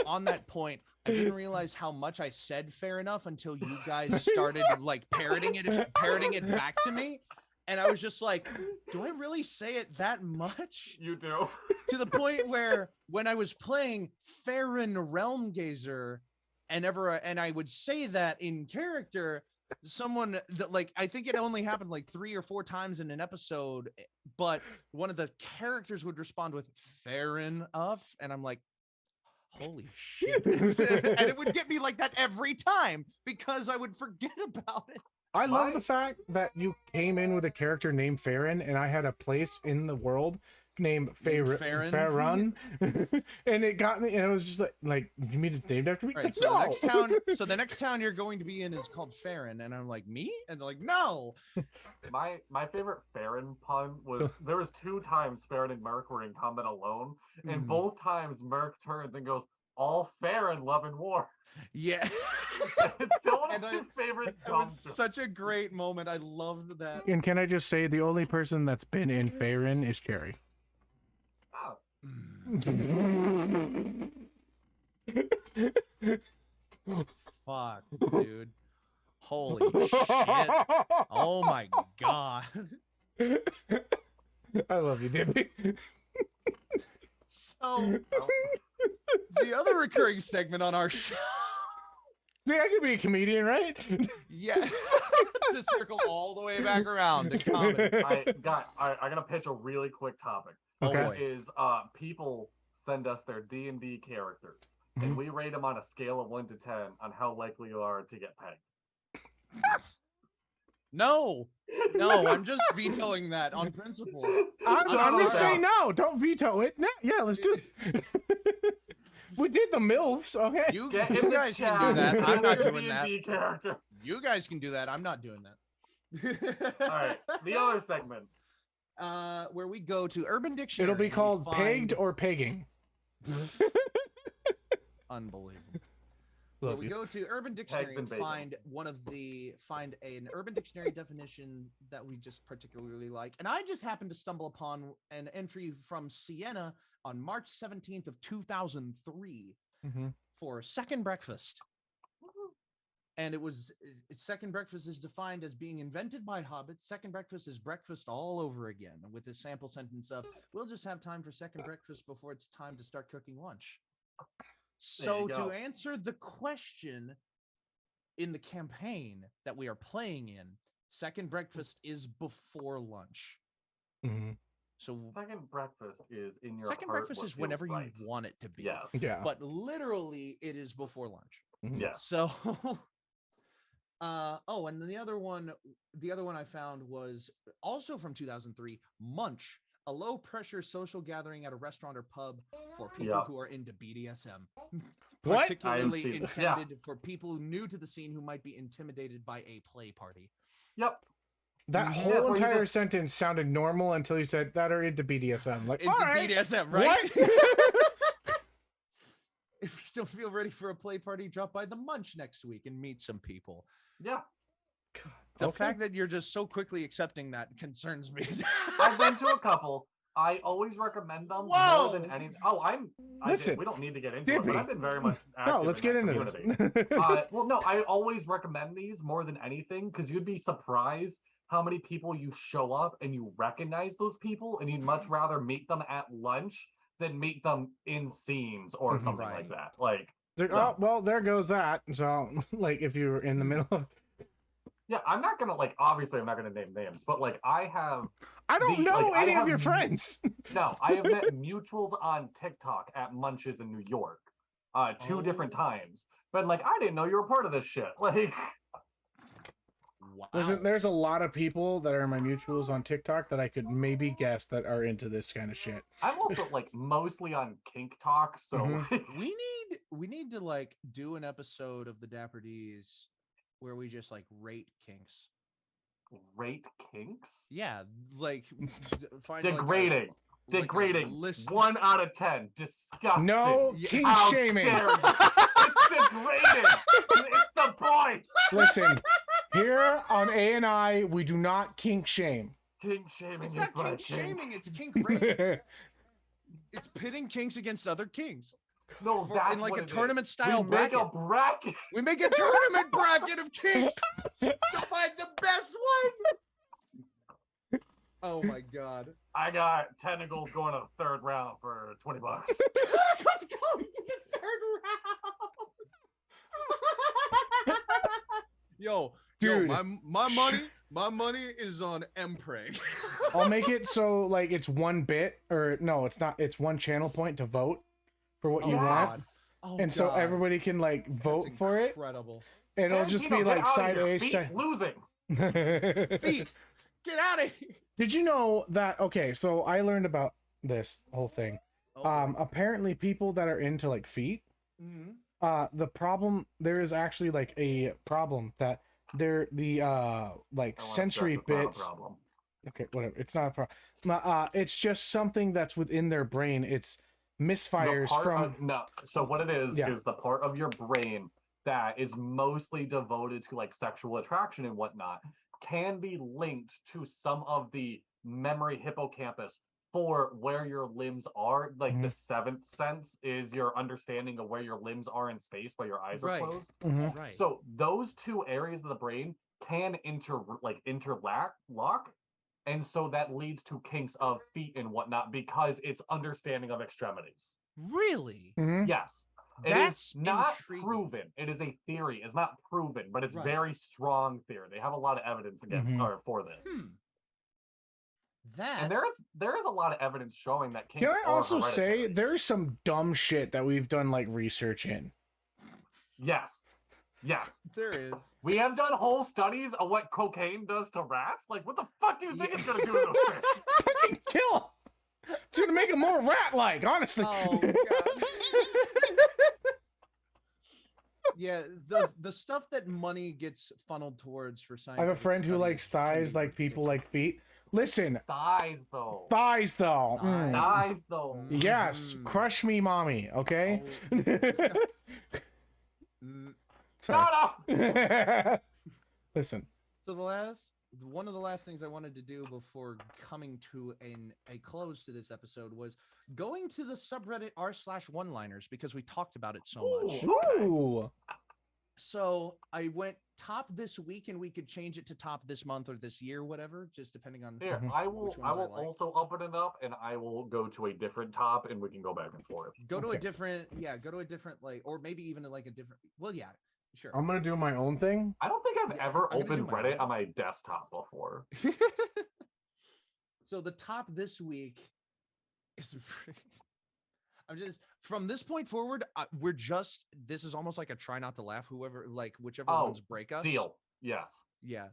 S3: on that point, I didn't realize how much I said fair enough until you guys started like parroting it back to me. And I was just like, do I really say it that much?
S2: You do.
S3: To the point where when I was playing Farron Realmgazer and I would say that in character, someone that like, I think it only happened like 3 or 4 times in an episode, but one of the characters would respond with fair enough. And I'm like, holy shit. And it would get me like that every time because I would forget about it.
S1: I love the fact that you came in with a character named Farron, and I had a place in the world named Farron. And it got me, and it was just like you mean it's named after me?
S3: Right,
S1: Like,
S3: so,
S1: no!
S3: the next town you're going to be in is called Farron, and I'm like, me? And they're like, no.
S2: My favorite Farron pun was, there was 2 times Farron and Merc were in combat alone, and both times Merc turns and goes, all fair in love and war.
S3: Yeah.
S2: It's still one of my favorite.
S3: It was such a great moment. I loved that.
S1: And can I just say, the only person that's been in Farron is Cherry.
S2: Oh.
S3: Fuck, dude. Holy shit. Oh my God.
S1: I love you, Dippy.
S3: So, the other recurring segment on our show.
S1: Yeah, I could be a comedian, right?
S3: Yeah. To circle all the way back around to comedy.
S2: I'm gonna pitch a really quick topic.
S1: Okay.
S2: Is people send us their D&D characters, and we rate them on a scale of 1 to 10 on how likely you are to get pegged.
S3: No, I'm just vetoing that on principle.
S1: I'm gonna say no. Don't veto it. No, yeah, let's do it. We did the MILFs, okay?
S3: You guys can do that. I'm not doing that. Character. You guys can do that. I'm not doing that.
S2: All right, the other segment.
S3: Where we go to Urban Dictionary.
S1: It'll be called Pegged or Pegging.
S3: Unbelievable. Where we go to Urban Dictionary and find an Urban Dictionary definition that we just particularly like. And I just happened to stumble upon an entry from Siena on March 17th of 2003 for second breakfast. And second breakfast is defined as being invented by hobbits. Second breakfast is breakfast all over again, with the sample sentence of, we'll just have time for second breakfast before it's time to start cooking lunch. So to answer the question in the campaign that we are playing in, second breakfast is before lunch.
S1: Mm-hmm.
S3: So
S2: second breakfast is in your
S3: second
S2: heart
S3: breakfast is whenever you want it to be.
S2: Yes.
S1: Yeah.
S3: But literally it is before lunch.
S1: Mm-hmm.
S2: Yeah.
S3: So and the other one I found was also from 2003, Munch, a low pressure social gathering at a restaurant or pub for people who are into BDSM. Particularly intended for people new to the scene who might be intimidated by a play party.
S2: Yep.
S1: That whole entire sentence sounded normal until you said that are into BDSM. Like,
S3: into BDSM, right?
S1: What?
S3: If you don't feel ready for a play party, drop by the Munch next week and meet some people.
S2: Yeah.
S3: The fact that you're just so quickly accepting that concerns me.
S2: I've been to a couple. I always recommend them more than any. Oh, listen. We don't need to get into it, but I've been very much active.
S1: No, let's get into this.
S2: Well, no, I always recommend these more than anything because you'd be surprised how many people you show up and you recognize those people, and you'd much rather meet them at lunch than meet them in scenes or something like that. Like,
S1: oh, well, there goes that. So, like, if you were in the middle of.
S2: Yeah, I'm not gonna obviously I'm not gonna name names, but I
S1: don't know any of your friends.
S2: No, I have met mutuals on TikTok at Munches in New York, 2 different times. But I didn't know you were part of this shit.
S3: Wow.
S1: Listen, there's a lot of people that are my mutuals on TikTok that I could maybe guess that are into this kind of shit.
S2: I'm also mostly on Kink Talk, so
S3: we need to do an episode of the Dapper D's where we just rate kinks.
S2: Rate kinks?
S3: Yeah, find
S2: degrading. Degrading. 1 out of 10. Disgusting.
S1: No kink shaming.
S2: It's degrading. It's the point.
S1: Listen, here on A&I, we do not kink shame.
S2: Kink shaming.
S3: It's not kink shaming. It's kink rating. It's pitting kinks against other kings.
S2: No, that's
S3: in
S2: what
S3: a tournament style
S2: bracket.
S3: Make a bracket. We make a tournament bracket of kinks to find the best one. Oh my god!
S2: I got tentacles going to the 3rd round for $20.
S3: Let's go to the 3rd round. Yo,
S1: dude,
S3: my money is on Mpreg.
S1: I'll make it so it's 1 bit, or no, it's not. It's 1 channel point to vote for what you want, and so everybody can vote for it.
S3: Incredible.
S1: And it'll just be side A, side
S2: losing.
S3: Feet, get out of here.
S1: Did you know that? Okay, so I learned about this whole thing. Apparently, people that are into feet, the problem there is actually a problem that they're the sensory bits. Okay, whatever. It's not a problem. It's just something that's within their brain. It's misfires from
S2: so what it is the part of your brain that is mostly devoted to sexual attraction and whatnot can be linked to some of the memory hippocampus for where your limbs are. The 7th sense is your understanding of where your limbs are in space while your eyes are closed.
S3: Right.
S2: So those 2 areas of the brain can interlock. And so that leads to kinks of feet and whatnot because it's understanding of extremities.
S3: Really?
S2: Yes.
S3: That's
S2: it is not
S3: intriguing.
S2: proven. It is a theory. It's not proven, but it's very strong theory. They have a lot of evidence for this. And there is a lot of evidence showing that kinks.
S1: Can I also say there's some dumb shit that we've done research in?
S2: Yes. Yes.
S3: There is.
S2: We have done whole studies of what cocaine does to rats. What the fuck do you think it's gonna do to those fish?
S1: Fucking kill. It's gonna make them more rat-like, honestly.
S3: Oh god. Yeah, the stuff that money gets funneled towards for science.
S1: I have a friend who likes thighs, people like feet. Listen.
S2: Thighs though.
S1: Thighs though.
S2: Thighs though.
S1: Yes, crush me, mommy. Okay. Listen.
S3: So one of the last things I wanted to do before coming to a close to this episode was going to the subreddit r/1liners because we talked about it so much.
S1: Ooh.
S3: So I went top this week, and we could change it to top this month or this year, whatever, just depending on.
S2: Here, I will also open it up, and I will go to a different top, and we can go back and forth.
S3: Go to a different, like, or maybe even like a different. Well, yeah, sure.
S1: I'm gonna do my own thing.
S2: I don't think I've ever opened Reddit on my desktop before.
S3: So the top this week is. I'm just from this point forward. This is almost like a try not to laugh. Whichever ones break us.
S2: Deal. Yes.
S3: Yeah.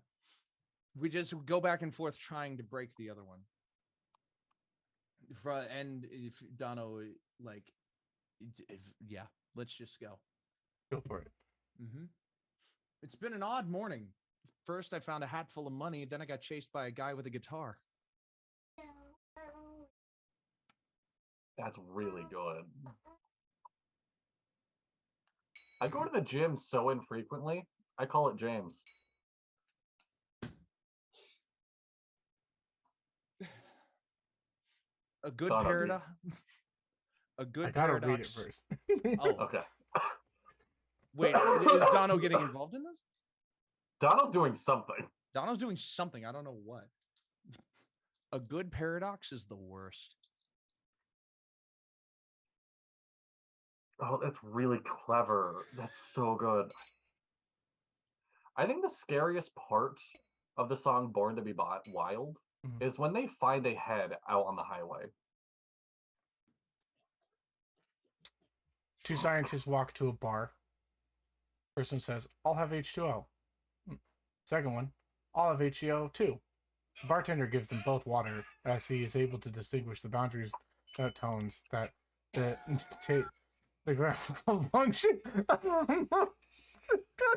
S3: We just go back and forth trying to break the other one. And if Dono let's just go.
S1: Go for it.
S3: Mm-hmm. It's been an odd morning. First, I found a hat full of money. Then I got chased by a guy with a guitar.
S2: That's really good. I go to the gym so infrequently, I call it James.
S3: A good paradox. A good paradox.
S1: Read it first.
S2: Okay.
S3: Wait, is Dono getting involved in this?
S2: Dono's doing something.
S3: Dono's doing something. I don't know what. A good paradox is the worst.
S2: Oh, that's really clever. That's so good. I think the scariest part of the song Born to Be Wild is when they find a head out on the highway.
S1: Two scientists walk to a bar. Person says, I'll have H2O. Second one, I'll have H2O too. The bartender gives them both water as he is able to distinguish the boundaries tones that take the ground function.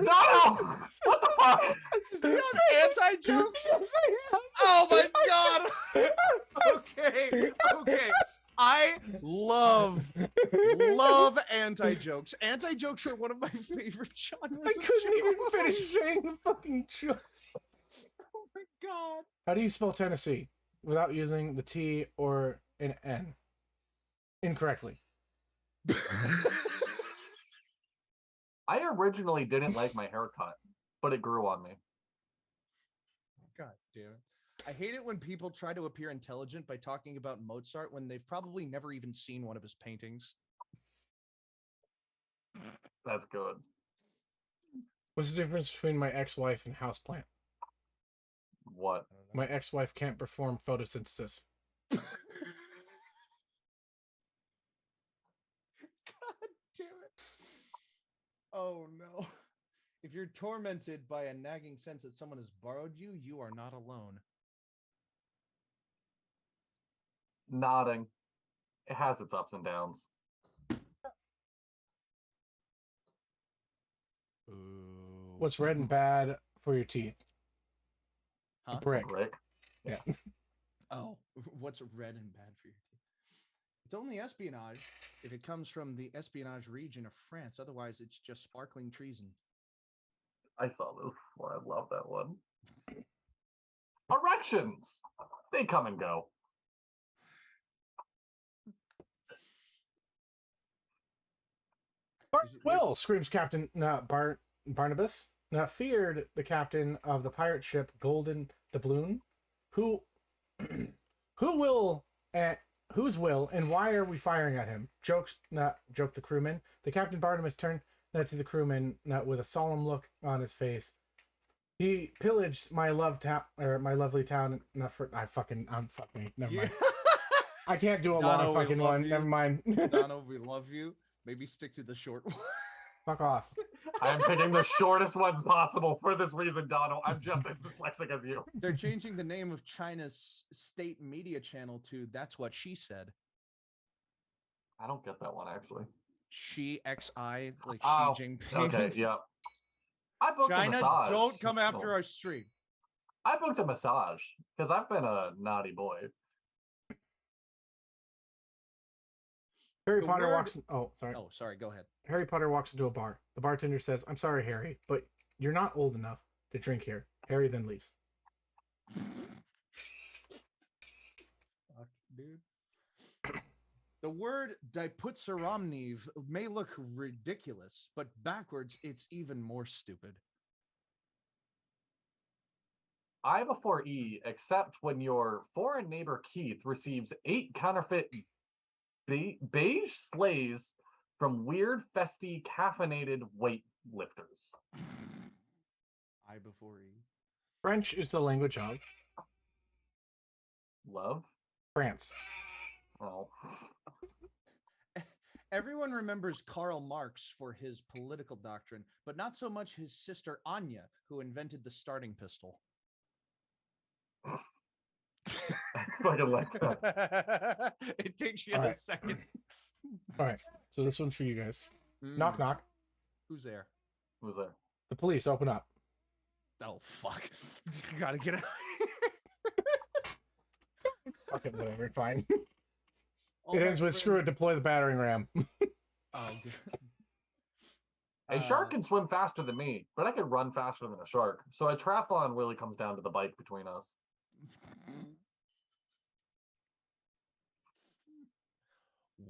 S2: No! What the fuck?
S3: Anti-jokes? Oh my god! Okay. I love anti-jokes. Anti-jokes are one of my favorite genres.
S1: I couldn't even finish saying the fucking joke.
S3: Oh my god.
S1: How do you spell Tennessee without using the T or an N? Incorrectly.
S2: I originally didn't like my haircut, but it grew on me.
S3: God damn it. I hate it when people try to appear intelligent by talking about Mozart when they've probably never even seen one of his paintings.
S2: That's good.
S1: What's the difference between my ex-wife and houseplant?
S2: What?
S1: My ex-wife can't perform photosynthesis.
S3: God damn it. Oh no. If you're tormented by a nagging sense that someone has borrowed you, you are not alone.
S2: Nodding. It has its ups and downs.
S3: Ooh.
S1: What's red and bad for your teeth?
S3: Huh?
S1: A brick. Yeah.
S3: Oh, what's red and bad for your teeth? It's only espionage if it comes from the espionage region of France. Otherwise, it's just sparkling treason.
S2: I saw this before. I love that one. Erections! They come and go.
S1: Will, screams Captain Barnabas, feared the captain of the pirate ship Golden Doubloon, whose will and why are we firing at him? joked the crewman. The Captain Barnabas turned to the crewman with a solemn look on his face. He pillaged my lovely town. Never mind. I can't do a long fucking one.
S3: You.
S1: Never mind.
S3: Dono, we love you. Maybe stick to the short one.
S1: Fuck off.
S2: I am picking the shortest ones possible for this reason, Dono. I'm just as dyslexic as you.
S3: They're changing the name of China's state media channel to That's What She Said.
S2: I don't get that one, actually.
S3: She XI, like Xi Jinping.
S2: Okay, yeah. I booked
S3: China,
S2: a massage.
S3: don't come after our stream.
S2: I booked a massage because I've been a naughty boy.
S1: Harry Potter walks. Oh, sorry.
S3: Oh, sorry. Go ahead.
S1: Harry Potter walks into a bar. The bartender says, "I'm sorry, Harry, but you're not old enough to drink here." Harry then leaves.
S3: Fuck, dude. The word diputsaramniv may look ridiculous, but backwards, it's even more stupid.
S2: I before E, except when your foreign neighbor Keith receives 8 counterfeit beige sleighs from weird, festy, caffeinated weightlifters.
S3: I before E.
S1: French is the language of
S2: love.
S1: France.
S2: Oh.
S3: Everyone remembers Karl Marx for his political doctrine, but not so much his sister Anya, who invented the starting pistol.
S2: I fucking like that.
S3: It takes you a second.
S1: All right, so this one's for you guys. Knock, knock.
S3: Who's there?
S2: Who's there?
S1: The police, open up.
S3: Oh, fuck. You gotta get out.
S1: Okay, whatever, fine. It ends with screw it, deploy the battering ram.
S3: Oh, good.
S2: A shark can swim faster than me, but I can run faster than a shark. So a triathlon really comes down to the bike between us.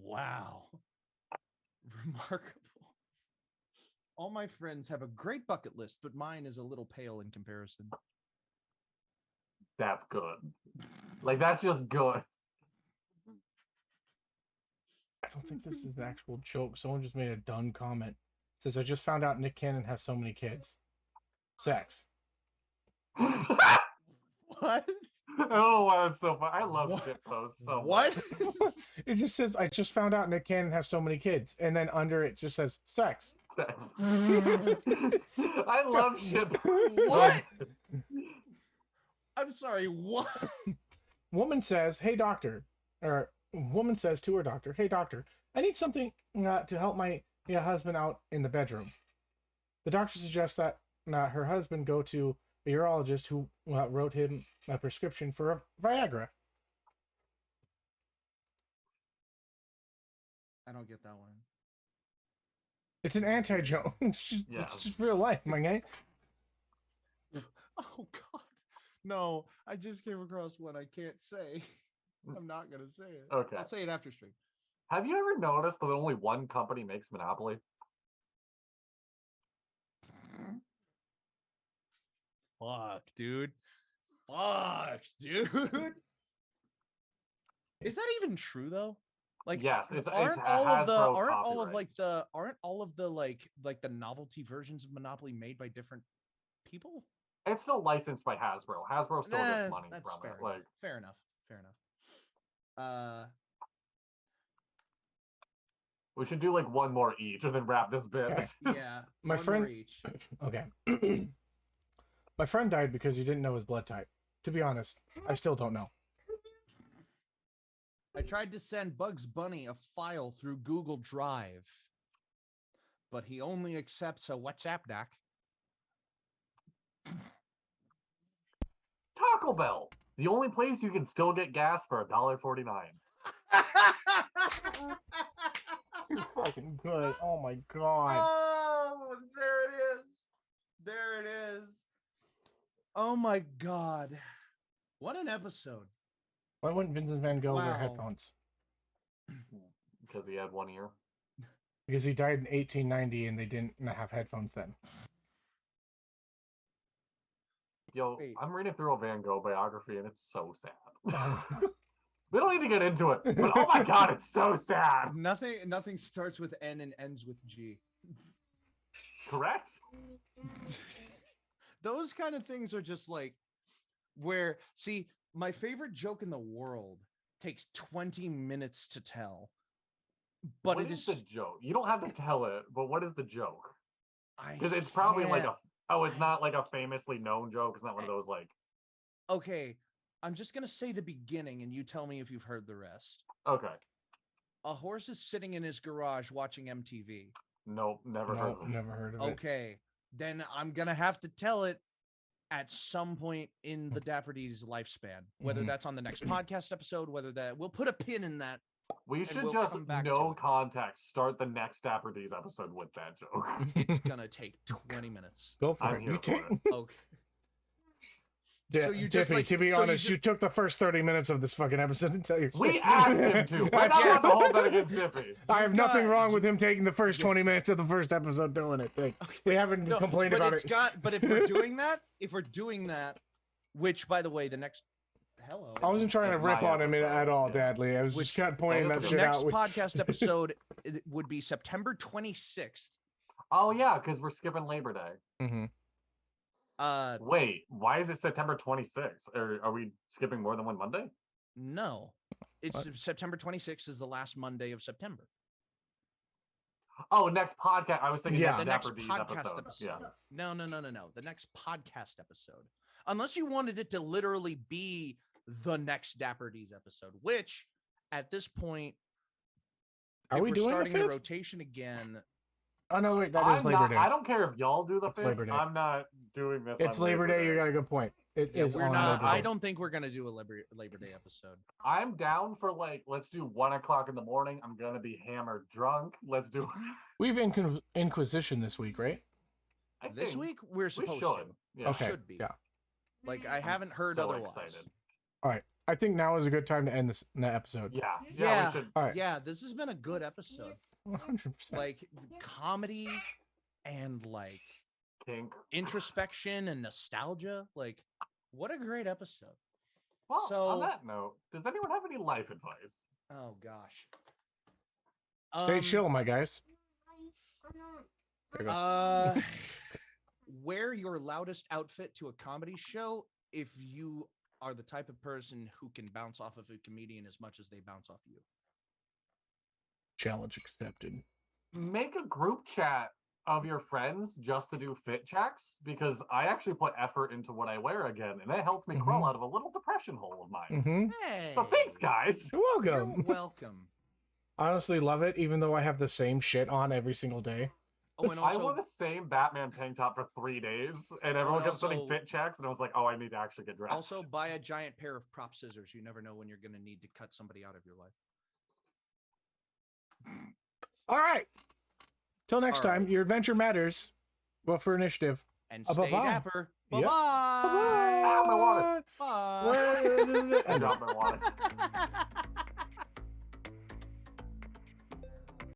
S3: Wow. Remarkable. All my friends have a great bucket list, but mine is a little pale in comparison.
S2: That's good. Like, that's just good.
S1: I don't think this is an actual joke. Someone just made a dumb comment. It says, I just found out Nick Cannon has so many kids. Sex.
S3: What?
S2: I don't know why that's so fun. I love shit posts so
S3: much.
S1: It just says, I just found out Nick Cannon has so many kids. And then under it just says, sex.
S2: Sex. I love shit posts.
S3: What? I'm sorry, what?
S1: Woman says, hey, doctor. Or woman says to her doctor, hey, doctor, I need something to help my husband out in the bedroom. The doctor suggests that her husband go to a urologist who wrote him a prescription for Viagra.
S3: I don't get that one.
S1: It's an anti-joke. It's just real life, my guy.
S3: Oh, God. No, I just came across one I can't say. I'm not going to say it.
S2: Okay.
S3: I'll say it after stream.
S2: Have you ever noticed that only one company makes Monopoly?
S3: Fuck, dude. Is that even true though? Like,
S2: yes,
S3: aren't all of the novelty versions of Monopoly made by different people?
S2: It's still licensed by Hasbro. Hasbro still gets money from it. Like,
S3: fair enough.
S2: we should do like one more each and then wrap this bit.
S1: Okay.
S3: Yeah.
S1: My
S3: one
S1: friend.
S3: more each.
S1: Okay. My friend died because he didn't know his blood type. To be honest, I still don't know.
S3: I tried to send Bugs Bunny a file through Google Drive, but he only accepts a WhatsApp doc.
S2: Taco Bell, the only place you can still get gas for $1.49.
S1: You're fucking good. Oh my god.
S3: Oh, there it is. There it is. Oh my god. What an episode.
S1: Why wouldn't Vincent Van Gogh wear headphones?
S2: Because he had one ear.
S1: Because he died in 1890 and they didn't have headphones then.
S2: Yo,
S3: Wait.
S2: I'm reading through a Van Gogh biography and it's so sad. We don't need to get into it, but oh my god, it's so sad.
S3: Nothing starts with N and ends with G.
S2: Correct?
S3: Those kind of things are just like where, see, my favorite joke in the world takes 20 minutes to tell. But
S2: what
S3: it
S2: is the joke? You don't have to tell it, but what is the joke? Because it's
S3: can't.
S2: probably like it's not like a famously known joke. It's not one of those like.
S3: Okay, I'm just going to say the beginning and you tell me if you've heard the rest.
S2: Okay.
S3: A horse is sitting in his garage watching MTV.
S2: Nope, never heard of it.
S1: Never heard of it.
S3: Okay, then I'm going to have to tell it at some point in the Dapper D's lifespan, whether that's on the next podcast episode, whether that we'll put a pin in that.
S2: We should just, no context, start the next Dapper D's episode with that joke.
S3: It's going to take 20 minutes.
S1: Go for it.
S2: Okay.
S3: So you just
S1: Dippy,
S3: like,
S1: to be
S3: so
S1: honest, you took the first 30 minutes of this fucking episode to tell you.
S2: We asked him to. We're not allowed to hold that against Dippy.
S1: I have nothing wrong with him taking the first 20 minutes of the first episode doing it. We haven't complained about it.
S3: But if we're doing that, which by the way, the next
S1: I wasn't trying to rip on him at all, Dadley. I was just kind of pointing that shit out.
S3: The next podcast episode would be September 26th.
S2: Oh yeah, because we're skipping Labor Day.
S1: Mm-hmm.
S2: Wait, why is it September 26th? Or are we skipping more than one Monday?
S3: No, it's September 26th is the last Monday of September.
S2: Oh, next podcast. I was thinking
S3: the next
S2: Dapper D's
S3: podcast episode.
S2: Yeah.
S3: No. The next podcast episode. Unless you wanted it to literally be the next Dapper D's episode, which at this point,
S1: are we doing
S3: starting
S1: the
S3: the rotation again?
S1: Oh no, wait, that is Labor Day.
S2: I don't care if y'all do the
S1: it's Labor Day.
S2: I'm not doing this.
S1: It's Labor Day. You got a good point. It is
S3: we're
S1: on
S3: not.
S1: Labor Day.
S3: I don't think we're gonna do a Labor Day episode.
S2: I'm down for let's do 1 o'clock in the morning. I'm gonna be hammered drunk. Let's do.
S1: We've Inquisition this week, right?
S3: This week we're supposed to.
S2: Yeah.
S1: Okay.
S3: Should be.
S1: Yeah.
S3: Like I haven't heard
S2: so
S3: otherwise.
S2: Excited.
S1: All right. I think now is a good time to end this episode.
S2: Yeah.
S3: Yeah.
S2: We should.
S1: All right.
S3: Yeah. This has been a good episode.
S1: 100%.
S3: Like comedy and like
S2: Kink.
S3: introspection and nostalgia. Like, what a great episode.
S2: Well,
S3: So-
S2: on that note, does anyone have any life advice?
S3: Oh gosh.
S1: Stay chill, my guys. There you go.
S3: Wear your loudest outfit to a comedy show if you are the type of person who can bounce off of a comedian as much as they bounce off you.
S1: Challenge accepted.
S2: Make a group chat of your friends just to do fit checks, because I actually put effort into what I wear again, and it helped me crawl out of a little depression hole of mine.
S1: Mm-hmm.
S3: Hey,
S2: So thanks, guys.
S1: You're welcome.
S3: you're welcome.
S1: Honestly, love it, even though I have the same shit on every single day.
S3: Oh, and
S2: I
S3: also,
S2: wore the same Batman tank top for 3 days, and everyone kept sending fit checks, and I was like, oh, I need to actually get dressed.
S3: also buy a giant pair of prop scissors. You never know when you're going to need to cut somebody out of your life.
S1: All right. Till next
S3: All
S1: time,
S3: right.
S1: your adventure matters. Well, for initiative.
S3: And
S1: Bye-bye.
S3: stay dapper.
S1: Yep.
S3: Bye-bye.
S2: Ah, my water.
S3: Bye.
S2: I dropped my water.